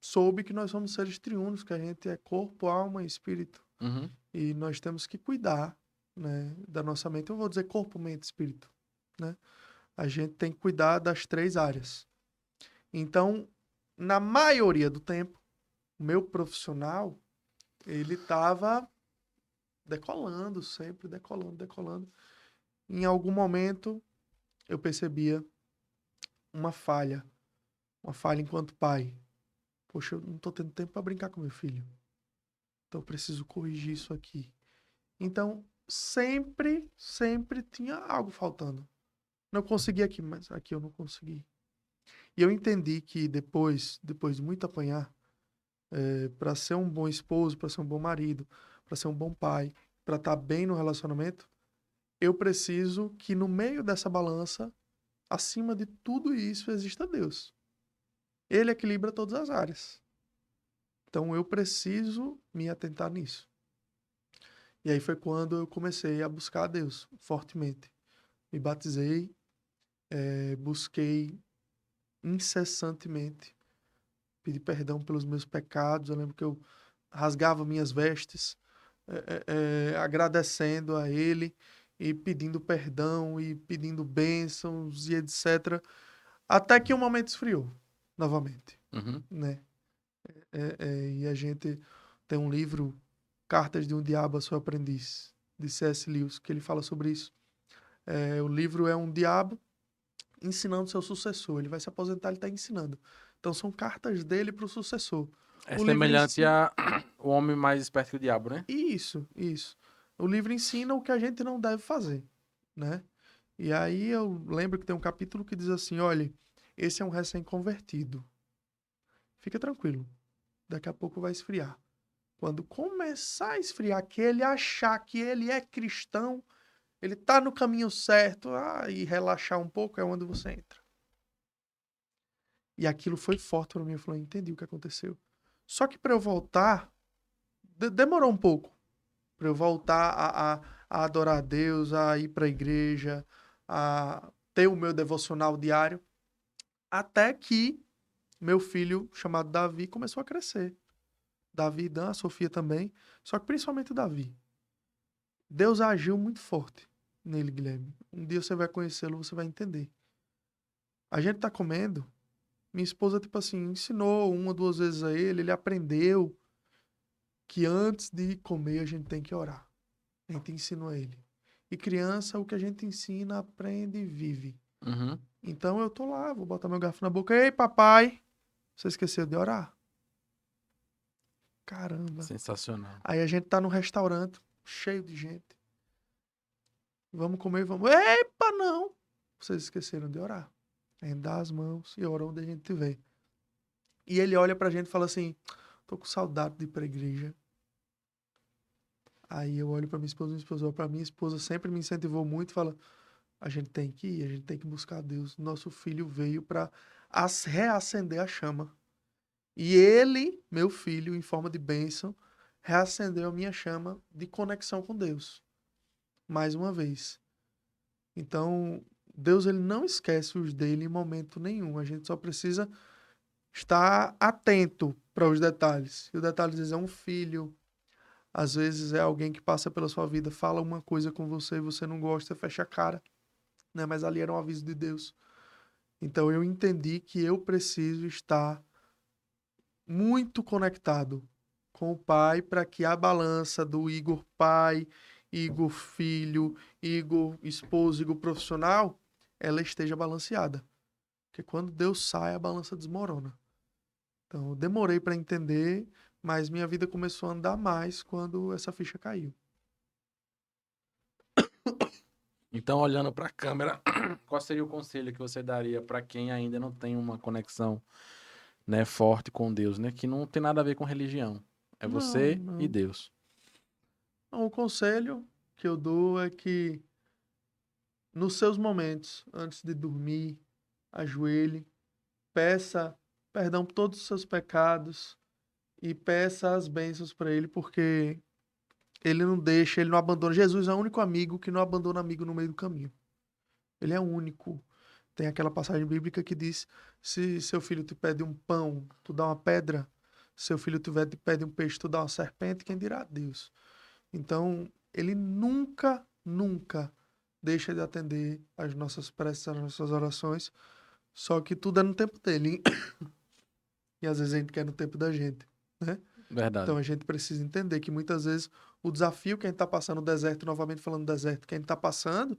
soube que nós somos seres triunos, que a gente é corpo, alma e espírito. Uhum. E nós temos que cuidar, né, da nossa mente. Eu vou dizer corpo, mente e espírito, né? A gente tem que cuidar das três áreas. Então, na maioria do tempo, o meu profissional, ele estava decolando, sempre decolando, decolando. Em algum momento, eu percebia uma uma falha enquanto pai. Poxa, eu não estou tendo tempo para brincar com meu filho. Então, eu preciso corrigir isso aqui. Então, sempre tinha algo faltando. Não consegui aqui, mas aqui eu não consegui. E eu entendi que depois de muito apanhar, para ser um bom esposo, para ser um bom marido, para ser um bom pai, para estar bem no relacionamento, eu preciso que no meio dessa balança, acima de tudo isso, exista Deus. Ele equilibra todas as áreas. Então eu preciso me atentar nisso. E aí foi quando eu comecei a buscar a Deus fortemente. Me batizei, busquei incessantemente, pedi perdão pelos meus pecados. Eu lembro que eu rasgava minhas vestes, agradecendo a Ele e pedindo perdão e pedindo bênçãos e etc. Até que o momento esfriou novamente, Uhum. né? E a gente tem um livro, Cartas de um Diabo a Seu Aprendiz, de C.S. Lewis, que ele fala sobre isso. O livro é um diabo ensinando seu sucessor. Ele vai se aposentar, ele está ensinando. Então são cartas dele para o sucessor. É O livro semelhante ensina... a o homem mais esperto que o diabo, né? Isso, isso. O livro ensina o que a gente não deve fazer, né? E aí eu lembro que tem um capítulo que diz assim, olha, esse é um recém-convertido. Fica tranquilo, daqui a pouco vai esfriar. Quando começar a esfriar, que ele achar que ele é cristão, ele tá no caminho certo, e relaxar um pouco é onde você entra. E aquilo foi forte para mim, eu falei, entendi o que aconteceu. Só que para eu voltar, demorou um pouco. Para eu voltar a adorar a Deus, a ir para a igreja, a ter o meu devocional diário, até que meu filho, chamado Davi, começou a crescer. Davi e Dan, a Sofia também, só que principalmente o Davi. Deus agiu muito forte nele, Guilherme. Um dia você vai conhecê-lo, você vai entender. A gente tá comendo, minha esposa, tipo assim, ensinou uma, duas vezes a ele aprendeu que antes de comer a gente tem que orar. A gente ensinou a ele. E criança, o que a gente ensina, aprende e vive. Uhum. Então eu tô lá, vou botar meu garfo na boca. Ei, papai, você esqueceu de orar? Caramba. Sensacional. Aí a gente tá num restaurante, cheio de gente. Vamos comer, vamos. Epa, não! Vocês esqueceram de orar. A gente dá as mãos e ora onde a gente vê. E ele olha pra gente e fala assim: tô com saudade de ir pra igreja. Aí eu olho pra minha esposa olha pra minha esposa, sempre me incentivou muito, fala: a gente tem que ir, a gente tem que buscar Deus. Nosso filho veio pra reacender a chama. E ele, meu filho, em forma de bênção, reacendeu a minha chama de conexão com Deus. Mais uma vez. Então, Deus ele não esquece os dele em momento nenhum. A gente só precisa estar atento para os detalhes. E o detalhe às vezes é um filho, às vezes é alguém que passa pela sua vida, fala uma coisa com você e você não gosta, fecha a cara, né? Mas ali era um aviso de Deus. Então eu entendi que eu preciso estar muito conectado com o pai para que a balança do Igor pai, Igor filho, Igor esposo, Igor profissional, ela esteja balanceada. Porque quando Deus sai, a balança desmorona. Então, eu demorei para entender, mas minha vida começou a andar mais quando essa ficha caiu. Então, olhando para a câmera, qual seria o conselho que você daria para quem ainda não tem uma conexão, né, forte com Deus, né, que não tem nada a ver com religião? É Não, você e não. Deus. Não, o conselho que eu dou é que nos seus momentos, antes de dormir, ajoelhe, peça perdão por todos os seus pecados e peça as bênçãos para ele, porque ele não deixa, ele não abandona. Jesus é o único amigo que não abandona amigo no meio do caminho. Ele é único. Tem aquela passagem bíblica que diz: se seu filho te pede um pão, tu dá uma pedra. Se seu filho te pede um peixe, tu dá uma serpente. Quem dirá Deus? Então, ele nunca, nunca deixa de atender as nossas preces, as nossas orações. Só que tudo é no tempo dele. E às vezes a gente quer no tempo da gente, né? Verdade. Então a gente precisa entender que muitas vezes o desafio que a gente está passando, o deserto, novamente falando do deserto, que a gente está passando,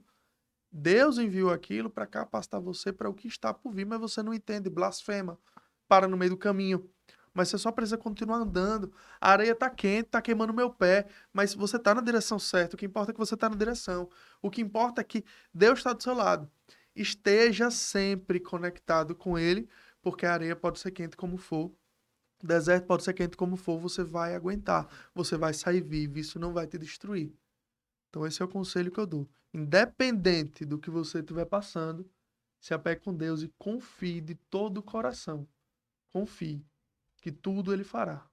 Deus enviou aquilo para capacitar você para o que está por vir, mas você não entende, blasfema, para no meio do caminho. Mas você só precisa continuar andando. A areia tá quente, tá queimando meu pé, mas você tá na direção certa. O que importa é que você tá na direção. O que importa é que Deus está do seu lado. Esteja sempre conectado com Ele, porque a areia pode ser quente como for. O deserto pode ser quente como for, você vai aguentar. Você vai sair vivo, isso não vai te destruir. Então, esse é o conselho que eu dou. Independente do que você estiver passando, se apegue com Deus e confie de todo o coração. Confie que tudo Ele fará.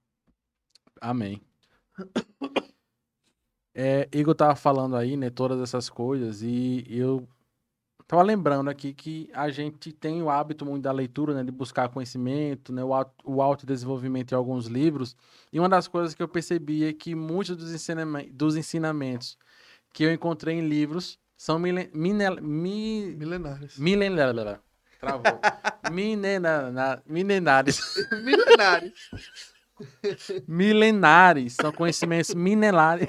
Amém. Igor tava falando aí, né, todas essas coisas, e eu tava lembrando aqui que a gente tem o hábito muito da leitura, né, de buscar conhecimento, né, o autodesenvolvimento em alguns livros, e uma das coisas que eu percebi é que muitos dos ensinamentos que eu encontrei em livros são Milenares. Travou. Milenares. Milenares. Milenares. São conhecimentos milenares.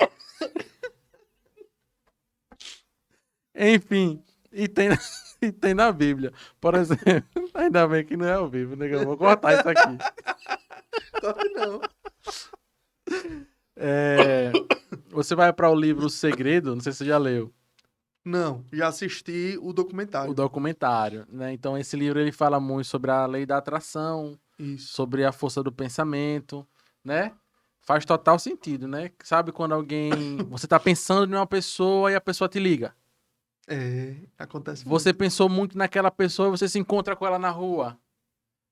Enfim, e tem na Bíblia. Por exemplo, ainda bem que não é ao vivo, né? Eu vou cortar isso aqui. Não. Você vai para o livro O Segredo, não sei se você já leu. Não, já assisti o O documentário. documentário, né? Então esse livro ele fala muito sobre a lei da atração, Isso. sobre a força do pensamento, né? Faz total sentido, né? Sabe quando você tá pensando em uma pessoa e a pessoa te liga? Acontece Você muito. pensou muito naquela pessoa e você se encontra com ela na rua,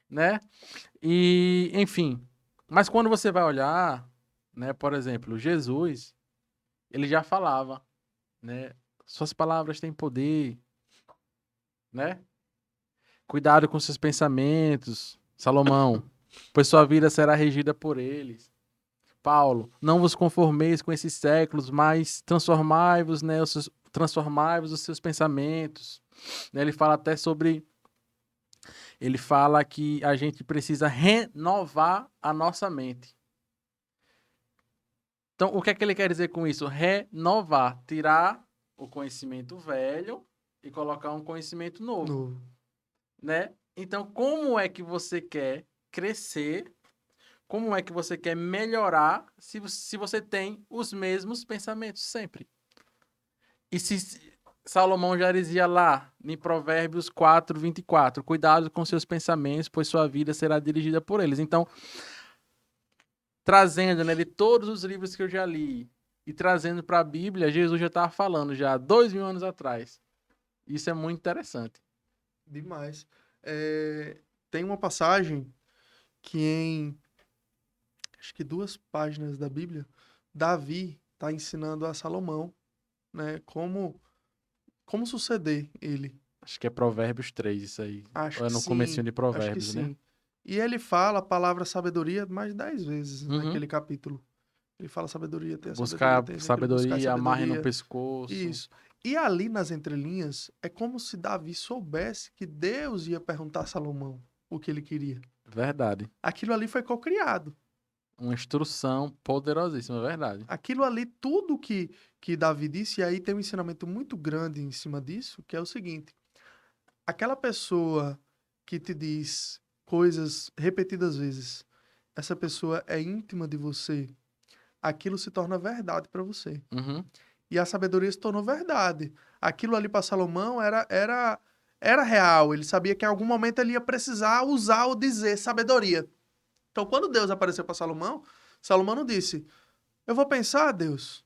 né? E, enfim. Mas quando você vai olhar, né? Por exemplo, Jesus, ele já falava, né? Suas palavras têm poder, né? Cuidado com seus pensamentos, Salomão, pois sua vida será regida por eles. Paulo, não vos conformeis com esses séculos, mas transformai-vos, né, transformai-vos os seus pensamentos. Né, ele fala até sobre, ele fala que a gente precisa renovar a nossa mente. Então, o que é que ele quer dizer com isso? Renovar, tirar o conhecimento velho e colocar um conhecimento novo. Né? Então, como é que você quer crescer? Como é que você quer melhorar se você tem os mesmos pensamentos sempre? E se Salomão já dizia lá em Provérbios 4, 24, cuidado com seus pensamentos, pois sua vida será dirigida por eles. Então, trazendo, né, de todos os livros que eu já li e trazendo para a Bíblia, Jesus já estava falando já há 2000 anos atrás. Isso é muito interessante. Demais. Tem uma passagem que acho que 2 páginas da Bíblia, Davi está ensinando a Salomão, né, como suceder ele. Acho que é Provérbios 3 isso aí. Acho Ou é que no sim, comecinho de acho que Provérbios, né? sim. E ele fala a palavra sabedoria mais de 10 vezes Uhum. naquele capítulo. Ele fala sabedoria, tem a sabedoria, Buscar tem aquele buscar sabedoria, amarre no sabedoria. pescoço. Isso. E ali nas entrelinhas, é como se Davi soubesse que Deus ia perguntar a Salomão o que ele queria. Verdade. Aquilo ali foi cocriado. Uma instrução poderosíssima, verdade. Aquilo ali, tudo que Davi disse, e aí tem um ensinamento muito grande em cima disso, que é o seguinte: aquela pessoa que te diz coisas repetidas vezes, essa pessoa é íntima de você, aquilo se torna verdade para você. Uhum. E a sabedoria se tornou verdade. Aquilo ali para Salomão era real. Ele sabia que em algum momento ele ia precisar usar ou dizer sabedoria. Então, quando Deus apareceu para Salomão, Salomão não disse: eu vou pensar, Deus.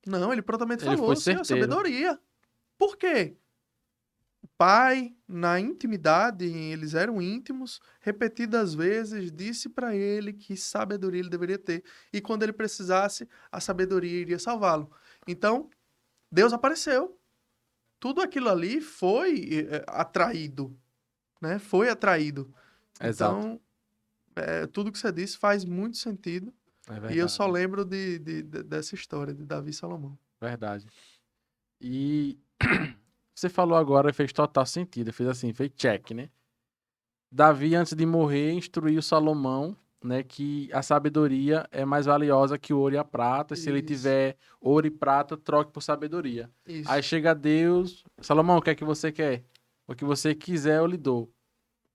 Não, ele prontamente Ele foi falou: Senhor, certeiro. sabedoria. Por quê? O pai, na intimidade, eles eram íntimos, repetidas vezes, disse para ele que sabedoria ele deveria ter. E quando ele precisasse, a sabedoria iria salvá-lo. Então, Deus apareceu. Tudo aquilo ali foi atraído, né? Foi atraído. Exato. Então, tudo que você disse faz muito sentido. É E eu só verdade. lembro dessa história de Davi e Salomão. Verdade. E você falou agora e fez total sentido. Fez assim, fez check, né? Davi, antes de morrer, instruiu Salomão, né, que a sabedoria é mais valiosa que o ouro e a prata. E se ele Isso, tiver ouro e prata, troque por sabedoria. Aí isso. chega Deus, Salomão, o que é que você quer? O que você quiser, eu lhe dou.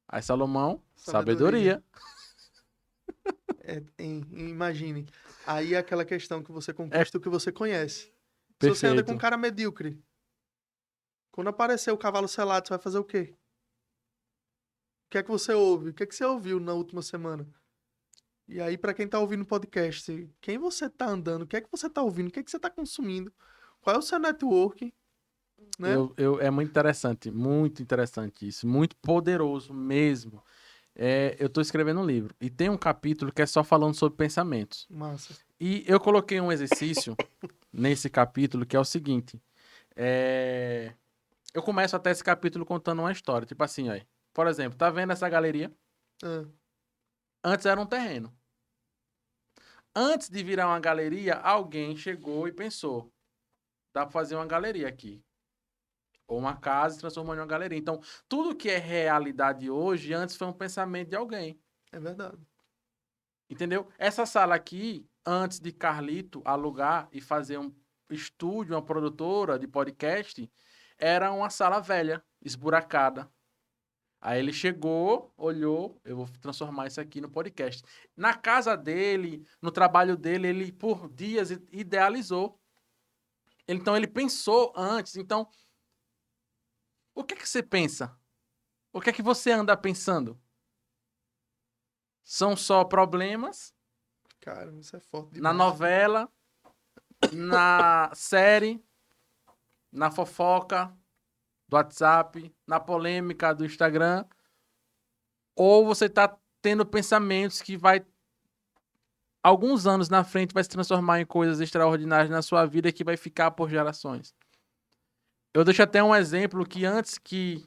Aí Salomão, Sabedoria. sabedoria. Imagine. Aí é aquela questão que você É conquista o que você conhece. Se você anda com um perfeito. cara medíocre, quando aparecer o cavalo selado, você vai fazer o quê? O que é que você ouve? O que é que você ouviu na última semana? E aí, para quem tá ouvindo o podcast, quem você tá andando? O que é que você tá ouvindo? O que é que você tá consumindo? Qual é o seu networking, né? É muito interessante isso, muito poderoso mesmo. Eu tô escrevendo um livro e tem um capítulo que é só falando sobre pensamentos. Massa. E eu coloquei um exercício nesse capítulo que é o seguinte. Eu começo até esse capítulo contando uma história, tipo assim, ó. Por exemplo, tá vendo essa galeria? Ah, Antes era um terreno. Antes de virar uma galeria, alguém chegou e pensou: dá pra fazer uma galeria aqui. Ou uma casa e transformou em uma galeria. Então, tudo que é realidade hoje, antes foi um pensamento de alguém. é verdade. Entendeu? Essa sala aqui, antes de Carlito alugar e fazer um estúdio, uma produtora de podcast, era uma sala velha, esburacada. Aí ele chegou, olhou, eu vou transformar isso aqui no podcast. Na casa dele, no trabalho dele, ele por dias idealizou. Então ele pensou antes. Então, o que é que você pensa? O que é que você anda pensando? São só problemas Cara, isso é forte na demais. novela, na série, na fofoca do WhatsApp, na polêmica do Instagram, ou você tá tendo pensamentos que vai alguns anos na frente vai se transformar em coisas extraordinárias na sua vida que vai ficar por gerações. Eu deixo até um exemplo que antes que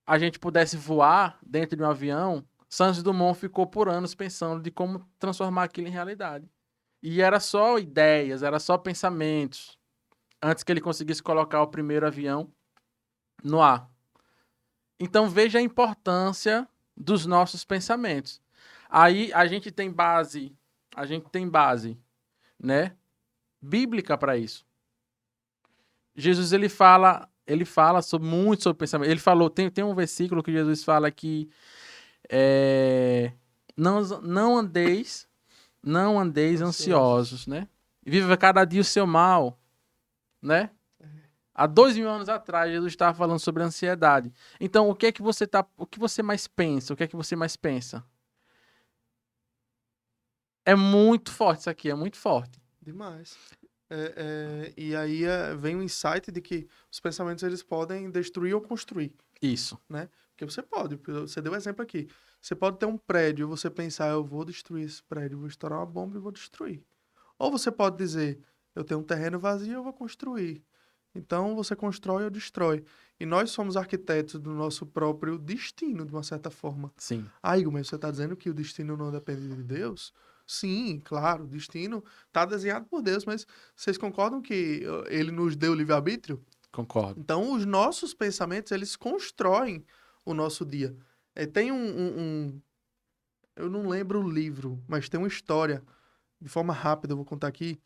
a gente pudesse voar dentro de um avião, Santos Dumont ficou por anos pensando de como transformar aquilo em realidade. E era só ideias, era só pensamentos, antes que ele conseguisse colocar o primeiro avião no ar. Então veja a importância dos nossos pensamentos. Aí a gente tem base, né, bíblica para isso. Jesus ele fala muito sobre pensamento. Ele falou, tem um versículo que Jesus fala que não andeis, não andeis Ansiosos. ansiosos, né? Viva cada dia o seu mal, né? Há 2000 anos atrás, Jesus estava falando sobre ansiedade. Então, o que você mais pensa? O que é que você mais pensa? É muito forte isso aqui, é muito forte. Demais. E aí vem o insight de que os pensamentos eles podem destruir ou construir, Isso. né? Porque você deu exemplo aqui. Você pode ter um prédio e você pensar, eu vou destruir esse prédio, vou estourar uma bomba e vou destruir. Ou você pode dizer, eu tenho um terreno vazio, eu vou construir. Então você constrói ou destrói. E nós somos arquitetos do nosso próprio destino, de uma certa forma. Sim, Ah, Igor, mas você está dizendo que o destino não depende de Deus? Sim, claro, o destino está desenhado por Deus, mas vocês concordam que ele nos deu livre-arbítrio? concordo. Então, os nossos pensamentos, eles constroem o nosso dia. Tem eu não lembro o livro, mas tem uma história, de forma rápida, eu vou contar aqui,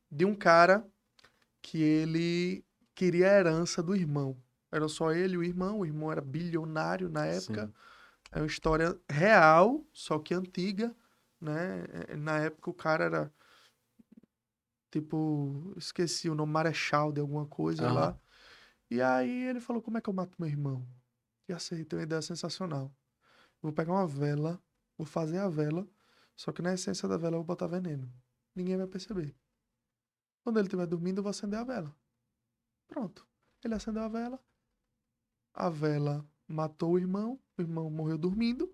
de um cara que ele queria a herança do irmão. Era só ele e o irmão era bilionário na época. Sim. É uma história real, só que antiga, né? Na época o cara era, tipo, esqueci o nome, Marechal de alguma coisa Aham. lá. E aí ele falou, como é que eu mato meu irmão? E assim, tem uma ideia sensacional. Vou pegar uma vela, vou fazer a vela, só que na essência da vela eu vou botar veneno. Ninguém vai perceber. Quando ele estiver dormindo, eu vou acender a vela. Pronto. Ele acendeu a vela matou o irmão morreu dormindo.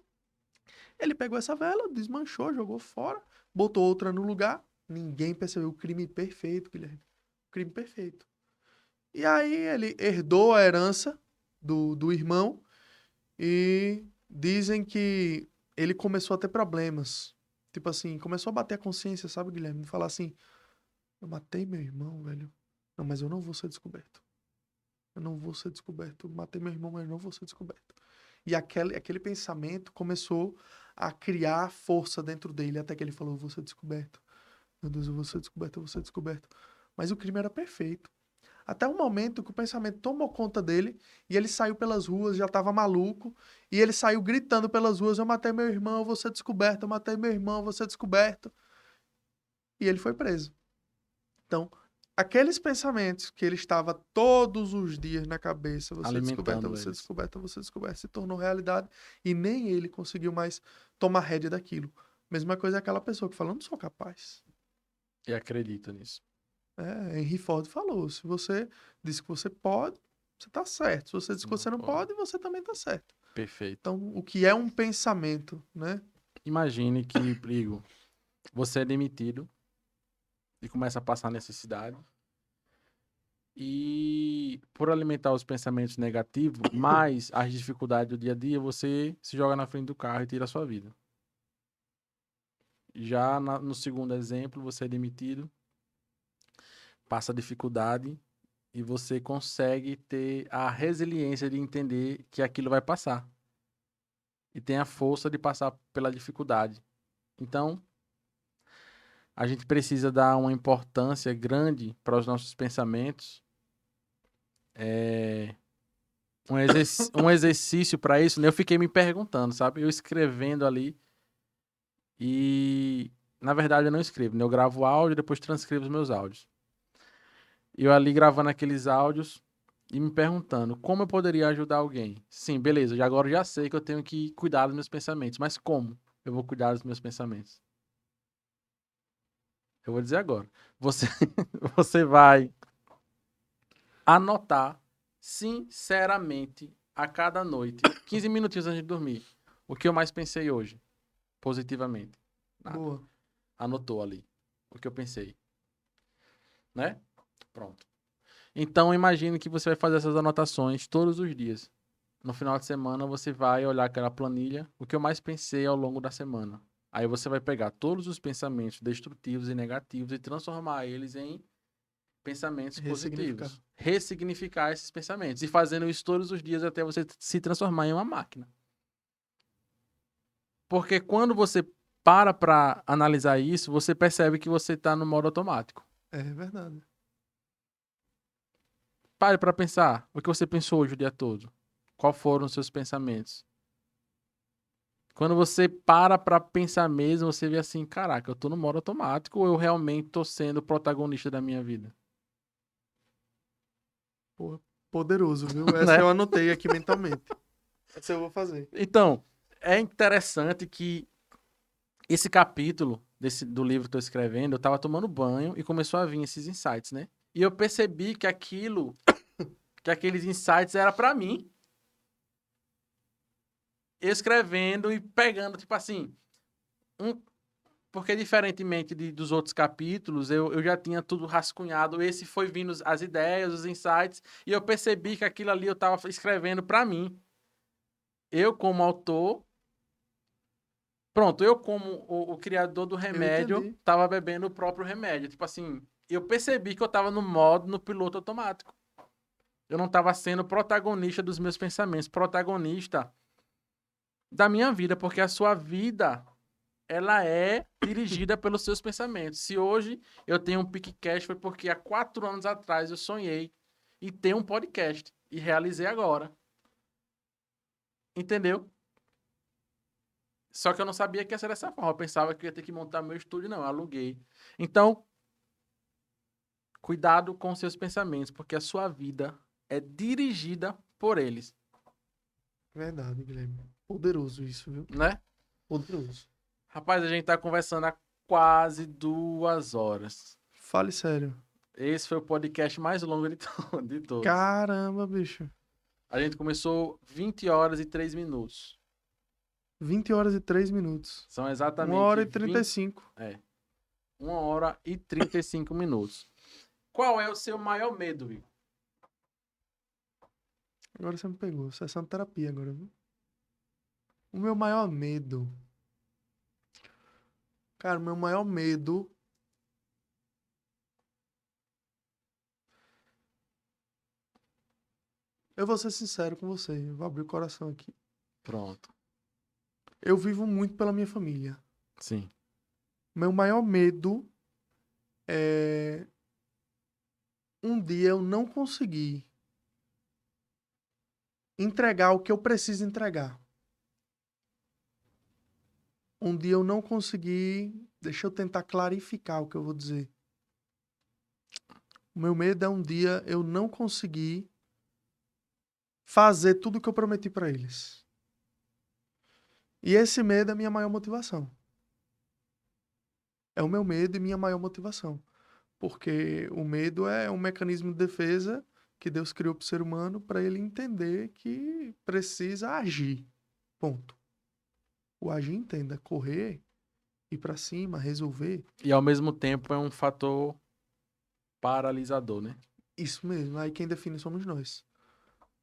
Ele pegou essa vela, desmanchou, jogou fora, botou outra no lugar. Ninguém percebeu o crime perfeito, Guilherme. O crime perfeito. E aí ele herdou a herança do irmão e dizem que ele começou a ter problemas. Tipo assim, começou a bater a consciência, sabe, Guilherme? De falar assim, eu matei meu irmão, velho. Não, mas eu não vou ser descoberto. Eu não vou ser descoberto. Eu matei meu irmão, mas eu não vou ser descoberto. E aquele pensamento começou a criar força dentro dele, até que ele falou, eu vou ser descoberto. Meu Deus, eu vou ser descoberto, eu vou ser descoberto. Mas o crime era perfeito. Até o momento que o pensamento tomou conta dele e ele saiu pelas ruas, já estava maluco, e ele saiu gritando pelas ruas, eu matei meu irmão, eu vou ser descoberto, eu matei meu irmão, eu vou ser descoberto. E ele foi preso. Então, aqueles pensamentos que ele estava todos os dias na cabeça, você descoberta, Alimentando você eles. descoberta, você descoberta, se tornou realidade e nem ele conseguiu mais tomar rédea daquilo. Mesma coisa é aquela pessoa que fala, eu não sou capaz. E acredita nisso. Henry Ford falou, se você diz que você pode, você tá certo. Se você diz que você não pode, você também tá certo. Perfeito. Então, o que é um pensamento, né? Imagine que, Igor, você é demitido e começa a passar necessidade. E por alimentar os pensamentos negativos, mais as dificuldades do dia a dia, você se joga na frente do carro e tira a sua vida. Já no segundo exemplo, você é demitido, passa dificuldade e você consegue ter a resiliência de entender que aquilo vai passar. E tem a força de passar pela dificuldade. Então, a gente precisa dar uma importância grande para os nossos pensamentos. Um exercício para isso, né? Eu fiquei me perguntando, sabe? Eu escrevendo ali e, na verdade, eu não escrevo, né? Eu gravo o áudio e depois transcrevo os meus áudios. E eu ali gravando aqueles áudios e me perguntando como eu poderia ajudar alguém. Sim, beleza, agora eu já sei que eu tenho que cuidar dos meus pensamentos, mas como eu vou cuidar dos meus pensamentos? Eu vou dizer agora. Você, você vai anotar sinceramente a cada noite, 15 minutinhos antes de dormir, o que eu mais pensei hoje, positivamente. Nada. Boa. Anotou ali o que eu pensei, né? Pronto. Então imagine que você vai fazer essas anotações todos os dias. No final de semana você vai olhar aquela planilha, o que eu mais pensei ao longo da semana. Aí você vai pegar todos os pensamentos destrutivos e negativos e transformar eles em pensamentos Ressignificar. positivos. Ressignificar esses pensamentos. E fazendo isso todos os dias até você se transformar em uma máquina. Porque quando você para analisar isso, você percebe que você está no modo automático. É verdade. Pare para pensar o que você pensou hoje o dia todo. Quais foram os seus pensamentos? Quando você para pensar mesmo, você vê assim, caraca, eu tô no modo automático ou eu realmente tô sendo o protagonista da minha vida? Pô, poderoso, viu? Essa Né? eu anotei aqui mentalmente. Essa eu vou fazer. Então, é interessante que esse capítulo do livro que eu tô escrevendo, eu tava tomando banho e começou a vir esses insights, né? E eu percebi que aqueles insights era para mim. Escrevendo e pegando, tipo assim, porque diferentemente dos outros capítulos, eu já tinha tudo rascunhado. Esse foi vindo as ideias, os insights, e eu percebi que aquilo ali eu estava escrevendo para mim. Eu, como autor, pronto, eu, como o criador do Eu remédio, entendi. estava bebendo o próprio remédio. Tipo assim, eu percebi que eu estava no piloto automático. Eu não estava sendo protagonista dos meus pensamentos, protagonista da minha vida, porque a sua vida ela é dirigida pelos seus pensamentos. Se hoje eu tenho um PicCast, foi porque há 4 anos atrás eu sonhei em ter um podcast e realizei agora. Entendeu? Só que eu não sabia que ia ser dessa forma. Eu pensava que eu ia ter que montar meu estúdio, não. Eu aluguei. Então, cuidado com seus pensamentos, porque a sua vida é dirigida por eles, Verdade, Guilherme. Poderoso isso, viu? né? Poderoso. Rapaz, a gente tá conversando há quase 2 horas. Fale sério. Esse foi o podcast mais longo de todos. Caramba, bicho. A gente começou 20 horas e 3 minutos. 20 horas e 3 minutos. São 1 exatamente hora e 35. 1 hora e 35 minutos. Qual é o seu maior medo, Igor? Agora você me pegou. Sessão de terapia agora, viu? O meu maior medo. Cara, o meu maior medo. Eu vou ser sincero com você. Eu vou abrir o coração aqui. Pronto. Eu vivo muito pela minha família. Sim. Meu maior medo é um dia eu não conseguir entregar o que eu preciso entregar. Um dia eu não conseguir. Deixa eu tentar clarificar o que eu vou dizer. O meu medo é um dia eu não conseguir fazer tudo o que eu prometi para eles. E esse medo é a minha maior motivação. É o meu medo e minha maior motivação. Porque o medo é um mecanismo de defesa que Deus criou para o ser humano para ele entender que precisa agir. Ponto. O agir entenda, correr, ir para cima, resolver. E ao mesmo tempo é um fator paralisador, né? Isso mesmo. Aí quem define somos nós.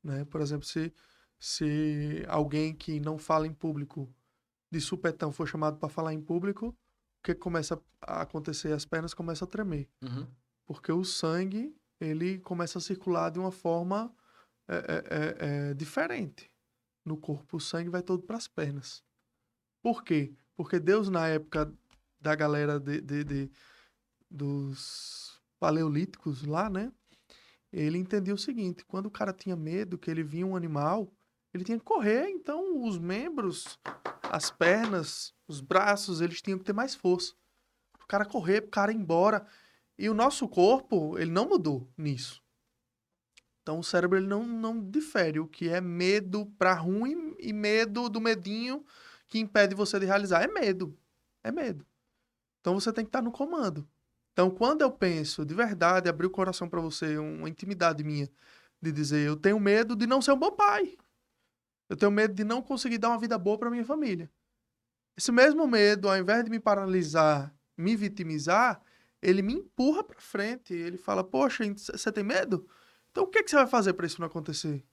Né? Por exemplo, se alguém que não fala em público de supetão for chamado para falar em público, o que começa a acontecer? As pernas começam a tremer. Uhum. Porque o sangue, ele começa a circular de uma forma diferente no corpo. O sangue vai todo para as pernas. Por quê? Porque Deus, na época da galera dos paleolíticos lá, né? Ele entendia o seguinte: quando o cara tinha medo, que ele via um animal, ele tinha que correr. Então, os membros, as pernas, os braços, eles tinham que ter mais força. O cara correr, o cara ir embora. E o nosso corpo, ele não mudou nisso. Então, o cérebro, ele não difere o que é medo pra ruim e medo do medinho que impede você de realizar. É medo. É medo. Então, você tem que estar no comando. Então, quando eu penso de verdade, abrir o coração pra você, uma intimidade minha, de dizer, eu tenho medo de não ser um bom pai. Eu tenho medo de não conseguir dar uma vida boa pra minha família. Esse mesmo medo, ao invés de me paralisar, me vitimizar, ele me empurra pra frente. Ele fala, poxa, você tem medo? Então o que que você vai fazer pra isso não acontecer?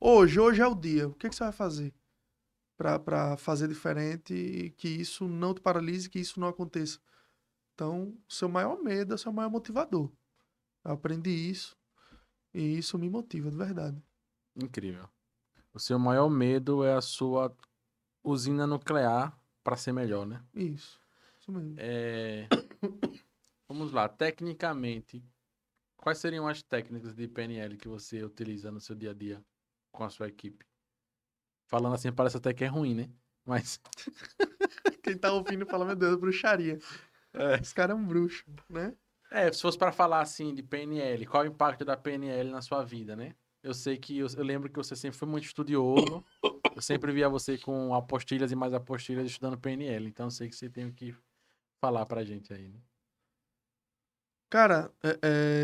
Hoje é o dia. O que que você vai fazer pra fazer diferente e que isso não te paralise, que isso não aconteça? Então, o seu maior medo é o seu maior motivador. Eu aprendi isso e isso me motiva, de verdade. Incrível. O seu maior medo é a sua usina nuclear para ser melhor, né? Isso mesmo. Vamos lá. Tecnicamente, quais seriam as técnicas de PNL que você utiliza no seu dia a dia com a sua equipe? Falando assim, parece até que é ruim, né? Mas Quem tá ouvindo fala, meu Deus, bruxaria. Esse cara é um bruxo, né? se fosse para falar assim de PNL, qual é o impacto da PNL na sua vida, né? Eu sei que eu lembro que você sempre foi muito estudioso. Eu sempre via você com apostilhas e mais apostilhas estudando PNL. Então eu sei que você tem o que falar pra gente aí, né? Cara,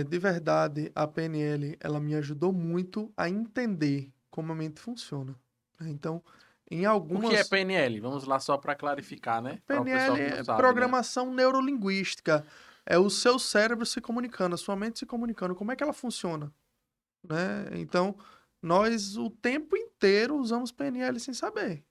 de verdade, a PNL, ela me ajudou muito a entender como a mente funciona. Então, em O que é algumas... PNL? Vamos lá só para clarificar, né? Para o pessoal PNL que não é sabe, né? programação neurolinguística. É o seu cérebro se comunicando, a sua mente se comunicando. Como é que ela funciona? Né? Então, nós o tempo inteiro usamos PNL sem saber.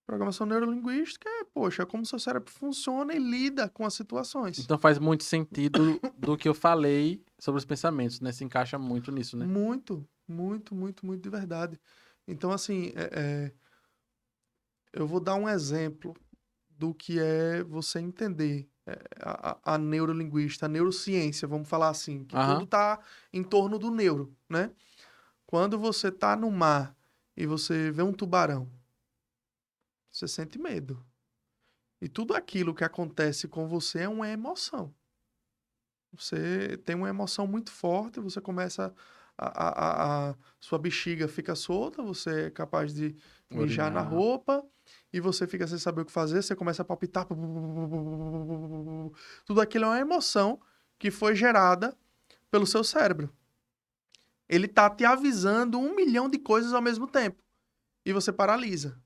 Programação neurolinguística é, poxa, é como o seu cérebro funciona e lida com as situações. Então faz muito sentido do que eu falei sobre os pensamentos, né? Se encaixa muito nisso, né? Muito, muito, muito, muito de verdade. Então, assim, eu vou dar um exemplo do que é você entender a neurolinguística, a neurociência, vamos falar assim, que tudo Aham. está em torno do neuro, né? Quando você está no mar e você vê um tubarão, você sente medo. E tudo aquilo que acontece com você é uma emoção. Você tem uma emoção muito forte, você começa sua bexiga fica solta, você é capaz de mijar na Urinar. roupa e você fica sem saber o que fazer, você começa a palpitar. Tudo aquilo é uma emoção que foi gerada pelo seu cérebro. Ele tá te avisando 1 milhão de coisas ao mesmo tempo e você paralisa.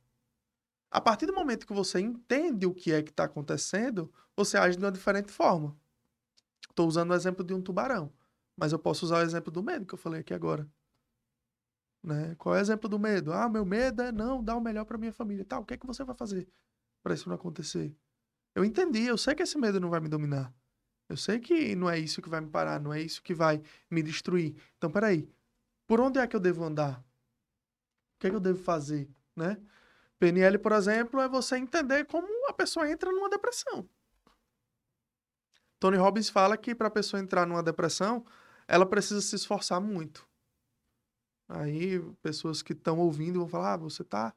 A partir do momento que você entende o que é que está acontecendo, você age de uma diferente forma. Estou usando o exemplo de um tubarão, mas eu posso usar o exemplo do medo que eu falei aqui agora. Né? Qual é o exemplo do medo? Ah, meu medo é não dar o melhor para minha família. Tá, o que é que você vai fazer para isso não acontecer? Eu entendi, eu sei que esse medo não vai me dominar. Eu sei que não é isso que vai me parar, não é isso que vai me destruir. Então, peraí, por onde é que eu devo andar? O que é que eu devo fazer? Né? PNL, por exemplo, é você entender como a pessoa entra numa depressão. Tony Robbins fala que para a pessoa entrar numa depressão, ela precisa se esforçar muito. Aí, pessoas que estão ouvindo vão falar: ah, você está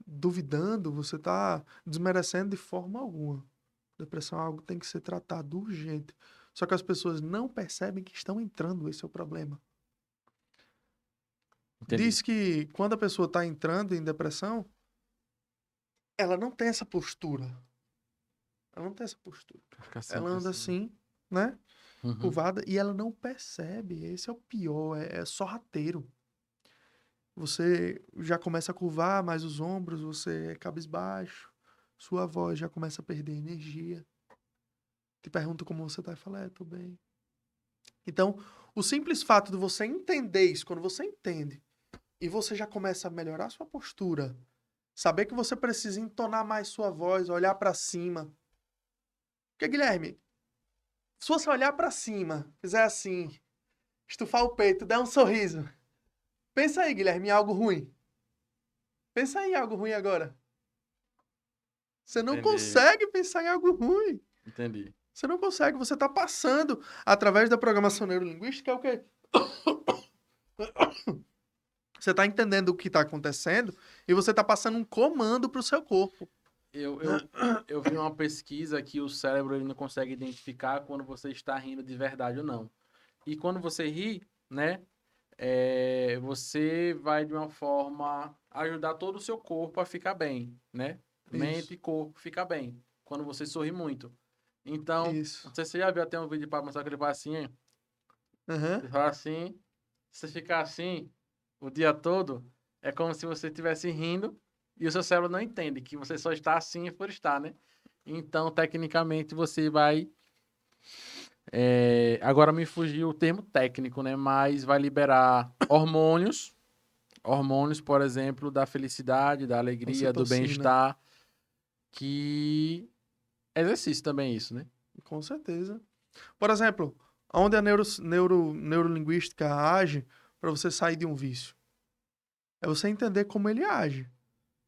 duvidando, você está desmerecendo de forma alguma. Depressão é algo que tem que ser tratado urgente. Só que as pessoas não percebem que estão entrando, esse é o problema. Entendi. Diz que quando a pessoa está entrando em depressão, ela não tem essa postura. Ela não tem essa postura. Fica Ela sempre anda assim. assim, né? Uhum. Curvada, e ela não percebe. Esse é o pior, é sorrateiro. Você já começa a curvar mais os ombros, você é cabisbaixo, sua voz já começa a perder energia. Te pergunta como você tá e fala, tô bem. Então, o simples fato de você entender isso, quando você entende, e você já começa a melhorar sua postura, saber que você precisa entonar mais sua voz, olhar pra cima. Porque, Guilherme, se você olhar pra cima, fizer assim, estufar o peito, der um sorriso, pensa aí, Guilherme, em algo ruim. Pensa aí em algo ruim agora. Você não Entendi. consegue pensar em algo ruim. Entendi. Você não consegue. Você está passando, através da programação neurolinguística, é o quê? Você está entendendo o que está acontecendo e você está passando um comando para o seu corpo. Eu vi uma pesquisa que o cérebro ele não consegue identificar quando você está rindo de verdade ou não. E quando você ri, né, você vai de uma forma ajudar todo o seu corpo a ficar bem, né? Mente Isso, e corpo ficar bem, quando você sorri muito. Então, isso. não sei se você já viu até um vídeo para mostrar que ele faz assim, hein? Aham. Ele fala assim, se você ficar assim o dia todo, é como se você estivesse rindo e o seu cérebro não entende que você só está assim por estar, né? Então, tecnicamente, você vai. Agora me fugiu o termo técnico, né? Mas vai liberar hormônios. Hormônios, por exemplo, da felicidade, da alegria, do Ocitocina, bem-estar. Que exercício também é isso, né? com certeza. Por exemplo, onde a neurolinguística age para você sair de um vício? É você entender como ele age.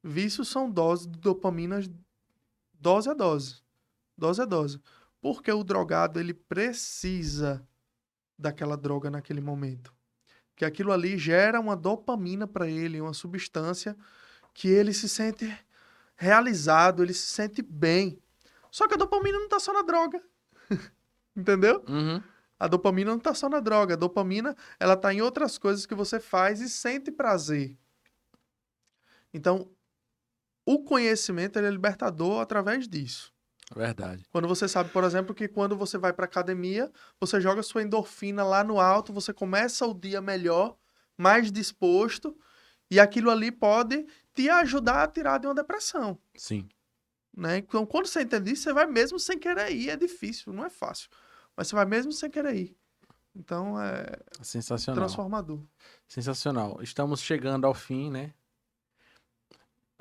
Vícios são doses de dopamina, dose a dose. Dose a dose. Porque o drogado, ele precisa daquela droga naquele momento. Que aquilo ali gera uma dopamina para ele, uma substância que ele se sente realizado, ele se sente bem. Só que a dopamina não tá só na droga, entendeu? Uhum. A dopamina não tá só na droga, a dopamina, ela tá em outras coisas que você faz e sente prazer. Então, o conhecimento ele é libertador através disso. Verdade. Quando você sabe, por exemplo, que quando você vai para academia, você joga sua endorfina lá no alto, você começa o dia melhor, mais disposto, e aquilo ali pode te ajudar a tirar de uma depressão, Sim. né? Então, quando você entende isso, você vai mesmo sem querer ir, é difícil, não é fácil, mas você vai mesmo sem querer ir. Então, é Sensacional. transformador. Sensacional. Estamos chegando ao fim, né?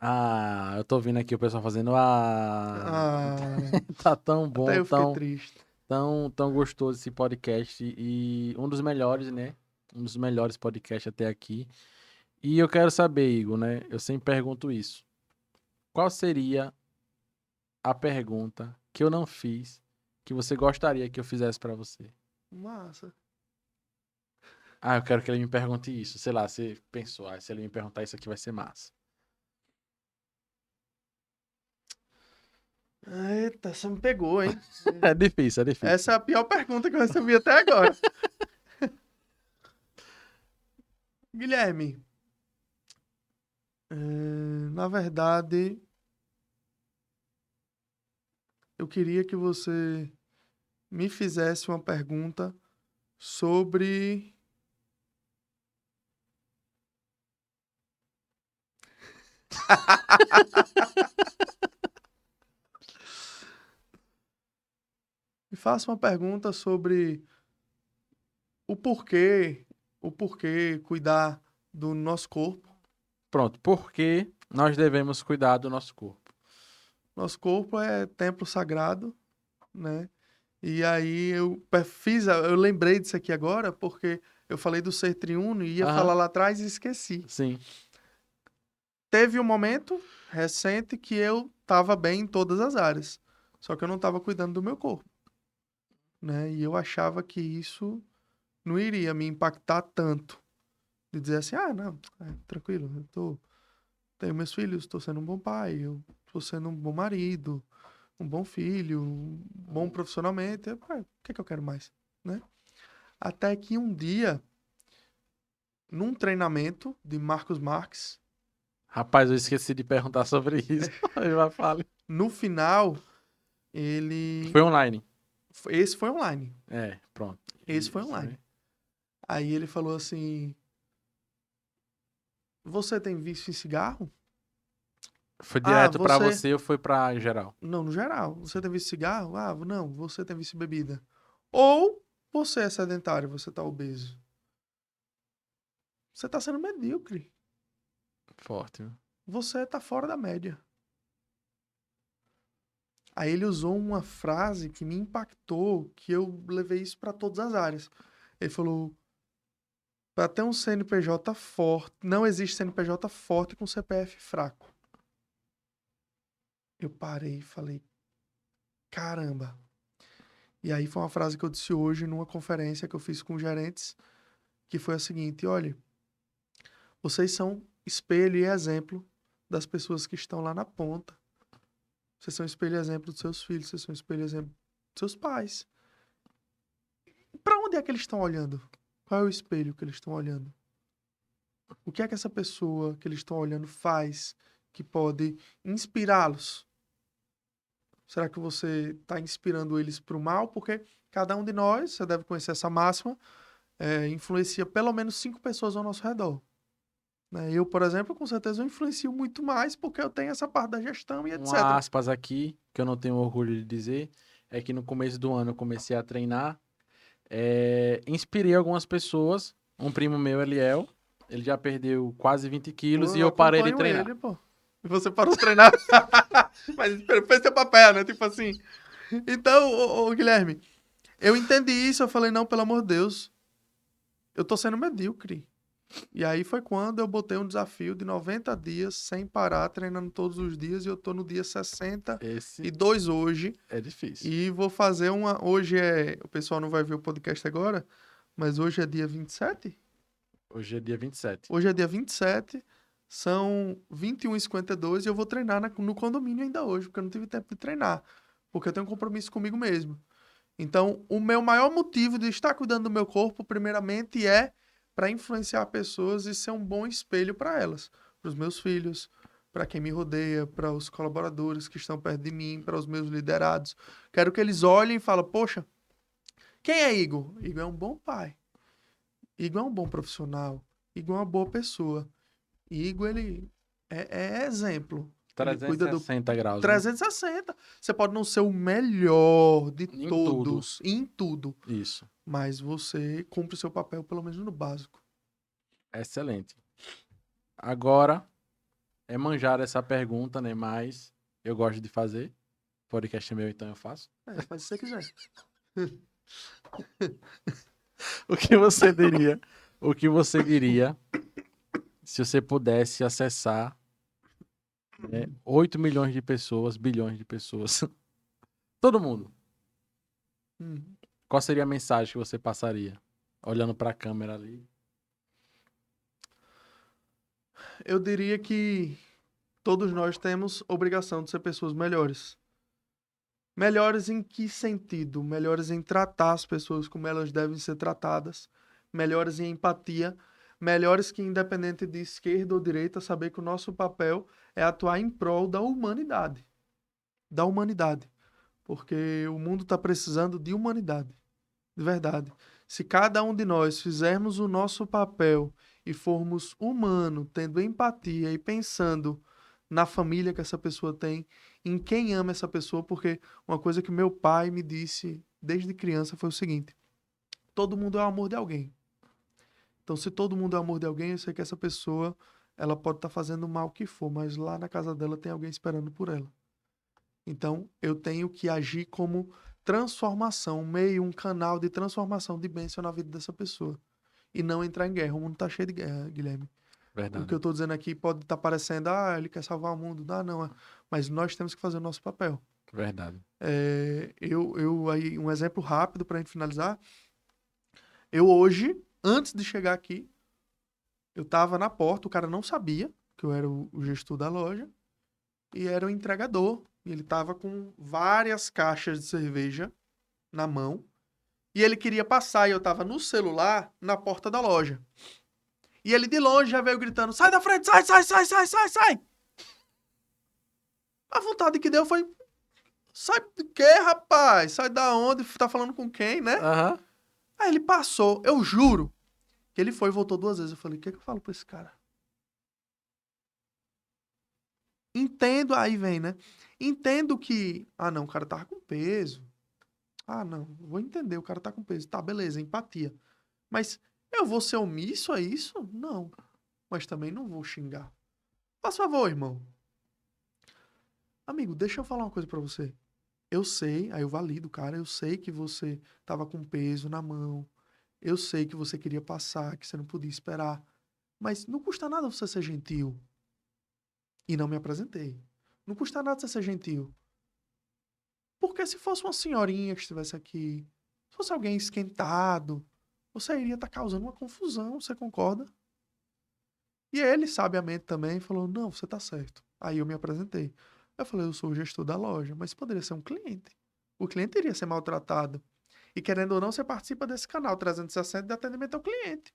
Ah, eu tô vendo aqui o pessoal fazendo. Ah, Ah, tá tão até bom, eu fiquei tão, triste. tão, tão gostoso esse podcast. E um dos melhores, né? Um dos melhores podcasts até aqui. E eu quero saber, Igor, né? Eu sempre pergunto isso. Qual seria a pergunta que eu não fiz que você gostaria que eu fizesse pra você? Massa. Ah, eu quero que ele me pergunte isso. Sei lá, você pensou, se ele me perguntar isso aqui vai ser massa. Eita, você me pegou, hein? É difícil, é difícil. Essa é a pior pergunta que eu recebi até agora. Guilherme, na verdade, eu queria que você me fizesse uma pergunta sobre. Me faça uma pergunta sobre o porquê, o porquê cuidar do nosso corpo. Pronto, por que nós devemos cuidar do nosso corpo? Nosso corpo é templo sagrado, né? E aí eu lembrei disso aqui agora porque eu falei do ser triuno e ia Aham, falar lá atrás e esqueci. sim. Teve um momento recente que eu estava bem em todas as áreas, só que eu não estava cuidando do meu corpo, né? E eu achava que isso não iria me impactar tanto. De dizer assim, ah, não, tranquilo, tenho meus filhos, estou sendo um bom pai, eu estou sendo um bom marido, um bom filho, um bom profissionalmente. O que é que eu quero mais, né? Até que um dia, num treinamento de Marcos Marques, Rapaz, eu esqueci de perguntar sobre isso. Ele vai falar. no final, ele Foi online. Esse foi online. Pronto. Esse foi online. Aí ele falou assim, você tem vício em cigarro? Foi direto pra você... você ou foi pra geral? Não, no geral. Você tem vício em cigarro? Não, você tem vício em bebida. Ou você é sedentário, você tá obeso. Você tá sendo medíocre. Forte, viu? Você tá fora da média. Aí ele usou uma frase que me impactou, que eu levei isso para todas as áreas. Ele falou, para ter um CNPJ forte, não existe CNPJ forte com CPF fraco. Eu parei e falei, caramba. E aí foi uma frase que eu disse hoje numa conferência que eu fiz com gerentes, que foi a seguinte, olha, vocês são espelho e exemplo das pessoas que estão lá na ponta. Vocês são espelho e exemplo dos seus filhos, vocês são espelho e exemplo dos seus pais. Para onde é que eles estão olhando? Qual é o espelho que eles estão olhando? O que é que essa pessoa que eles estão olhando faz que pode inspirá-los? Será que você está inspirando eles para o mal? Porque cada um de nós, você deve conhecer essa máxima, influencia pelo menos 5 pessoas ao nosso redor. Né? Eu, por exemplo, com certeza eu influencio muito mais porque eu tenho essa parte da gestão e etc. Uma aspas aqui, que eu não tenho orgulho de dizer, é que no começo do ano eu comecei a treinar, inspirei algumas pessoas, um primo meu, Eliel, ele já perdeu quase 20 quilos Pô, e eu parei de acompanho treinar. ele, pô. E você parou de treinar. Mas fez seu papel, né? Tipo assim. Então, ô, Guilherme, eu entendi isso, eu falei, não, pelo amor de Deus, eu tô sendo medíocre. E aí foi quando eu botei um desafio de 90 dias sem parar, treinando todos os dias, e eu tô no dia 62 hoje. É difícil. E vou fazer uma... Hoje o pessoal não vai ver o podcast agora, mas hoje é dia 27? Hoje é dia 27. Hoje é dia 27, são 21h52 e eu vou treinar no condomínio ainda hoje, porque eu não tive tempo de treinar, porque eu tenho um compromisso comigo mesmo. Então, o meu maior motivo de estar cuidando do meu corpo, primeiramente, é para influenciar pessoas e ser um bom espelho para elas, para os meus filhos, para quem me rodeia, para os colaboradores que estão perto de mim, para os meus liderados. Quero que eles olhem e falem, poxa, quem é Igor? Igor é um bom pai. Igor é um bom profissional. Igor é uma boa pessoa. Igor, ele é exemplo. Ele cuida do 360 graus. 360. Você pode não ser o melhor de Em todos, em tudo, Isso. mas você cumpre o seu papel, pelo menos no básico. Excelente. Agora, é manjar essa pergunta, né? Mas eu gosto de fazer. Podcast é meu, então eu faço. Faz se você quiser. O que você diria? O que você diria se você pudesse acessar 8 milhões de pessoas, bilhões de pessoas? Todo mundo. Qual seria a mensagem que você passaria? Olhando para a câmera ali. Eu diria que todos nós temos obrigação de ser pessoas melhores. Melhores em que sentido? Melhores em tratar as pessoas como elas devem ser tratadas. Melhores em empatia. Melhores que, independente de esquerda ou direita, saber que o nosso papel é atuar em prol da humanidade. Da humanidade. Porque o mundo está precisando de humanidade. De verdade. Se cada um de nós fizermos o nosso papel e formos humanos, tendo empatia e pensando na família que essa pessoa tem, em quem ama essa pessoa, porque uma coisa que meu pai me disse desde criança foi o seguinte: todo mundo é o amor de alguém. Então, se todo mundo é o amor de alguém, eu sei que essa pessoa, ela pode estar fazendo o mal que for, mas lá na casa dela tem alguém esperando por ela. Então, eu tenho que agir como transformação, um meio, um canal de transformação, de bênção na vida dessa pessoa. E não entrar em guerra. O mundo tá cheio de guerra, Guilherme. Verdade. O que eu tô dizendo aqui pode estar parecendo, ele quer salvar o mundo. Não. Mas nós temos que fazer o nosso papel. Verdade. Aí, um exemplo rápido pra gente finalizar. Eu hoje, antes de chegar aqui, eu tava na porta, o cara não sabia que eu era o gestor da loja. E era o entregador. E ele tava com várias caixas de cerveja na mão. E ele queria passar. E eu tava no celular na porta da loja. E ele de longe já veio gritando: sai da frente, sai! A vontade que deu foi: sai de quê, rapaz? Sai da onde? Tá falando com quem, né? Aham. Aí ele passou, eu juro, que ele foi e voltou 2 vezes. Eu falei, o que é que eu falo pra esse cara? Entendo, aí vem, né? Entendo que, não, o cara tava com peso. Não, vou entender, o cara tá com peso. Tá, beleza, empatia. Mas eu vou ser omisso a isso? Não. Mas também não vou xingar. Faz favor, irmão. Amigo, deixa eu falar uma coisa pra você. Eu sei, aí eu valido, cara, eu sei que você tava com peso na mão. Eu sei que você queria passar, que você não podia esperar. Mas não custa nada você ser gentil. E não me apresentei. Não custa nada você ser gentil. Porque se fosse uma senhorinha que estivesse aqui, se fosse alguém esquentado, você iria estar causando uma confusão, você concorda? E ele, sabiamente também, falou: não, você tá certo. Aí eu me apresentei. Eu falei: eu sou o gestor da loja, mas poderia ser um cliente. O cliente iria ser maltratado. E querendo ou não, você participa desse canal 360 de atendimento ao cliente.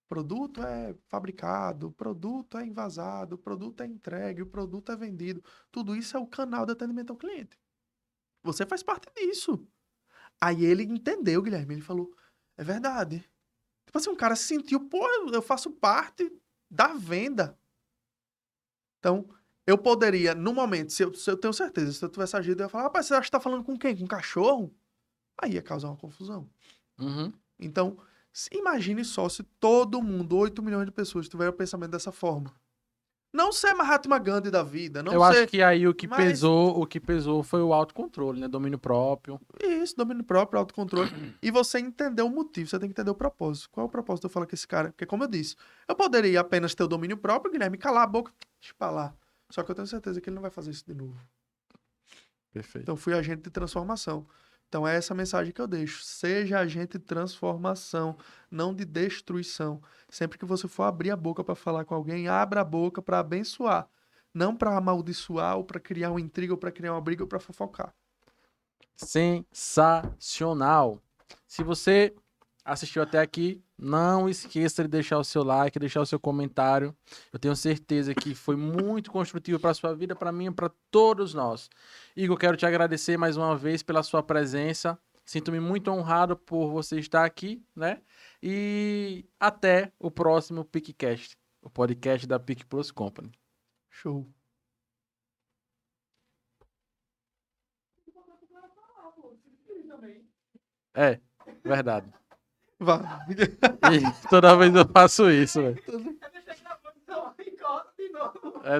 O produto é fabricado, o produto é envasado, o produto é entregue, o produto é vendido. Tudo isso é o canal de atendimento ao cliente. Você faz parte disso. Aí ele entendeu, Guilherme. Ele falou: é verdade. Tipo assim, um cara se sentiu, pô, eu faço parte da venda. Então, eu poderia, no momento, se eu tenho certeza, se eu tivesse agido, eu ia falar: rapaz, você acha que tá falando com quem? Com um cachorro? Aí ia causar uma confusão. Uhum. Então, imagine só se todo mundo, 8 milhões de pessoas, tiver o pensamento dessa forma. Não ser Mahatma Gandhi da vida, não Eu acho ser. que aí Mas o que pesou foi o autocontrole, né? Domínio próprio. isso, domínio próprio, autocontrole. E você entender o motivo, você tem que entender o propósito. Qual é o propósito de eu falar com esse cara? Porque, como eu disse, eu poderia apenas ter o domínio próprio, Guilherme, calar a boca, deixa pra lá. Só que eu tenho certeza que ele não vai fazer isso de novo. Perfeito. Então, fui agente de transformação. Então, é essa mensagem que eu deixo. Seja agente de transformação, não de destruição. Sempre que você for abrir a boca para falar com alguém, abra a boca para abençoar. Não para amaldiçoar, ou para criar uma intriga, ou para criar uma briga, ou para fofocar. Sensacional. Se você assistiu até aqui, não esqueça de deixar o seu like, deixar o seu comentário. Eu tenho certeza que foi muito construtivo para a sua vida, para mim e para todos nós. Igor, quero te agradecer mais uma vez pela sua presença. Sinto-me muito honrado por você estar aqui, né? E até o próximo PicCast, o podcast da Pic Plus Company. Show. É, verdade. Vá. E toda vez eu faço isso, velho.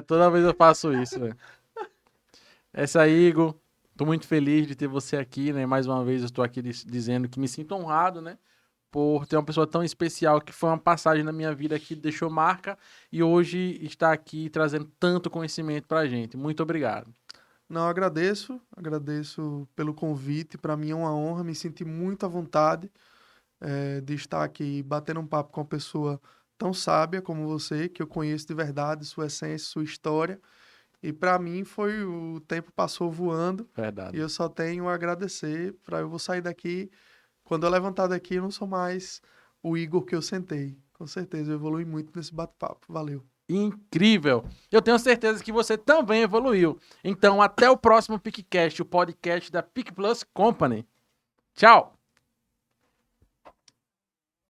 Toda vez eu faço isso, velho. Essa aí, Igor. Tô muito feliz de ter você aqui, né? Mais uma vez eu estou aqui dizendo que me sinto honrado, né? Por ter uma pessoa tão especial que foi uma passagem na minha vida que deixou marca e hoje está aqui trazendo tanto conhecimento pra gente. Muito obrigado. Não, agradeço pelo convite. Para mim é uma honra, me senti muito à vontade de estar aqui batendo um papo com uma pessoa tão sábia como você, que eu conheço de verdade, sua essência, sua história. E para mim o tempo passou voando e Verdade. eu só tenho a agradecer. Eu vou sair daqui, quando eu levantar daqui, eu não sou mais o Igor que eu sentei. Com certeza, eu evolui muito nesse bate-papo. Valeu. Incrível! Eu tenho certeza que você também evoluiu. Então, até o próximo PicCast, o podcast da Pic Plus Company. Tchau!